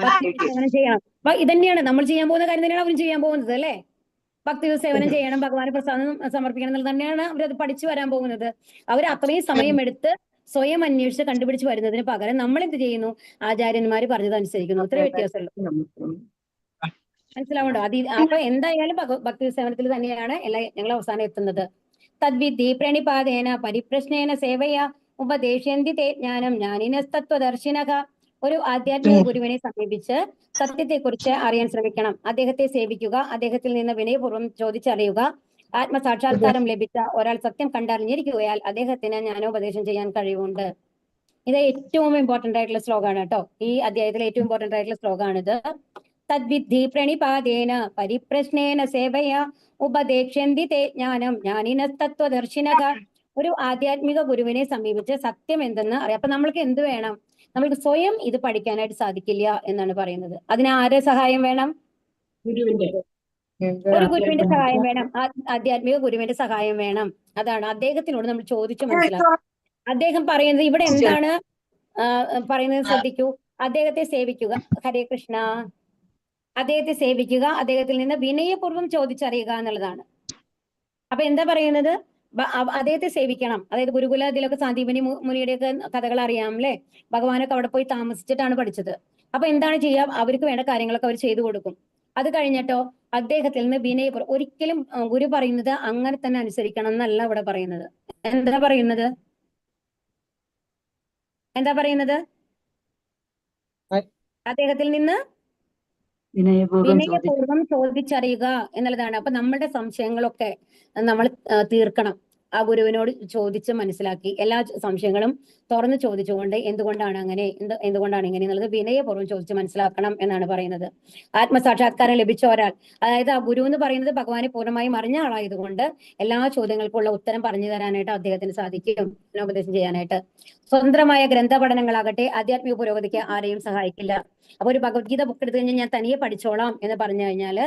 S2: ഭക്തി സേവനം ചെയ്യണം. അപ്പൊ ഇതന്നെയാണ് നമ്മൾ ചെയ്യാൻ പോകുന്ന കാര്യം, തന്നെയാണ് അവരും ചെയ്യാൻ പോകുന്നത്, അല്ലേ? ഭക്തി സേവനം ചെയ്യണം, ഭഗവാന് പ്രസാദം സമർപ്പിക്കണം എന്നുള്ളത് തന്നെയാണ് അവരത് പഠിച്ചു വരാൻ പോകുന്നത്. അവർ അത്രയും സമയമെടുത്ത് സ്വയം അന്വേഷിച്ച് കണ്ടുപിടിച്ച് വരുന്നതിന് പകരം നമ്മൾ എന്ത് ചെയ്യുന്നു? ആചാര്യന്മാര് പറഞ്ഞത് അനുസരിക്കുന്നു. അത്രേ വ്യത്യാസമുള്ളൂ. മനസ്സിലാവുണ്ടോ? അപ്പൊ എന്തായാലും ഭക്തി സേവനത്തിൽ തന്നെയാണ് ഞങ്ങൾ അവസാനം എത്തുന്നത്. തദ്വിധി പ്രണിപാതേന പരിപ്രശ്നേന സേവയ ഉപദേശന്തി തേ ജ്ഞാനം ജ്ഞാനിനസ്തത്വദർശിനഃ. ഒരു ആധ്യാത്മിക ഗുരുവിനെ സമീപിച്ച് സത്യത്തെക്കുറിച്ച് അറിയാൻ ശ്രമിക്കണം. അദ്ദേഹത്തെ സേവിക്കുക, അദ്ദേഹത്തിൽ നിന്ന് വിനയപൂർവ്വം ചോദിച്ചറിയുക. ആത്മസാക്ഷാത്കാരം ലഭിച്ച ഒരാൾ സത്യം കണ്ടറിഞ്ഞിരിക്കുകയാൽ അദ്ദേഹത്തിന് ജ്ഞാനോപദേശം ചെയ്യാൻ കഴിവുണ്ട്. ഇത് ഏറ്റവും ഇമ്പോർട്ടന്റ് ആയിട്ടുള്ള ശ്ലോകമാണ് കേട്ടോ. ഈ അധ്യായത്തിലെ ഏറ്റവും ഇമ്പോർട്ടന്റ് ആയിട്ടുള്ള ശ്ലോകമാണിത്. തദ്വിധി പ്രണിപാതേന പരിപ്രശ്നേന സേവയ ഉപദേക്ഷ്യന്തി തേ ജ്ഞാനം ജ്ഞാനിനസ്തത്വദർശിനഃ. ഒരു ആധ്യാത്മിക ഗുരുവിനെ സമീപിച്ച് സത്യം എന്തെന്ന് അറിയാം. അപ്പൊ നമ്മൾക്ക് എന്ത് വേണം? നമ്മൾക്ക് സ്വയം ഇത് പഠിക്കാനായിട്ട് സാധിക്കില്ല എന്നാണ് പറയുന്നത്. അതിന് ആരുടെ സഹായം വേണം? ഒരു ഗുരുവിന്റെ സഹായം വേണം, ആധ്യാത്മിക ഗുരുവിന്റെ സഹായം വേണം. അതാണ് അദ്ദേഹത്തിനോട് നമ്മൾ ചോദിച്ചു മനസ്സിലാക്കുക. അദ്ദേഹം പറയുന്നത് ഇവിടെ എന്താണ് പറയുന്നത് ശ്രദ്ധിക്കൂ. അദ്ദേഹത്തെ സേവിക്കുക, ഹരേ കൃഷ്ണ, അദ്ദേഹത്തെ സേവിക്കുക, അദ്ദേഹത്തിൽ നിന്ന് വിനയപൂർവ്വം ചോദിച്ചറിയുക എന്നുള്ളതാണ്. അപ്പൊ എന്താ പറയുന്നത്? അദ്ദേഹത്തെ സേവിക്കണം. അതായത് ഗുരുകുല ഇതിലൊക്കെ സാന്ദീപനി മുനിയുടെയൊക്കെ കഥകൾ അറിയാം, അല്ലെ? ഭഗവാനൊക്കെ അവിടെ പോയി താമസിച്ചിട്ടാണ് പഠിച്ചത്. അപ്പൊ എന്താണ് ചെയ്യുക? അവർക്ക് വേണ്ട കാര്യങ്ങളൊക്കെ അവർ ചെയ്തു കൊടുക്കും. അത് കഴിഞ്ഞിട്ടോ അദ്ദേഹത്തിൽ നിന്ന് വിനയപൂർവ്വം, ഒരിക്കലും ഗുരു പറയുന്നത് അങ്ങനെ തന്നെ അനുസരിക്കണം എന്നല്ല ഇവിടെ പറയുന്നത്. എന്താ പറയുന്നത്? അദ്ദേഹത്തിൽ നിന്ന് വിനയപൂർവ്വം ചോദിച്ചറിയുക എന്നുള്ളതാണ്. അപ്പൊ നമ്മളുടെ സംശയങ്ങളൊക്കെ നമ്മൾ തീർക്കണം. ആ ഗുരുവിനോട് ചോദിച്ച് മനസ്സിലാക്കി എല്ലാ സംശയങ്ങളും തുറന്ന് ചോദിച്ചുകൊണ്ട് എന്തുകൊണ്ടാണ് അങ്ങനെ, എന്തുകൊണ്ടാണ് ഇങ്ങനെ എന്നുള്ളത് വിനയപൂർവ്വം ചോദിച്ച് മനസ്സിലാക്കണം എന്നാണ് പറയുന്നത്. ആത്മസാക്ഷാത്കാരം ലഭിച്ച ഒരാൾ, അതായത് ആ ഗുരു എന്ന് പറയുന്നത് ഭഗവാനെ പൂർണ്ണമായും അറിഞ്ഞ ആളായതുകൊണ്ട് എല്ലാ ചോദ്യങ്ങൾക്കുള്ള ഉത്തരം പറഞ്ഞു തരാനായിട്ട് അദ്ദേഹത്തിന് സാധിക്കും, ഉപദേശം ചെയ്യാനായിട്ട്. സ്വതന്ത്രമായ ഗ്രന്ഥപഠനങ്ങളാകട്ടെ ആധ്യാത്മിക പുരോഗതിക്ക് ആരെയും സഹായിക്കില്ല. അപ്പൊ ഒരു ഭഗവത്ഗീത ബുക്ക് എടുത്തു കഴിഞ്ഞാൽ ഞാൻ തനിയെ പഠിച്ചോളാം എന്ന് പറഞ്ഞു കഴിഞ്ഞാൽ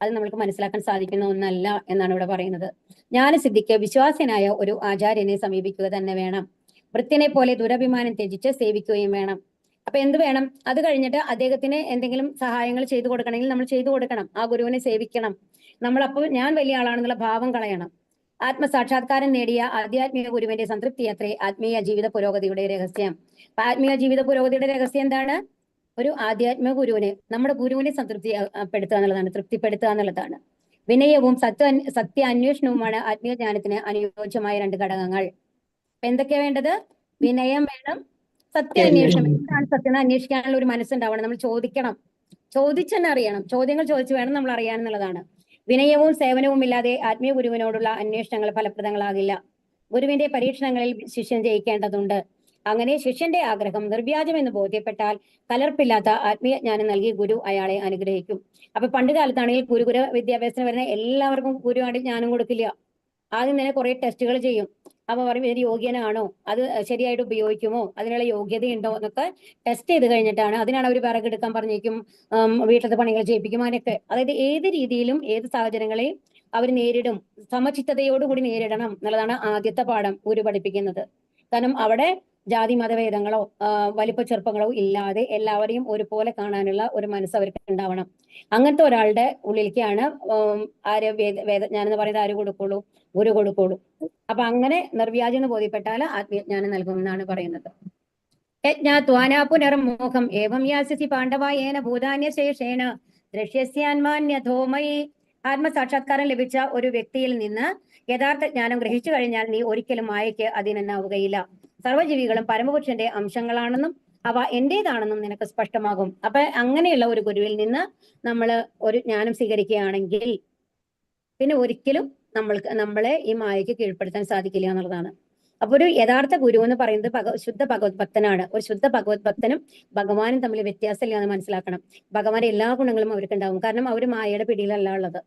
S2: അത് നമ്മൾക്ക് മനസ്സിലാക്കാൻ സാധിക്കുന്ന ഒന്നല്ല എന്നാണ് ഇവിടെ പറയുന്നത്. ജ്ഞാനസിദ്ധിക്ക് വിശ്വാസനായ ഒരു ആചാര്യനെ സമീപിക്കുക തന്നെ വേണം. വൃത്തിനെ പോലെ ദുരഭിമാനം ത്യജിച്ച് സേവിക്കുകയും വേണം. അപ്പൊ എന്ത് വേണം? അത് കഴിഞ്ഞിട്ട് അദ്ദേഹത്തിന് എന്തെങ്കിലും സഹായങ്ങൾ ചെയ്തു കൊടുക്കണമെങ്കിൽ നമ്മൾ ചെയ്തു കൊടുക്കണം. ആ ഗുരുവിനെ സേവിക്കണം. നമ്മളപ്പോൾ ഞാൻ വലിയ ആളാണെന്നുള്ള ഭാവം കളയണം. ആത്മസാക്ഷാത്കാരം നേടിയ ആധ്യാത്മിക ഗുരുവിന്റെ സംതൃപ്തി അത്രേ ആത്മീയ ജീവിത പുരോഗതിയുടെ രഹസ്യം. ആത്മീയ ജീവിത പുരോഗതിയുടെ രഹസ്യം എന്താണ്? ഒരു ആധ്യാത്മിക ഗുരുവിനെ, നമ്മുടെ ഗുരുവിനെ സംതൃപ്തിപ്പെടുത്തുക എന്നുള്ളതാണ്, തൃപ്തിപ്പെടുത്തുക എന്നുള്ളതാണ്. വിനയവും സത്യ അന്വേഷണവുമാണ് ആത്മീയ ജ്ഞാനത്തിന് അനുയോജ്യമായ രണ്ട് ഘടകങ്ങൾ. എന്തൊക്കെയാ വേണ്ടത്? വിനയം വേണം, സത്യാന്വേഷണം. എന്താണ് സത്യം അന്വേഷിക്കാനുള്ള ഒരു മനസ്സുണ്ടാവണം. നമ്മൾ ചോദിക്കണം, ചോദിച്ചെന്നെ അറിയണം. ചോദ്യങ്ങൾ ചോദിച്ചു വേണം നമ്മൾ അറിയാൻ എന്നുള്ളതാണ്. വിനയവും സേവനവും ഇല്ലാതെ ആത്മീയ ഗുരുവിനോടുള്ള അന്വേഷണങ്ങൾ ഫലപ്രദങ്ങളാകില്ല. ഗുരുവിന്റെ പരീക്ഷണങ്ങളിൽ ശിഷ്യൻ ജയിക്കേണ്ടതുണ്ട്. അങ്ങനെ ശിഷ്യന്റെ ആഗ്രഹം നിർവ്യാജമെന്ന് ബോധ്യപ്പെട്ടാൽ കലർപ്പില്ലാത്ത ആത്മീയ ജ്ഞാനം നൽകി ഗുരു അയാളെ അനുഗ്രഹിക്കും. അപ്പൊ പണ്ട് കാലത്താണെങ്കിൽ ഗുരുകുല വിദ്യാഭ്യാസത്തിന് വരുന്ന എല്ലാവർക്കും ഗുരുവായിട്ട് ജ്ഞാനം കൊടുക്കില്ല. ആദ്യം തന്നെ കുറെ ടെസ്റ്റുകൾ ചെയ്യും. അപ്പൊ പറയും ഇത് യോഗ്യനാണോ, അത് ശരിയായിട്ട് ഉപയോഗിക്കുമോ, അതിനുള്ള യോഗ്യതയുണ്ടോ എന്നൊക്കെ ടെസ്റ്റ് ചെയ്ത് കഴിഞ്ഞിട്ടാണ്. അതിനാണ് അവർ വിറകെടുക്കാൻ പറഞ്ഞേക്കും, വീട്ടിലത്തെ പണികൾ ചെയ്യിപ്പിക്കും, അങ്ങനെയൊക്കെ. അതായത് ഏത് രീതിയിലും ഏത് സാഹചര്യങ്ങളെയും അവർ നേരിടും, സമചിത്തതയോടുകൂടി നേരിടണം എന്നുള്ളതാണ് ആദ്യത്തെ പാഠം ഗുരു പഠിപ്പിക്കുന്നത്. കാരണം അവിടെ ജാതി മതഭേദങ്ങളോ വലിപ്പ ചെറുപ്പങ്ങളോ ഇല്ലാതെ എല്ലാവരെയും ഒരുപോലെ കാണാനുള്ള ഒരു മനസ്സ് അവർക്ക് ഉണ്ടാവണം. അങ്ങനത്തെ ഒരാളുടെ ഉള്ളിലേക്കാണ് വേദജ്ഞാനം എന്ന് പറയുന്നത് ആര് കൊടുക്കുള്ളൂ? ഗുരു കൊടുക്കുള്ളൂ. അപ്പൊ അങ്ങനെ നിർവ്യാജം എന്ന് ബോധ്യപ്പെട്ടാൽ ആത്മീയജ്ഞാനം നൽകും എന്നാണ് പറയുന്നത്. യജ്ഞാത്വാനാ പുനർമോഹം ഏവം യാസ്യസി പാണ്ഡവായേന ഭൂതാന്യശേഷേണ ദ്രക്ഷ്യസ്യാന്മാന്യധോമയി. ആത്മസാക്ഷാത്കാരം ലഭിച്ച ഒരു വ്യക്തിയിൽ നിന്ന് യഥാർത്ഥ ജ്ഞാനം ഗ്രഹിച്ചു കഴിഞ്ഞാൽ നീ ഒരിക്കലും മായയ്ക്ക് അധീനനാവുകയില്ല. സർവ്വജീവികളും പരമപുരുഷന്റെ അംശങ്ങളാണെന്നും അവ എന്റേതാണെന്നും നിനക്ക് സ്പഷ്ടമാകും. അപ്പൊ അങ്ങനെയുള്ള ഒരു ഗുരുവിൽ നിന്ന് നമ്മൾ ഒരു ജ്ഞാനം സ്വീകരിക്കുകയാണെങ്കിൽ പിന്നെ ഒരിക്കലും നമ്മളെ ഈ മായയ്ക്ക് കീഴ്പ്പെടുത്താൻ സാധിക്കില്ല എന്നുള്ളതാണ്. അപ്പൊ ഒരു യഥാർത്ഥ ഗുരു എന്ന് പറയുന്നത് ശുദ്ധ ഭഗവത് ഭക്തനാണ്. ഒരു ശുദ്ധ ഭഗവത് ഭക്തനും ഭഗവാനും തമ്മിൽ വ്യത്യാസമില്ല എന്ന് മനസ്സിലാക്കണം. ഭഗവാന്റെ എല്ലാ ഗുണങ്ങളും അവർക്ക് ഉണ്ടാവും. കാരണം അവർ മായയുടെ പിടിയിലല്ല ഉള്ളത്,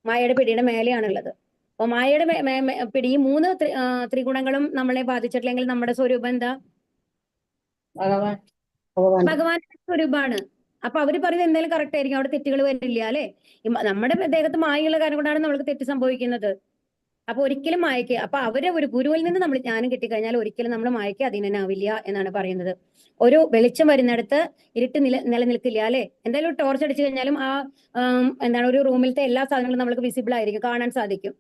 S2: മായയുടെ പിടിയുടെ മേലെയാണുള്ളത്. അപ്പൊ മായയുടെ പിടി ഈ മൂന്ന് ത്രിഗുണങ്ങളും നമ്മളെ ബാധിച്ചിട്ടില്ലെങ്കിൽ നമ്മുടെ സ്വരൂപം എന്താ?
S1: ഭഗവാൻ
S2: ഭഗവാന്റെ സ്വരൂപമാണ്. അപ്പൊ അവര് പറയുന്നത് എന്തായാലും കറക്റ്റ് ആയിരിക്കും, അവിടെ തെറ്റുകൾ വരില്ല അല്ലെ? നമ്മുടെ ദേഹത്ത് മായയുള്ള കാര്യം കൊണ്ടാണ് നമ്മൾക്ക് തെറ്റ് സംഭവിക്കുന്നത്. അപ്പൊ ഒരിക്കലും മായക്ക്, അപ്പൊ അവരെ ഒരു ഗുരുവിൽ നിന്ന് നമ്മൾ ജ്ഞാനം കിട്ടിക്കഴിഞ്ഞാൽ ഒരിക്കലും നമ്മൾ മായക്ക് അധീനനാവില്ല എന്നാണ് പറയുന്നത്. ഒരു വെളിച്ചം വരുന്നിടത്ത് ഇരുട്ട് നിലനിൽക്കില്ല അല്ലെ? എന്തായാലും ടോർച്ച് അടിച്ചു കഴിഞ്ഞാലും ആ എന്താണ് ഒരു റൂമിലത്തെ എല്ലാ സാധനങ്ങളും നമുക്ക് വിസിബിൾ ആയിരിക്കും, കാണാൻ സാധിക്കും.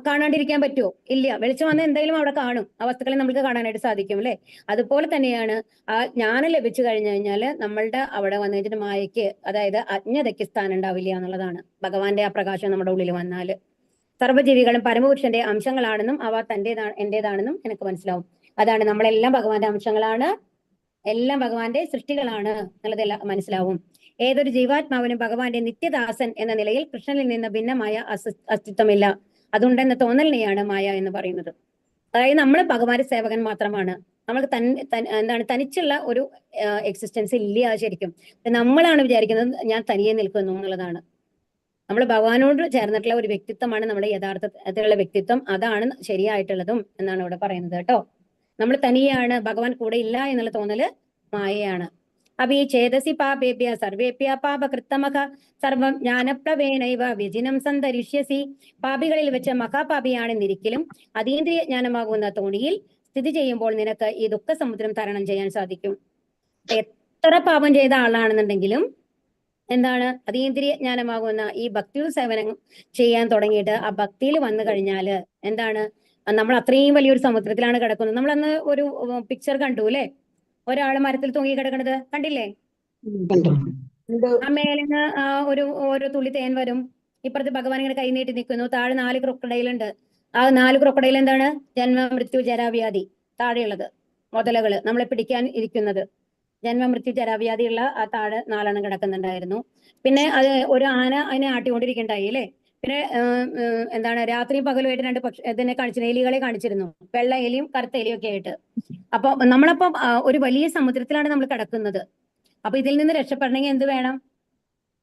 S2: കാണാണ്ടിരിക്കാൻ പറ്റുമോ? ഇല്ല. വെളിച്ചം വന്നാൽ എന്തായാലും അവിടെ കാണും, ആ വസ്തുക്കളെ നമുക്ക് കാണാനായിട്ട് സാധിക്കും അല്ലെ? അതുപോലെ തന്നെയാണ് ആ ജ്ഞാനം ലഭിച്ചു കഴിഞ്ഞു കഴിഞ്ഞാൽ നമ്മളുടെ അവിടെ വന്നു കഴിഞ്ഞിട്ട് മായയ്ക്ക്, അതായത് അജ്ഞതയ്ക്ക് സ്ഥാനം ഉണ്ടാവില്ല എന്നുള്ളതാണ്. ഭഗവാന്റെ ആ പ്രകാശം നമ്മുടെ ഉള്ളിൽ വന്നാല് സർവ്വജീവികളും പരമപുരുഷന്റെ അംശങ്ങളാണെന്നും അവ എന്റേതാണെന്നും എനിക്ക് മനസ്സിലാവും. അതാണ്, നമ്മളെല്ലാം ഭഗവാന്റെ അംശങ്ങളാണ്, എല്ലാം ഭഗവാന്റെ സൃഷ്ടികളാണ് എന്നുള്ളതെല്ലാം മനസ്സിലാവും. ഏതൊരു ജീവാത്മാവിനും ഭഗവാന്റെ നിത്യദാസൻ എന്ന നിലയിൽ കൃഷ്ണനിൽ നിന്ന് ഭിന്നമായ അസ്തിത്വമില്ല. അതുണ്ടെന്ന തോന്നലിനെയാണ് മായ എന്ന് പറയുന്നത്. അതായത് നമ്മൾ ഭഗവാന്റെ സേവകൻ മാത്രമാണ്. നമ്മൾക്ക് എന്താണ് തനിച്ചുള്ള ഒരു എക്സിസ്റ്റൻസ് ഇല്ല ശരിക്കും. നമ്മളാണ് വിചാരിക്കുന്നത് ഞാൻ തനിയെ നിൽക്കുന്നു എന്നുള്ളതാണ്. നമ്മൾ ഭഗവാനോട് ചേർന്നിട്ടുള്ള ഒരു വ്യക്തിത്വമാണ് നമ്മുടെ യഥാർത്ഥത്തിലുള്ള വ്യക്തിത്വം. അതാണ് ശരിയായിട്ടുള്ളതും എന്നാണ് ഇവിടെ പറയുന്നത് കേട്ടോ. നമ്മൾ തനിയാണ്, ഭഗവാൻ കൂടെ ഇല്ല എന്നുള്ള തോന്നല് മായയാണ്. അപ്പൊ ഈ ചേതസി പാപേഭ്യ സർവേഭ്യ പാപകൃത്തമക സർവം ജ്ഞാനപ്ലവേനൈവ വ്യജിനം സന്തരിഷ്യസി. പാപികളിൽ വെച്ച് മഹാപാപിയാണെന്നിരിക്കലും അതീന്ദ്രിയ ജ്ഞാനമാകുന്ന തോണിയിൽ സ്ഥിതി ചെയ്യുമ്പോൾ നിനക്ക് ഈ ദുഃഖസമുദ്രം തരണം ചെയ്യാൻ സാധിക്കും. എത്ര പാപം ചെയ്ത ആളാണെന്നുണ്ടെങ്കിലും എന്താണ്, അതീന്ദ്രിയ ജ്ഞാനമാകുന്ന ഈ ഭക്തി സേവനം ചെയ്യാൻ തുടങ്ങിയിട്ട് ആ ഭക്തിയിൽ വന്നു കഴിഞ്ഞാല് എന്താണ്, നമ്മൾ അത്രയും വലിയൊരു സമുദ്രത്തിലാണ് കിടക്കുന്നത്. നമ്മൾ അന്ന് ഒരു പിക്ചർ കണ്ടു അല്ലെ, ഒരാള് മരത്തിൽ തൂങ്ങി കിടക്കണത് കണ്ടില്ലേ? ആ മേലിന്ന് ഓരോ തുള്ളി തേൻ വരും, ഇപ്പുറത്ത് ഭഗവാൻ ഇങ്ങനെ കൈ നീട്ടി നിൽക്കുന്നു, താഴെ 4 ക്രൊക്കഡൈൽ ഉണ്ട്. ആ 4 ക്രൊക്കഡൈൽ എന്താണ്? ജന്മ മൃത്യു ജരാവ്യാധി. താഴെയുള്ളത് മുതലകള് നമ്മളെ പിടിക്കാൻ ഇരിക്കുന്നത്. ജന്മമൃത്യു ജരാവ്യാധിയുള്ള ആ താഴെ 4 എണ്ണം കിടക്കുന്നുണ്ടായിരുന്നു. പിന്നെ അത് ഒരു ആന അതിനെ ആട്ടിക്കൊണ്ടിരിക്കണ്ടായി അല്ലെ? പിന്നെ എന്താണ്, രാത്രിയും പകലുമായിട്ട് 2 ഇതിനെ കാണിച്ചിരുന്നു, എലികളെ കാണിച്ചിരുന്നു, വെള്ള എലിയും കറുത്ത എലിയും ഒക്കെ ആയിട്ട്. അപ്പൊ നമ്മളപ്പോ ഒരു വലിയ സമുദ്രത്തിലാണ് നമ്മൾ കിടക്കുന്നത്. അപ്പൊ ഇതിൽ നിന്ന് രക്ഷപ്പെടണമെങ്കിൽ എന്ത് വേണം?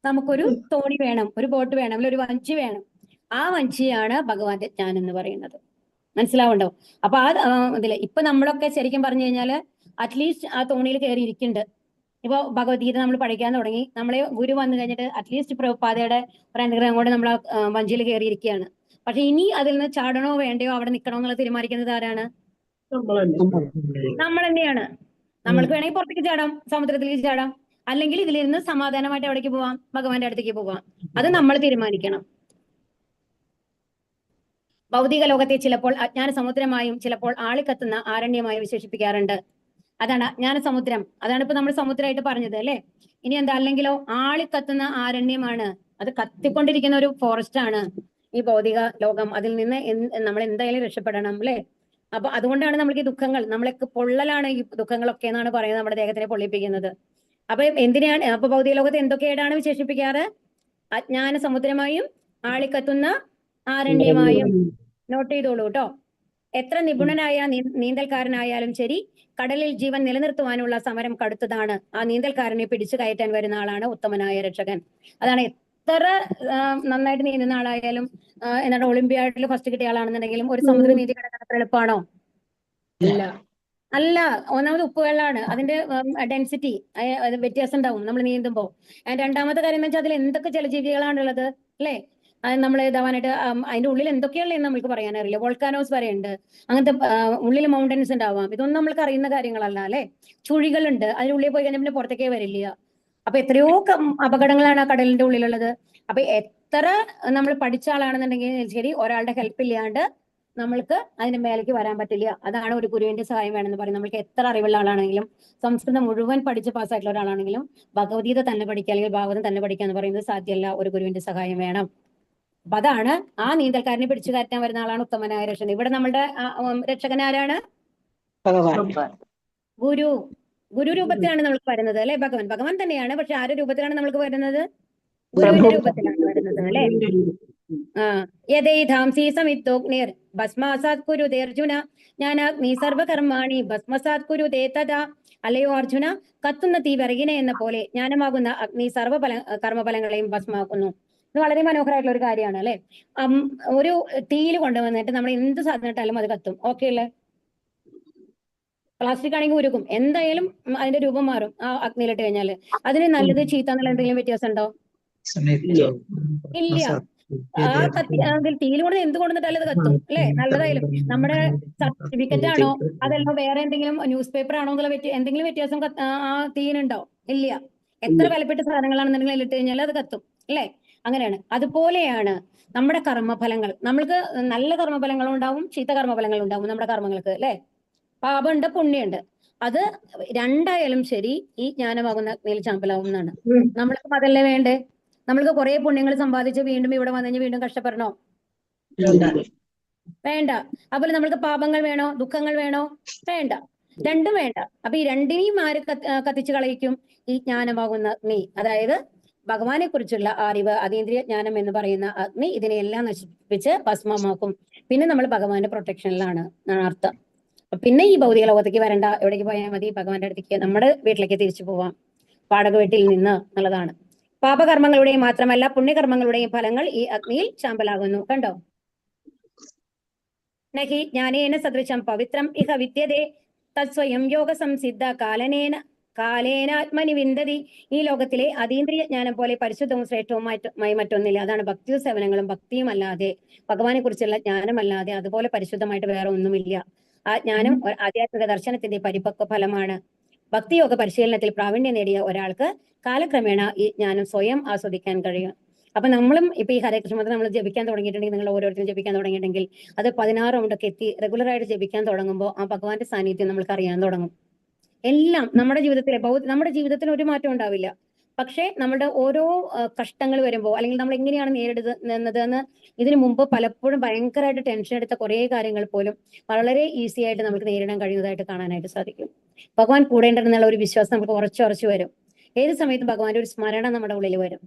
S2: നമുക്കൊരു തോണി വേണം, ഒരു ബോട്ട് വേണം, അല്ലെങ്കിൽ ഒരു വഞ്ചി വേണം. ആ വഞ്ചിയാണ് ഭഗവാന്റെ ജ്ഞാനം എന്ന് പറയുന്നത്. മനസ്സിലാവുണ്ടോ? അപ്പൊ ഇതില് ഇപ്പൊ നമ്മളൊക്കെ ശരിക്കും പറഞ്ഞു കഴിഞ്ഞാല് അറ്റ്ലീസ്റ്റ് ആ തോണിയിൽ കയറി ഇരിക്കുന്നുണ്ട്. ഇപ്പൊ ഭഗവത്ഗീത നമ്മൾ പഠിക്കാൻ തുടങ്ങി, നമ്മളെ ഗുരു വന്നു കഴിഞ്ഞിട്ട് അറ്റ്ലീസ്റ്റ് പ്രഭുപാദയുടെ ഒരു അനുഗ്രഹം കൊണ്ട് നമ്മൾ ആ വഞ്ചിയിൽ കയറിയിരിക്കുകയാണ്. പക്ഷെ ഇനി അതിൽ നിന്ന് ചാടണോ വേണ്ടയോ അവിടെ നിൽക്കണോ എന്നുള്ളത് തീരുമാനിക്കുന്നത് ആരാണ്? നമ്മൾ തന്നെയാണ്. നമ്മൾക്ക് വേണമെങ്കിൽ പുറത്തേക്ക് ചാടാം, സമുദ്രത്തിലേക്ക് ചാടാം, അല്ലെങ്കിൽ ഇതിലിരുന്ന് സമാധാനമായിട്ട് എവിടേക്ക് പോവാം? ഭഗവാന്റെ അടുത്തേക്ക് പോവാം. അത് നമ്മൾ തീരുമാനിക്കണം. ഭൗതിക ലോകത്തെ ചിലപ്പോൾ അജ്ഞാന സമുദ്രമായും ചിലപ്പോൾ ആളിക്കത്തുന്ന ആരണ്യമായും വിശേഷിപ്പിക്കാറുണ്ട്. അതാണ് അജ്ഞാന സമുദ്രം. അതാണ് ഇപ്പൊ നമ്മൾ സമുദ്രമായിട്ട് പറഞ്ഞത് അല്ലെ? ഇനി എന്താ, അല്ലെങ്കിലോ ആളിക്കത്തുന്ന ആരണ്യമാണ്, അത് കത്തിക്കൊണ്ടിരിക്കുന്ന ഒരു ഫോറസ്റ്റ് ആണ് ഈ ഭൗതിക ലോകം. അതിൽ നിന്ന് നമ്മൾ എന്തായാലും രക്ഷപ്പെടണം അല്ലെ? അപ്പൊ അതുകൊണ്ടാണ് നമുക്ക് ഈ ദുഃഖങ്ങൾ, നമ്മളൊക്കെ പൊള്ളലാണ് ഈ ദുഃഖങ്ങളൊക്കെ എന്നാണ് പറയുന്നത്, നമ്മുടെ ദേഹത്തിനെ പൊള്ളിപ്പിക്കുന്നത്. അപ്പൊ എന്തിനാണ്, അപ്പൊ ഭൗതിക ലോകത്തെ എന്തൊക്കെയായിട്ടാണ് വിശേഷിപ്പിക്കാറ്? അജ്ഞാന സമുദ്രമായും ആളിക്കത്തുന്ന ആരണ്യമായും. നോട്ട് ചെയ്തോളൂ കേട്ടോ. എത്ര നിപുണനായ നീന്തൽക്കാരനായാലും ശരി, കടലിൽ ജീവൻ നിലനിർത്തുവാനുള്ള സമരം കടുത്തതാണ്. ആ നീന്തൽക്കാരനെ പിടിച്ചു കയറ്റാൻ വരുന്ന ആളാണ് ഉത്തമനായ രക്ഷകൻ. അതാണ്, എത്ര നന്നായിട്ട് നീന്തുന്ന ആളായാലും എന്താണ് ഒളിമ്പ്യാഡിൽ ഫസ്റ്റ് കിട്ടിയ ആളാണെന്നുണ്ടെങ്കിലും ഒരു സമുദ്ര നീന്തി കിടക്കാൻ അത്ര എളുപ്പമാണോ? അല്ല. ഒന്നാമത് ഉപ്പുവെള്ളമാണ്, അതിന്റെ ഡെൻസിറ്റി വ്യത്യാസം ഉണ്ടാവും നമ്മൾ നീന്തുമ്പോൾ. രണ്ടാമത്തെ കാര്യം എന്ന് വെച്ചാൽ അതിൽ എന്തൊക്കെ ജലജീവികളാണുള്ളത് അല്ലേ? അത് നമ്മൾ ഇതാവാനായിട്ട് അതിന്റെ ഉള്ളിൽ എന്തൊക്കെയുള്ളതെന്ന് നമുക്ക് പറയാനറിയില്ല. വോൾക്കാനോസ് വരെ ഉണ്ട്, അങ്ങനത്തെ ഉള്ളിൽ മൗണ്ടൻസ് ഉണ്ടാവാം. ഇതൊന്നും നമ്മൾക്ക് അറിയുന്ന കാര്യങ്ങളല്ല അല്ലെ? ചുഴികളുണ്ട്, അതിനുള്ളിൽ പോയി കഴിഞ്ഞാൽ പിന്നെ പുറത്തേക്കേ വരില്ല. അപ്പൊ എത്രയോ അപകടങ്ങളാണ് ആ കടലിന്റെ ഉള്ളിലുള്ളത്. അപ്പൊ എത്ര നമ്മൾ പഠിച്ച ആളാണെന്നുണ്ടെങ്കിൽ ശരി, ഒരാളുടെ ഹെൽപ്പ് ഇല്ലാണ്ട് നമ്മൾക്ക് അതിന്റെ മേലേക്ക് വരാൻ പറ്റില്ല. അതാണ് ഒരു ഗുരുവിന്റെ സഹായം വേണമെന്ന് പറയും. നമ്മൾക്ക് എത്ര അറിവുള്ള ആളാണെങ്കിലും, സംസ്കൃതം മുഴുവൻ പഠിച്ച് പാസ്സായിട്ടുള്ള ഒരാളാണെങ്കിലും ഭഗവത്ഗീത തന്നെ പഠിക്കുക അല്ലെങ്കിൽ ഭാഗവതം തന്നെ പഠിക്കുക എന്ന് പറയുന്നത് സാധ്യമല്ല. ഒരു ഗുരുവിന്റെ സഹായം വേണം. അപ്പൊ അതാണ്, ആ നീന്തൽക്കാരനെ പിടിച്ചു കയറ്റാൻ വരുന്ന ആളാണ് ഉത്തമനായ രക്ഷകൻ. ഇവിടെ നമ്മളുടെ രക്ഷകൻ ആരാണ്? ഗുരു രൂപത്തിലാണ് നമ്മൾക്ക് വരുന്നത് അല്ലെ? ഭഗവാൻ തന്നെയാണ്, പക്ഷെ ആരുടെ രൂപത്തിലാണ് നമ്മൾക്ക് വരുന്നത്? ഗുരുവിന്റെ രൂപത്തിലാണ് വരുന്നത് അല്ലെ. യഥൈധാംസി സമിത്തോഗ്നിർ ഭസ്മാസാത് കുരുതേർജുന ജ്ഞാനാഗ്നി സർവകർമാണി ഭസ്മസാത് കുരുതേ തഥാ. അല്ലയോ അർജുന, കത്തുന്ന തീ വിറകിനെ എന്ന പോലെ ജ്ഞാനമാകുന്ന അഗ്നി കർമ്മഫലങ്ങളെയും ഭസ്മാക്കുന്നു. ഇത് വളരെ മനോഹരമായിട്ടുള്ള ഒരു കാര്യമാണ് അല്ലെ. ഒരു തീയിൽ കൊണ്ടുവന്നിട്ട് നമ്മൾ എന്ത് സാധനം ഇട്ടാലും അത് കത്തും. ഓക്കെ അല്ലേ? പ്ലാസ്റ്റിക് ആണെങ്കിൽ ഉരുകും, എന്തായാലും അതിന്റെ രൂപം മാറും ആ അഗ്നിയിലിട്ട് കഴിഞ്ഞാൽ. അതിന് നല്ലത് ചീത്ത എന്നുള്ള എന്തെങ്കിലും വ്യത്യാസം ഉണ്ടോ? ഇല്ല. അതിൽ തീയിൽ കൊണ്ട് എന്ത് കൊണ്ടിട്ടാലും അത് കത്തും അല്ലെ. നല്ലതായാലും നമ്മുടെ സർട്ടിഫിക്കറ്റ് ആണോ അതല്ല വേറെ എന്തെങ്കിലും ന്യൂസ് പേപ്പർ ആണോ എന്നുള്ള എന്തെങ്കിലും വ്യത്യാസം ആ തീയിനുണ്ടോ? ഇല്ല. എത്ര വിലപ്പെട്ട സാധനങ്ങളാണെന്നുണ്ടെങ്കിൽ അതിലിട്ട് കഴിഞ്ഞാൽ അത് കത്തും അല്ലെ. അങ്ങനെയാണ്. അതുപോലെയാണ് നമ്മുടെ കർമ്മഫലങ്ങൾ. നമ്മൾക്ക് നല്ല കർമ്മഫലങ്ങളും ഉണ്ടാവും, ചീത്ത കർമ്മഫലങ്ങളും ഉണ്ടാവും നമ്മുടെ കർമ്മങ്ങൾക്ക് അല്ലെ. പാപമുണ്ട്, പുണ്യമുണ്ട്. അത് രണ്ടായാലും ശരി ഈ ജ്ഞാനമാകുന്ന അഗ്നിയിൽ ചാമ്പലാവും എന്നാണ്. നമ്മൾക്ക് അതല്ലേ വേണ്ടേ? നമ്മൾക്ക് കുറെ പുണ്യങ്ങൾ സമ്പാദിച്ച് വീണ്ടും ഇവിടെ വന്നു കഴിഞ്ഞാൽ വീണ്ടും കഷ്ടപ്പെടണോ? വേണ്ട. അതുപോലെ നമ്മൾക്ക് പാപങ്ങൾ വേണോ, ദുഃഖങ്ങൾ വേണോ? വേണ്ട. രണ്ടും വേണ്ട. അപ്പൊ ഈ രണ്ടിനെയും ആര് കത്തിച്ചു കളയിക്കും? ഈ ജ്ഞാനമാകുന്ന അഗ്നി, അതായത് ഭഗവാനെ കുറിച്ചുള്ള അറിവ്, അതീന്ദ്രിയ ജ്ഞാനം എന്ന് പറയുന്ന അഗ്നി ഇതിനെയെല്ലാം നശിപ്പിച്ച് ഭസ്മമാക്കും. പിന്നെ നമ്മൾ ഭഗവാന്റെ പ്രൊട്ടക്ഷനിലാണ് അർത്ഥം. പിന്നെ ഈ ഭൗതിക ലോകത്തേക്ക് വരണ്ട, എവിടേക്ക് പോയാൽ മതി? ഭഗവാന്റെ അടുത്തേക്ക്, നമ്മുടെ വീട്ടിലേക്ക് തിരിച്ചു പോവാം, വാടക വീട്ടിൽ നിന്ന് എന്നുള്ളതാണ്. പാപകർമ്മങ്ങളുടെയും മാത്രമല്ല പുണ്യകർമ്മങ്ങളുടെയും ഫലങ്ങൾ ഈ അഗ്നിയിൽ ചാമ്പലാകുന്നു. കണ്ടോ? നഹി ജ്ഞാനേന സദൃശം പവിത്രം ഇഹ വിദ്യതേ തത്സ്വയം യോഗ സംസിദ്ധ കാലേനാത്മനി വിന്ദതി. ഈ ലോകത്തിലെ അതീന്ദ്രിയ ജ്ഞാനം പോലെ പരിശുദ്ധവും ശ്രേഷ്ഠവുമായി മറ്റൊന്നില്ല. അതാണ് ഭക്തി സേവനങ്ങളും ഭക്തിയും അല്ലാതെ, ഭഗവാനെ കുറിച്ചുള്ള ജ്ഞാനമല്ലാതെ അതുപോലെ പരിശുദ്ധമായിട്ട് വേറെ ഒന്നുമില്ല. ആ ജ്ഞാനം ആധ്യാത്മിക ദർശനത്തിന്റെ പരിപക്വ ഫലമാണ്. ഭക്തിയോഗ പരിശീലനത്തിൽ പ്രാവീണ്യം നേടിയ ഒരാൾക്ക് കാലക്രമേണ ഈ ജ്ഞാനം സ്വയം ആസ്വദിക്കാൻ കഴിയും. അപ്പൊ നമ്മളും ഇപ്പൊ ഈ ഹരേകൃഷ്ണ മന്ത്രം നമ്മൾ ജപിക്കാൻ തുടങ്ങിയിട്ടുണ്ടെങ്കിൽ, നിങ്ങൾ ഓരോരുത്തരും ജപിക്കാൻ തുടങ്ങിയിട്ടുണ്ടെങ്കിൽ, അത് 16 റൗണ്ടൊക്കെ എത്തി റെഗുലറായിട്ട് ജപിക്കാൻ തുടങ്ങുമ്പോൾ ആ ഭഗവാന്റെ സാന്നിധ്യം നമ്മൾക്ക് അറിയാൻ തുടങ്ങും. എല്ലാം നമ്മുടെ ജീവിതത്തിൽ ഒരു മാറ്റം ഉണ്ടാവില്ല. പക്ഷേ നമ്മുടെ ഓരോ കഷ്ടങ്ങൾ വരുമ്പോൾ, അല്ലെങ്കിൽ നമ്മൾ എങ്ങനെയാണ് നേരിടുന്നതെന്ന് ഇതിനു മുമ്പ് പലപ്പോഴും ഭയങ്കരമായിട്ട് ടെൻഷൻ എടുത്ത കുറെ കാര്യങ്ങൾ പോലും വളരെ ഈസി ആയിട്ട് നമുക്ക് നേരിടാൻ കഴിയുന്നതായിട്ട് കാണാനായിട്ട് സാധിക്കും. ഭഗവാൻ കൂടെ ഉണ്ടെന്നുള്ള ഒരു വിശ്വാസം നമുക്ക് ഉറച്ചു വരും. ഏത് സമയത്തും ഭഗവാന്റെ ഒരു സ്മരണ നമ്മുടെ ഉള്ളിൽ വരും.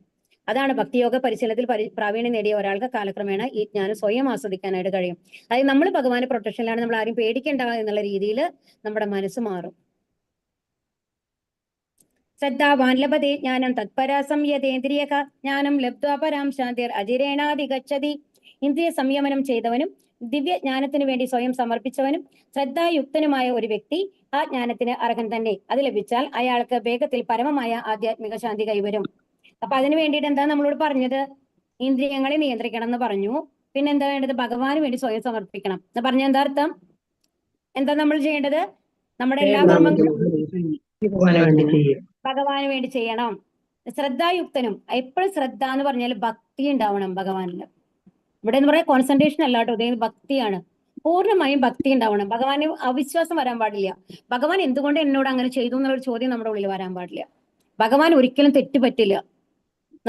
S2: അതാണ് ഭക്തിയോഗ പരിശീലനത്തിൽ പ്രാവീണ്യം നേടിയ ഒരാൾക്ക് കാലക്രമേണ ഈ ജ്ഞാനം സ്വയം ആസ്വദിക്കാനായിട്ട് കഴിയും. അതായത് നമ്മൾ ഭഗവാന്റെ പ്രൊട്ടക്ഷനിലാണ്, നമ്മൾ ആരും പേടിക്കേണ്ട എന്നുള്ള രീതിയിൽ നമ്മുടെ മനസ്സ് മാറും. ശ്രദ്ധാവാൻ ലഭതേ ജ്ഞാനം തത്പരാ സംയതേന്ദ്രിയ ജ്ഞാനം ലബ്ധ്വാ പരാം ശാന്തിർ അജിരേണാധിഗച്ഛതി. ഇന്ദ്രിയ സംയമനം ചെയ്തവനും ദിവ്യ ജ്ഞാനത്തിനു വേണ്ടി സ്വയം സമർപ്പിച്ചവനും ശ്രദ്ധായുക്തനുമായ ഒരു വ്യക്തി ആ ജ്ഞാനത്തിന് അർഹൻ തന്നെ. അത് ലഭിച്ചാൽ അയാൾക്ക് വേഗത്തിൽ പരമമായ ആധ്യാത്മിക ശാന്തി കൈവരും. അപ്പൊ അതിനു വേണ്ടിയിട്ട് എന്താ നമ്മളോട് പറഞ്ഞത്? ഇന്ദ്രിയങ്ങളെ നിയന്ത്രിക്കണം എന്ന് പറഞ്ഞു. പിന്നെ എന്താ വേണ്ടത്? ഭഗവാന് വേണ്ടി സ്വയം സമർപ്പിക്കണം എന്ന് പറഞ്ഞ എന്താ അർത്ഥം? എന്താ നമ്മൾ ചെയ്യേണ്ടത്? നമ്മുടെ എല്ലാ കർമ്മങ്ങളും ഭഗവാന് വേണ്ടി ചെയ്യണം. ശ്രദ്ധായുക്തനും, എപ്പോഴും ശ്രദ്ധ എന്ന് പറഞ്ഞാൽ ഭക്തി ഉണ്ടാവണം ഭഗവാനിൽ. ഇവിടെ എന്ന് പറയാൻ കോൺസെൻട്രേഷൻ അല്ല കേട്ടോ, ഇതേ ഭക്തിയാണ്. പൂർണ്ണമായും ഭക്തി ഉണ്ടാവണം. ഭഗവാന് അവിശ്വാസം വരാൻ പാടില്ല. ഭഗവാൻ എന്തുകൊണ്ട് എന്നോട് അങ്ങനെ ചെയ്തു എന്നുള്ളൊരു ചോദ്യം നമ്മുടെ ഉള്ളിൽ വരാൻ പാടില്ല. ഭഗവാൻ ഒരിക്കലും തെറ്റ് പറ്റില്ല.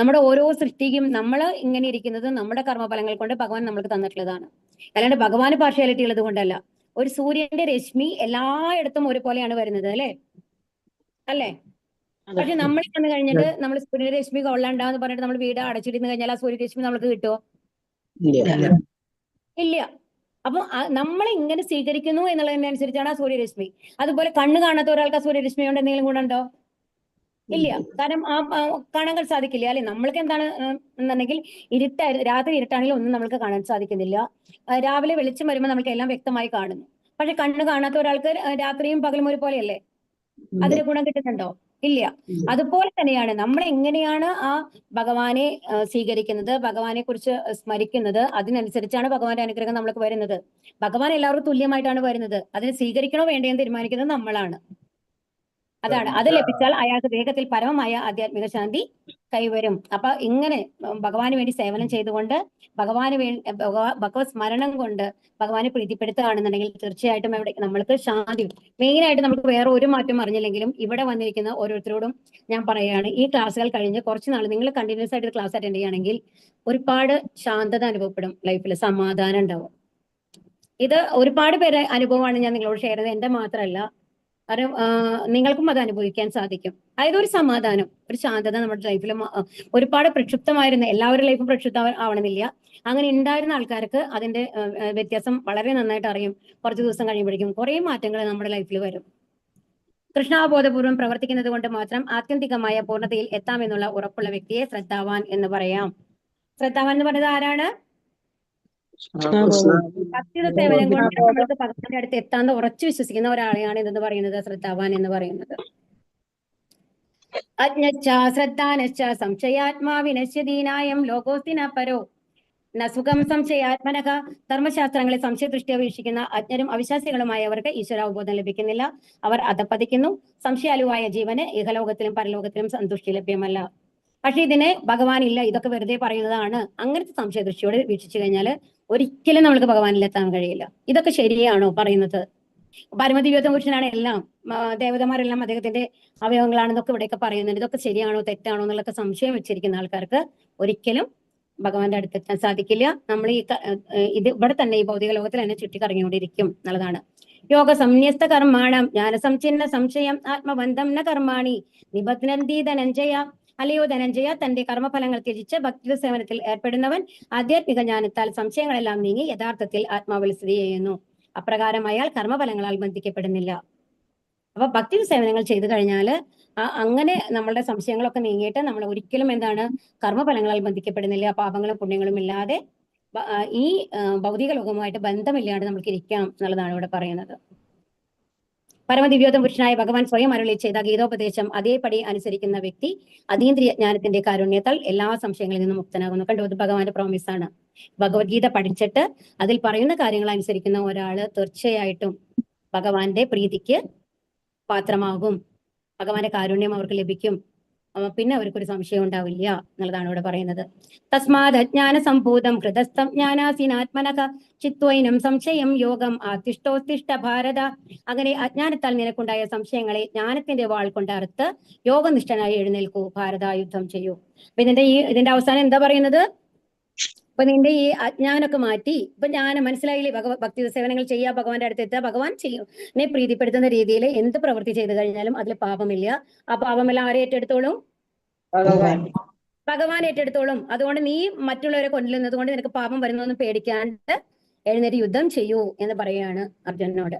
S2: നമ്മുടെ ഓരോ സൃഷ്ടിക്കും നമ്മൾ ഇങ്ങനെ ഇരിക്കുന്നത് നമ്മുടെ കർമ്മഫലങ്ങൾ കൊണ്ട് ഭഗവാൻ നമ്മൾക്ക് തന്നിട്ടുള്ളതാണ്. അല്ലാണ്ട് ഭഗവാന് പാർഷ്യാലിറ്റി ഉള്ളത് കൊണ്ടല്ല. ഒരു സൂര്യന്റെ രശ്മി എല്ലായിടത്തും ഒരുപോലെയാണ് വരുന്നത് അല്ലേ? പക്ഷെ നമ്മൾ വന്നു കഴിഞ്ഞിട്ട് നമ്മൾ സൂര്യരശ്മി കൊള്ളണ്ടാന്ന് പറഞ്ഞിട്ട് നമ്മൾ വീട് അടച്ചിരുന്ന് കഴിഞ്ഞാൽ ആ സൂര്യരശ്മി നമുക്ക് കിട്ടുമോ? ഇല്ല. അപ്പൊ നമ്മളെ ഇങ്ങനെ സ്വീകരിക്കുന്നു എന്നുള്ളതിനനുസരിച്ചാണ് ആ സൂര്യരശ്മി. അതുപോലെ കണ്ണ് കാണാത്ത ഒരാൾക്ക് ആ സൂര്യരശ്മി കൊണ്ട് എന്തെങ്കിലും ഗുണമുണ്ടോ? ഇല്ല. കാരണം കാണാൻ സാധിക്കില്ല അല്ലെ. നമ്മൾക്ക് എന്താണ് എന്നുണ്ടെങ്കിൽ രാത്രി ഇരുട്ടാണെങ്കിൽ ഒന്നും നമുക്ക് കാണാൻ സാധിക്കുന്നില്ല. രാവിലെ വെളിച്ചം വരുമ്പോൾ നമുക്ക് എല്ലാം വ്യക്തമായി കാണുന്നു. പക്ഷെ കണ്ണ് കാണാത്ത ഒരാൾക്ക് രാത്രിയും പകലും ഒരുപോലെയല്ലേ? അതിന് ഗുണം കിട്ടുന്നുണ്ടോ? ഇല്ല. അതുപോലെ തന്നെയാണ് നമ്മൾ എങ്ങനെയാണ് ആ ഭഗവാനെ സ്വീകരിക്കുന്നത്, ഭഗവാനെ കുറിച്ച് സ്മരിക്കുന്നത്, അതിനനുസരിച്ചാണ് ഭഗവാന്റെ അനുഗ്രഹം നമ്മൾക്ക് വരുന്നത്. ഭഗവാൻ എല്ലാവർക്കും തുല്യമായിട്ടാണ് വരുന്നത്. അതിനെ സ്വീകരിക്കണോ വേണ്ടയെന്ന് തീരുമാനിക്കുന്നത് നമ്മളാണ്. അതാണ്. അത് ലഭിച്ചാൽ അയാൾക്ക് വേഗത്തിൽ പരമമായ ആധ്യാത്മിക ശാന്തി കൈവരും. അപ്പൊ ഇങ്ങനെ ഭഗവാന് വേണ്ടി സേവനം ചെയ്തുകൊണ്ട് ഭഗവത് സ്മരണം കൊണ്ട് ഭഗവാനെ പ്രീതിപ്പെടുത്തുകയാണെന്നുണ്ടെങ്കിൽ തീർച്ചയായിട്ടും നമ്മൾക്ക് ശാന്തി. മെയിനായിട്ട് നമുക്ക് വേറെ ഒരു മാറ്റം അറിഞ്ഞില്ലെങ്കിലും ഇവിടെ വന്നിരിക്കുന്ന ഓരോരുത്തരോടും ഞാൻ പറയുകയാണ്, ഈ ക്ലാസ്സുകൾ കഴിഞ്ഞ് കുറച്ച് നാൾ നിങ്ങൾ കണ്ടിന്യൂസ് ആയിട്ട് ക്ലാസ് അറ്റൻഡ് ചെയ്യുകയാണെങ്കിൽ ഒരുപാട് ശാന്തത അനുഭവപ്പെടും, ലൈഫിൽ സമാധാനം ഉണ്ടാവും. ഇത് ഒരുപാട് പേരെ അനുഭവമാണ് ഞാൻ നിങ്ങളോട് ഷെയർ ചെയ്തത്, എന്റെ മാത്രമല്ല. അത് നിങ്ങൾക്കും അത് അനുഭവിക്കാൻ സാധിക്കും. അതായത് ഒരു സമാധാനം, ഒരു ശാന്തത നമ്മുടെ ലൈഫിൽ ഒരുപാട് പ്രക്ഷുബ്ധമായിരുന്ന എല്ലാവരുടെ ലൈഫും പ്രക്ഷുബ്ധ ആവണമെന്നില്ല. അങ്ങനെ ഉണ്ടായിരുന്ന ആൾക്കാർക്ക് അതിന്റെ വ്യത്യാസം വളരെ നന്നായിട്ട് അറിയും. കുറച്ച് ദിവസം കഴിയുമ്പോഴേക്കും കുറെ മാറ്റങ്ങൾ നമ്മുടെ ലൈഫിൽ വരും. കൃഷ്ണാവബോധപൂർവ്വം പ്രവർത്തിക്കുന്നത് കൊണ്ട് മാത്രം ആത്യന്തികമായ പൂർണ്ണതയിൽ എത്താമെന്നുള്ള ഉറപ്പുള്ള വ്യക്തിയെ ശ്രദ്ധാവാൻ എന്ന് പറയാം. ശ്രദ്ധാവാൻ എന്ന് പറയുന്നത് ആരാണ്? ഭക്തിയുടെ സേവനം കൊണ്ട് നമ്മൾക്ക് ഭഗവാന്റെ അടുത്ത് എത്താന്ന് ഉറച്ചു വിശ്വസിക്കുന്ന ഒരാളെയാണ് ഇതെന്ന് പറയുന്നത് ശ്രദ്ധാവാൻ എന്ന് പറയുന്നത്. അജ്ഞശ്ച ശ്രദ്ധാനശ്ച സംശയാത്മാവിനശ്യദീനായം ലോകോസ്തിന പരോ നസുഖം സംശയാത്മനക. ധർമ്മശാസ്ത്രങ്ങളെ സംശയദൃഷ്ടിയ വീക്ഷിക്കുന്ന അജ്ഞരും അവിശ്വാസികളുമായവർക്ക് ഈശ്വരാവബോധം ലഭിക്കുന്നില്ല. അവർ അധപ്പതിക്കുന്നു. സംശയാലുവായ ജീവന് ഇഹലോകത്തിലും പരലോകത്തിലും സന്തുഷ്ടി ലഭ്യമല്ല. പക്ഷെ ഇതിനെ ഭഗവാൻ ഇല്ല, ഇതൊക്കെ വെറുതെ പറയുന്നതാണ്, അങ്ങനത്തെ സംശയദൃഷ്ടിയോട് വീക്ഷിച്ചു കഴിഞ്ഞാൽ ഒരിക്കലും നമ്മൾക്ക് ഭഗവാനിലെത്താൻ കഴിയില്ല. ഇതൊക്കെ ശരിയാണോ പറയുന്നത്? പരമദിവ്യത്വ പുരുഷനാണ് എല്ലാം, ദേവതമാരെല്ലാം അദ്ദേഹത്തിന്റെ അവയവങ്ങളാണെന്നൊക്കെ ഇവിടെയൊക്കെ പറയുന്നുണ്ട്. ഇതൊക്കെ ശരിയാണോ തെറ്റാണോ എന്നുള്ളൊക്കെ സംശയം വെച്ചിരിക്കുന്ന ആൾക്കാർക്ക് ഒരിക്കലും ഭഗവാന്റെ അടുത്തെത്താൻ സാധിക്കില്ല. നമ്മൾ ഇത് ഇവിടെ തന്നെ ഈ ഭൗതിക ലോകത്തിൽ തന്നെ ചുറ്റിക്കറങ്ങിക്കൊണ്ടിരിക്കും എന്നുള്ളതാണ്. യോഗ സംന്യസ്ത കർമാണം ജ്ഞാനസംചിന്ന സംശയം ആത്മബന്ധം ന കർമാണി നിബധ്നന്തി ധനഞ്ജയ. അല്ലയോ ധനഞ്ജയ, തന്റെ കർമ്മഫലങ്ങൾ ത്യജിച്ച് ഭക്തി സേവനത്തിൽ ഏർപ്പെടുന്നവൻ ആധ്യാത്മിക ജ്ഞാനത്താൽ സംശയങ്ങളെല്ലാം നീങ്ങി യഥാർത്ഥത്തിൽ ആത്മാവിൽ സ്ഥിതി ചെയ്യുന്നു. അപ്രകാരം അയാൾ കർമ്മഫലങ്ങളാൽ ബന്ധിക്കപ്പെടുന്നില്ല. അപ്പൊ ഭക്തി സേവനങ്ങൾ ചെയ്തു കഴിഞ്ഞാൽ അങ്ങനെ നമ്മളുടെ സംശയങ്ങളൊക്കെ നീങ്ങിയിട്ട് നമ്മൾ ഒരിക്കലും എന്താണ് കർമ്മഫലങ്ങളാൽ ബന്ധിക്കപ്പെടുന്നില്ല. പാപങ്ങളും പുണ്യങ്ങളും ഇല്ലാതെ ഈ ഭൗതിക ലോകവുമായിട്ട് ബന്ധമില്ലാണ്ട് നമുക്ക് ഇരിക്കാം എന്നുള്ളതാണ് ഇവിടെ പറയുന്നത്. പരമദിവ്യോത്തമ പുരുഷനായ ഭഗവാൻ സ്വയം അരുളി ചെയ്ത ഗീതോപദേശം അതേപടി അനുസരിക്കുന്ന വ്യക്തി അതീന്ദ്രിയ ജ്ഞാനത്തിന്റെ കാരുണ്യത്താൽ എല്ലാ സംശയങ്ങളിൽ നിന്നും മുക്തനാകുന്നു. കണ്ടു, അത് ഭഗവാന്റെ പ്രോമിസ് ആണ്. ഭഗവത്ഗീത പഠിച്ചിട്ട് അതിൽ പറയുന്ന കാര്യങ്ങൾ അനുസരിക്കുന്ന ഒരാള് തീർച്ചയായിട്ടും ഭഗവാന്റെ പ്രീതിക്ക് പാത്രമാകും. ഭഗവാന്റെ കാരുണ്യം അവർക്ക് ലഭിക്കും. പിന്നെ അവർക്കൊരു സംശയം ഉണ്ടാവില്ല എന്നുള്ളതാണ് ഇവിടെ പറയുന്നത്. തസ്മാത് അജ്ഞാന സംഭൂതം ഹൃദസ്ഥം ജ്ഞാനാസീനാത്മനക ചിത്വൈനം സംശയം യോഗം ആതിഷ്ഠോത്തിഷ്ഠ ഭാരത. അങ്ങനെ അജ്ഞാനത്താൽ നിനക്കുണ്ടായ സംശയങ്ങളെ ജ്ഞാനത്തിന്റെ വാൾ കൊണ്ട് അറുത്ത് യോഗനിഷ്ഠനായി എഴുന്നേൽക്കൂ, ഭാരത യുദ്ധം ചെയ്യൂ. അപ്പൊ ഇതിന്റെ അവസാനം എന്താ പറയുന്നത്? അപ്പൊ നിന്റെ ഈ അജ്ഞാനൊക്കെ മാറ്റി ഇപ്പൊ ജ്ഞാനം മനസ്സിലായില്ലേ? ഭക്തി സേവനങ്ങൾ ചെയ്യുക, ഭഗവാന്റെ അടുത്ത് എത്തുക, ഭഗവാൻ ചെയ്യും എന്നെ പ്രീതിപ്പെടുത്തുന്ന രീതിയിൽ എന്ത് പ്രവൃത്തി ചെയ്തു കഴിഞ്ഞാലും അതിൽ പാപമില്ല. ആ പാപമെല്ലാം ആരെ ഏറ്റെടുത്തോളും? ഭഗവാൻ ഏറ്റെടുത്തോളും. അതുകൊണ്ട് നീ മറ്റുള്ളവരെ കൊല്ലുന്നത് കൊണ്ട് നിനക്ക് പാപം വരുന്നൊന്നും പേടിക്കാണ്ട് എഴുന്നേറ്റ് യുദ്ധം ചെയ്യൂ എന്ന് പറയുകയാണ് അർജുനനോട്.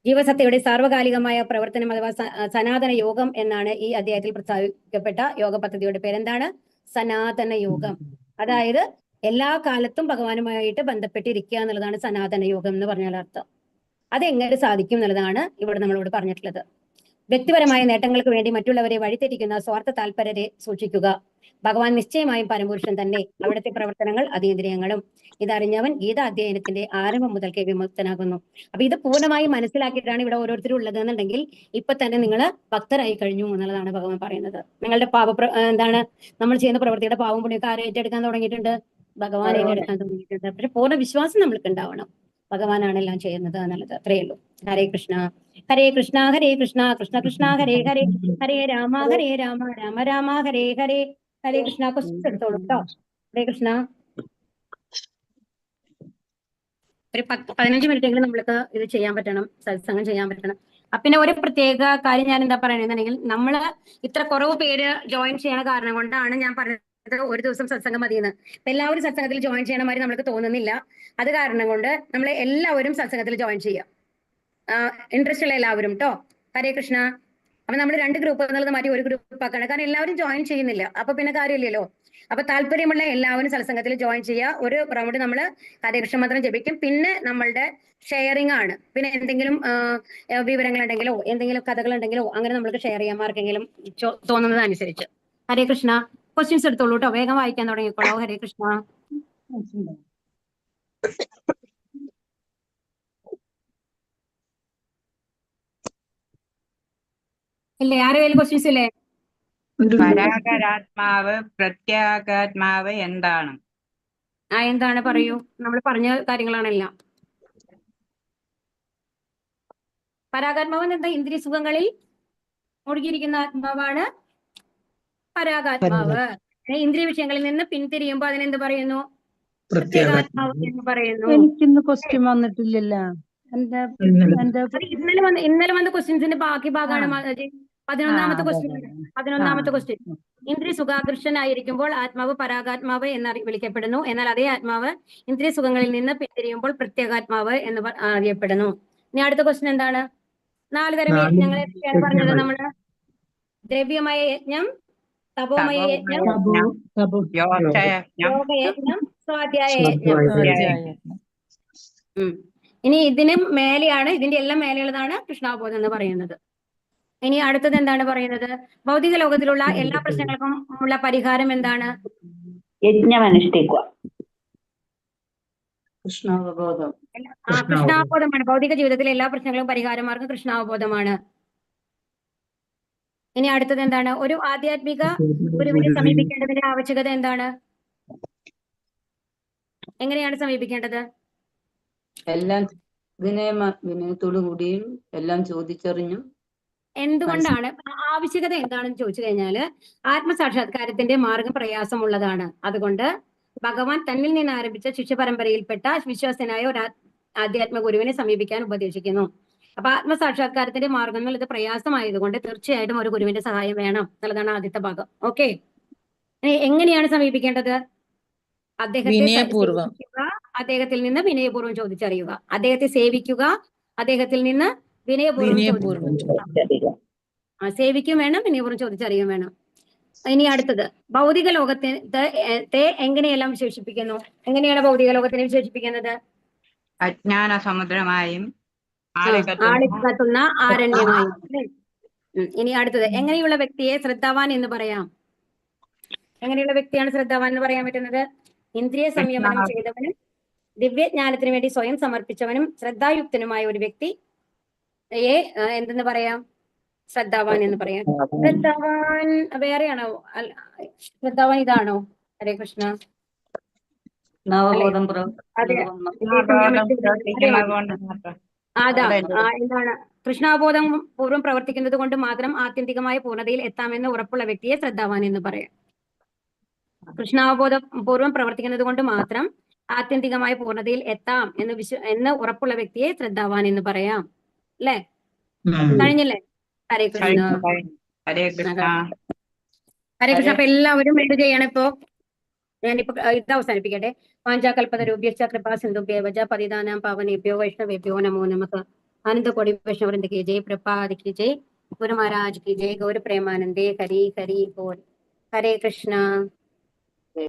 S2: ജീവസത്തയുടെ സാർവകാലികമായ പ്രവർത്തനം അഥവാ സനാതന യോഗം എന്നാണ് ഈ അധ്യായത്തിൽ പ്രസ്താവിക്കപ്പെട്ട യോഗ പദ്ധതിയുടെ പേരെന്താണ്? സനാതന യോഗം. അതായത് എല്ലാ കാലത്തും ഭഗവാനുമായിട്ട് ബന്ധപ്പെട്ടിരിക്കുക എന്നുള്ളതാണ് സനാതന യോഗം എന്ന് പറഞ്ഞാൽ അർത്ഥം. അതെങ്ങനെ സാധിക്കും എന്നുള്ളതാണ് ഇവിടെ നമ്മളോട് പറഞ്ഞിട്ടുള്ളത്. വ്യക്തിപരമായ നേട്ടങ്ങൾക്ക് വേണ്ടി മറ്റുള്ളവരെ വഴിതെറ്റിക്കുന്ന സ്വാർത്ഥ താല്പര്യരെ സൂക്ഷിക്കുക. ഭഗവാൻ നിശ്ചയമായും പരമപുരുഷൻ തന്നെ, അവിടുത്തെ പ്രവർത്തനങ്ങൾ അതീന്ദ്രിയങ്ങളും. ഇതറിഞ്ഞവൻ ഗീത അധ്യയനത്തിന്റെ ആരംഭം മുതൽക്കേ വിമുക്തനാകുന്നു. അപ്പൊ ഇത് പൂർണ്ണമായും മനസ്സിലാക്കിയിട്ടാണ് ഇവിടെ ഓരോരുത്തരും ഉള്ളത് എന്നുണ്ടെങ്കിൽ ഇപ്പൊ തന്നെ നിങ്ങൾ ഭക്തരായി കഴിഞ്ഞു എന്നുള്ളതാണ് ഭഗവാൻ പറയുന്നത്. നിങ്ങളുടെ എന്താണ് നമ്മൾ ചെയ്യുന്ന പ്രവൃത്തിയുടെ പാവം പുണ്യൊക്കെ ആരെ ഏറ്റെടുക്കാൻ തുടങ്ങിയിട്ടുണ്ട്? ഭഗവാൻ ഏറ്റെടുക്കാൻ തുടങ്ങിയിട്ടുണ്ട്. പക്ഷെ പൂർണ്ണ വിശ്വാസം നമ്മൾക്ക് ഉണ്ടാവണം, ഭഗവാനാണ് എല്ലാം ചെയ്യുന്നത് എന്നുള്ളത്. അത്രയേ ഉള്ളൂ. ഹരേ കൃഷ്ണ ഹരേ കൃഷ്ണ ഹരേ കൃഷ്ണ കൃഷ്ണ കൃഷ്ണ ഹരേ ഹരേ ഹരേ രാമ രാമ രാമ ഹരേ ഹരേ. ഹരേ കൃഷ്ണ. ക്വസ്റ്റ്യൻസ് എടുത്തോളൂ കേട്ടോ. ഹരേ കൃഷ്ണ. ഒരു 15 മിനിറ്റെങ്കിലും നമ്മൾക്ക് ഇത് ചെയ്യാൻ പറ്റണം, സത്സംഗം ചെയ്യാൻ പറ്റണം. പിന്നെ ഒരു പ്രത്യേക കാര്യം ഞാൻ എന്താ പറയണെന്നുണ്ടെങ്കിൽ, നമ്മള് ഇത്ര കുറവ് പേര് ജോയിൻ ചെയ്യണ കാരണം കൊണ്ടാണ് ഞാൻ പറഞ്ഞത് ഒരു ദിവസം സത്സംഗം മതിയെന്ന്. എല്ലാവരും സത്സംഗത്തിൽ ജോയിൻ ചെയ്യണ മാതിരി നമ്മൾക്ക് തോന്നുന്നില്ല. അത് കാരണം കൊണ്ട് നമ്മൾ എല്ലാവരും സത്സംഗത്തിൽ ജോയിൻ ചെയ്യാം. ഇൻട്രസ്റ്റ് ഉള്ള എല്ലാവരും കേട്ടോ. ഹരേ കൃഷ്ണ. അപ്പൊ നമ്മൾ 2 ഗ്രൂപ്പ് എന്നുള്ളത് മാറ്റി ഒരു ഗ്രൂപ്പ് ആക്കണം. കാരണം എല്ലാവരും ജോയിൻ ചെയ്യുന്നില്ല, അപ്പൊ പിന്നെ കാര്യമില്ലല്ലോ. അപ്പൊ താല്പര്യമുള്ള എല്ലാവരും സത്സംഗത്തിൽ ജോയിൻ ചെയ്യുക. ഒരു റൗണ്ട് നമ്മൾ ഹരേ കൃഷ്ണ മന്ത്രം ജപിക്കും. പിന്നെ നമ്മളുടെ ഷെയറിംഗ് ആണ്. പിന്നെ എന്തെങ്കിലും വിവരങ്ങൾ ഉണ്ടെങ്കിലോ എന്തെങ്കിലും കഥകൾ ഉണ്ടെങ്കിലോ അങ്ങനെ നമ്മൾക്ക് ഷെയർ ചെയ്യാം, ആർക്കെങ്കിലും തോന്നുന്നത് അനുസരിച്ച്. ഹരേ കൃഷ്ണ. ക്വസ്റ്റ്യൻസ് എടുത്തോളൂ കേട്ടോ. വേഗം വായിക്കാൻ തുടങ്ങിക്കോളൂ. ഹരേ കൃഷ്ണ. ഇല്ലേ? ആരെങ്കിലും ക്വസ്റ്റ്യൻസ് ഇല്ലേ?
S3: പരാഗരാത്മാവ് പ്രത്യാഗാത്മാവ് എന്താണ്?
S2: എന്താണ് പറയൂ. നമ്മൾ പറഞ്ഞ കാര്യങ്ങളാണെല്ലാം. പരാഗാത്മാവ് എന്താ? ഇന്ദ്രിയ സുഖങ്ങളിൽ മുഴുകിയിരിക്കുന്ന ആത്മാവാണ് പരാഗാത്മാവ്. ഇന്ദ്രിയ വിഷയങ്ങളിൽ നിന്ന് പിന്തിരിയുമ്പോ അതിനെന്ത് പറയുന്നു? പ്രത്യേകാത്മാവ് എന്ന് പറയുന്നു.
S1: എനിക്കിന്ന് ക്വസ്റ്റ്യൻ വന്നിട്ടില്ലല്ലോ. എന്റെ
S2: അത് ഇന്നലെ വന്ന ക്വസ്റ്റ്യൻസിന്റെ ബാക്കി ഭാഗമാണ് മാതാജി. 11ാമത്തെ ക്വസ്റ്റ്യൻ. 11ാമത്തെ ക്വസ്റ്റ്യൻ. ഇന്ദ്രിയ സുഖാകർഷനായിരിക്കുമ്പോൾ ആത്മാവ് പരാഗാത്മാവ് എന്ന് വിളിക്കപ്പെടുന്നു. എന്നാൽ അതേ ആത്മാവ് ഇന്ദ്രിയ സുഖങ്ങളിൽ നിന്ന് പിന്തിരിയുമ്പോൾ പ്രത്യേകാത്മാവ് എന്ന് അറിയപ്പെടുന്നു. ഇനി അടുത്ത ക്വസ്റ്റ്യൻ എന്താണ്? 4 തരം യജ്ഞങ്ങളെ പറ്റിയാണ് പറഞ്ഞത് നമ്മള്. ദ്രവ്യമായ യജ്ഞം, തപോമയ യജ്ഞം, യോഗയജ്ഞം, സ്വാധ്യായ യജ്ഞം. ഇനി ഇതിനും മേലെയാണ്, ഇതിന്റെ എല്ലാം മേലെയുള്ളതാണ് കൃഷ്ണാവബോധം എന്ന് പറയുന്നത്. ഇനി അടുത്തത് എന്താണ് പറയുന്നത്? ഭൗതിക ലോകത്തിലുള്ള എല്ലാ പ്രശ്നങ്ങൾക്കും ഉള്ള പരിഹാരം എന്താണ്?
S4: യജ്ഞം അനുഷ്ഠിക്കുക.
S1: കൃഷ്ണാവബോധം.
S2: കൃഷ്ണാവബോധമാണ്. ഭൗതിക ജീവിതത്തിലെ എല്ലാ പ്രശ്നങ്ങളും പരിഹാരമാർഗം കൃഷ്ണാവബോധമാണ്. ഇനി അടുത്തത് എന്താണ്? ഒരു ആധ്യാത്മിക ഗുരുവിനെ സമീപിക്കേണ്ടതിന്റെ ആവശ്യകത എന്താണ്? എങ്ങനെയാണ് സമീപിക്കേണ്ടത്?
S1: എല്ലാം വിനയത്തോടു കൂടിയും എല്ലാം ചോദിച്ചറിഞ്ഞും.
S2: എന്തുകൊണ്ടാണ്? ആവശ്യകത എന്താണെന്ന് ചോദിച്ചു കഴിഞ്ഞാല് ആത്മസാക്ഷാത്കാരത്തിന്റെ മാർഗം പ്രയാസമുള്ളതാണ്. അതുകൊണ്ട് ഭഗവാൻ തന്നിൽ നിന്ന് ആരംഭിച്ച ശിഷ്യ പരമ്പരയിൽപ്പെട്ട വിശ്വാസനായ ഒരു ആധ്യാത്മ ഗുരുവിനെ സമീപിക്കാൻ ഉപദേശിക്കുന്നു. അപ്പൊ ആത്മസാക്ഷാത്കാരത്തിന്റെ മാർഗങ്ങൾ ഇത് പ്രയാസമായതുകൊണ്ട് തീർച്ചയായിട്ടും ഒരു ഗുരുവിന്റെ സഹായം വേണം എന്നുള്ളതാണ് ആദ്യത്തെ ഭാഗം. ഓക്കെ, എങ്ങനെയാണ് സമീപിക്കേണ്ടത്? അദ്ദേഹത്തിൽ നിന്ന് വിനയപൂർവ്വം ചോദിച്ചറിയുക. അദ്ദേഹത്തെ സേവിക്കുക, അദ്ദേഹത്തിൽ നിന്ന് വിനയപൂർവ്വം ചോദിച്ചറിയുക. സേവിക്കും വേണം, വിനയപൂർവ്വം ചോദിച്ചറിയുകയും വേണം. ഇനി അടുത്തത്, ഭൗതിക ലോകത്തെ എങ്ങനെയെല്ലാം വിശേഷിപ്പിക്കുന്നു? എങ്ങനെയാണ് ഭൗതിക ലോകത്തിനെ വിശേഷിപ്പിക്കുന്നത്?
S3: അജ്ഞാന സമുദ്രമായും
S2: ആളിക്കത്തുന്ന ആരണ്യമായും. ഇനി അടുത്തത്, എങ്ങനെയുള്ള വ്യക്തിയെ ശ്രദ്ധാവാൻ എന്ന് പറയാം? എങ്ങനെയുള്ള വ്യക്തിയാണ് ശ്രദ്ധാവാൻ എന്ന് പറയാൻ പറ്റുന്നത്? ഇന്ദ്രിയ സംയമനം ചെയ്തവനും ദിവ്യജ്ഞാനത്തിന് വേണ്ടി സ്വയം സമർപ്പിച്ചവനും ശ്രദ്ധായുക്തനുമായ ഒരു വ്യക്തിയെ എന്തെന്ന് പറയാം? ശ്രദ്ധാവാൻ എന്ന് പറയാം. ശ്രദ്ധാവാൻ വേറെയാണോ? ശ്രദ്ധാവാൻ ഇതാണോ? ഹരേ കൃഷ്ണ. എന്താണ്? കൃഷ്ണാബോധം പൂർവ്വം പ്രവർത്തിക്കുന്നത് കൊണ്ട് മാത്രം ആത്യന്തികമായ പൂർണ്ണതയിൽ എത്താമെന്ന് ഉറപ്പുള്ള വ്യക്തിയെ ശ്രദ്ധാവാൻ എന്ന് പറയാം. കൃഷ്ണാവബോധം പൂർവ്വം പ്രവർത്തിക്കുന്നത് കൊണ്ട് മാത്രം ആത്യന്തികമായ പൂർണ്ണതയിൽ എത്താം എന്ന് ഉറപ്പുള്ള വ്യക്തിയെ ശ്രദ്ധാവാൻ എന്ന് പറയാം. അല്ലേ? കഴിഞ്ഞില്ലേ? ഹരേ കൃഷ്ണ.
S3: ഹരേ കൃഷ്ണ.
S2: ഹരേ കൃഷ്ണ. അപ്പൊ എല്ലാവരും എന്ത് ചെയ്യണം? ഇപ്പോ ഞാനിപ്പോ ഇത് അവസാനിപ്പിക്കട്ടെ. വാഞ്ചാകൽപതരുഭ്യശ്ച കൃപാ സിന്ധുഭ്യവച പതിതാനാം പാവനേഭ്യോ വൈഷ്ണവേഭ്യോ നമോ നമഃ. ആനന്ദകോടി വൈഷ്ണവവൃന്ദ കി ജയ്, പ്രഭുപാദ് കി ജയ്, ഗുരു മഹാരാജ് കി ജയ്, ഗൗര പ്രേമാനന്ദേ. ഹരി ഹരി ബോൽ. ഹരേ കൃഷ്ണ.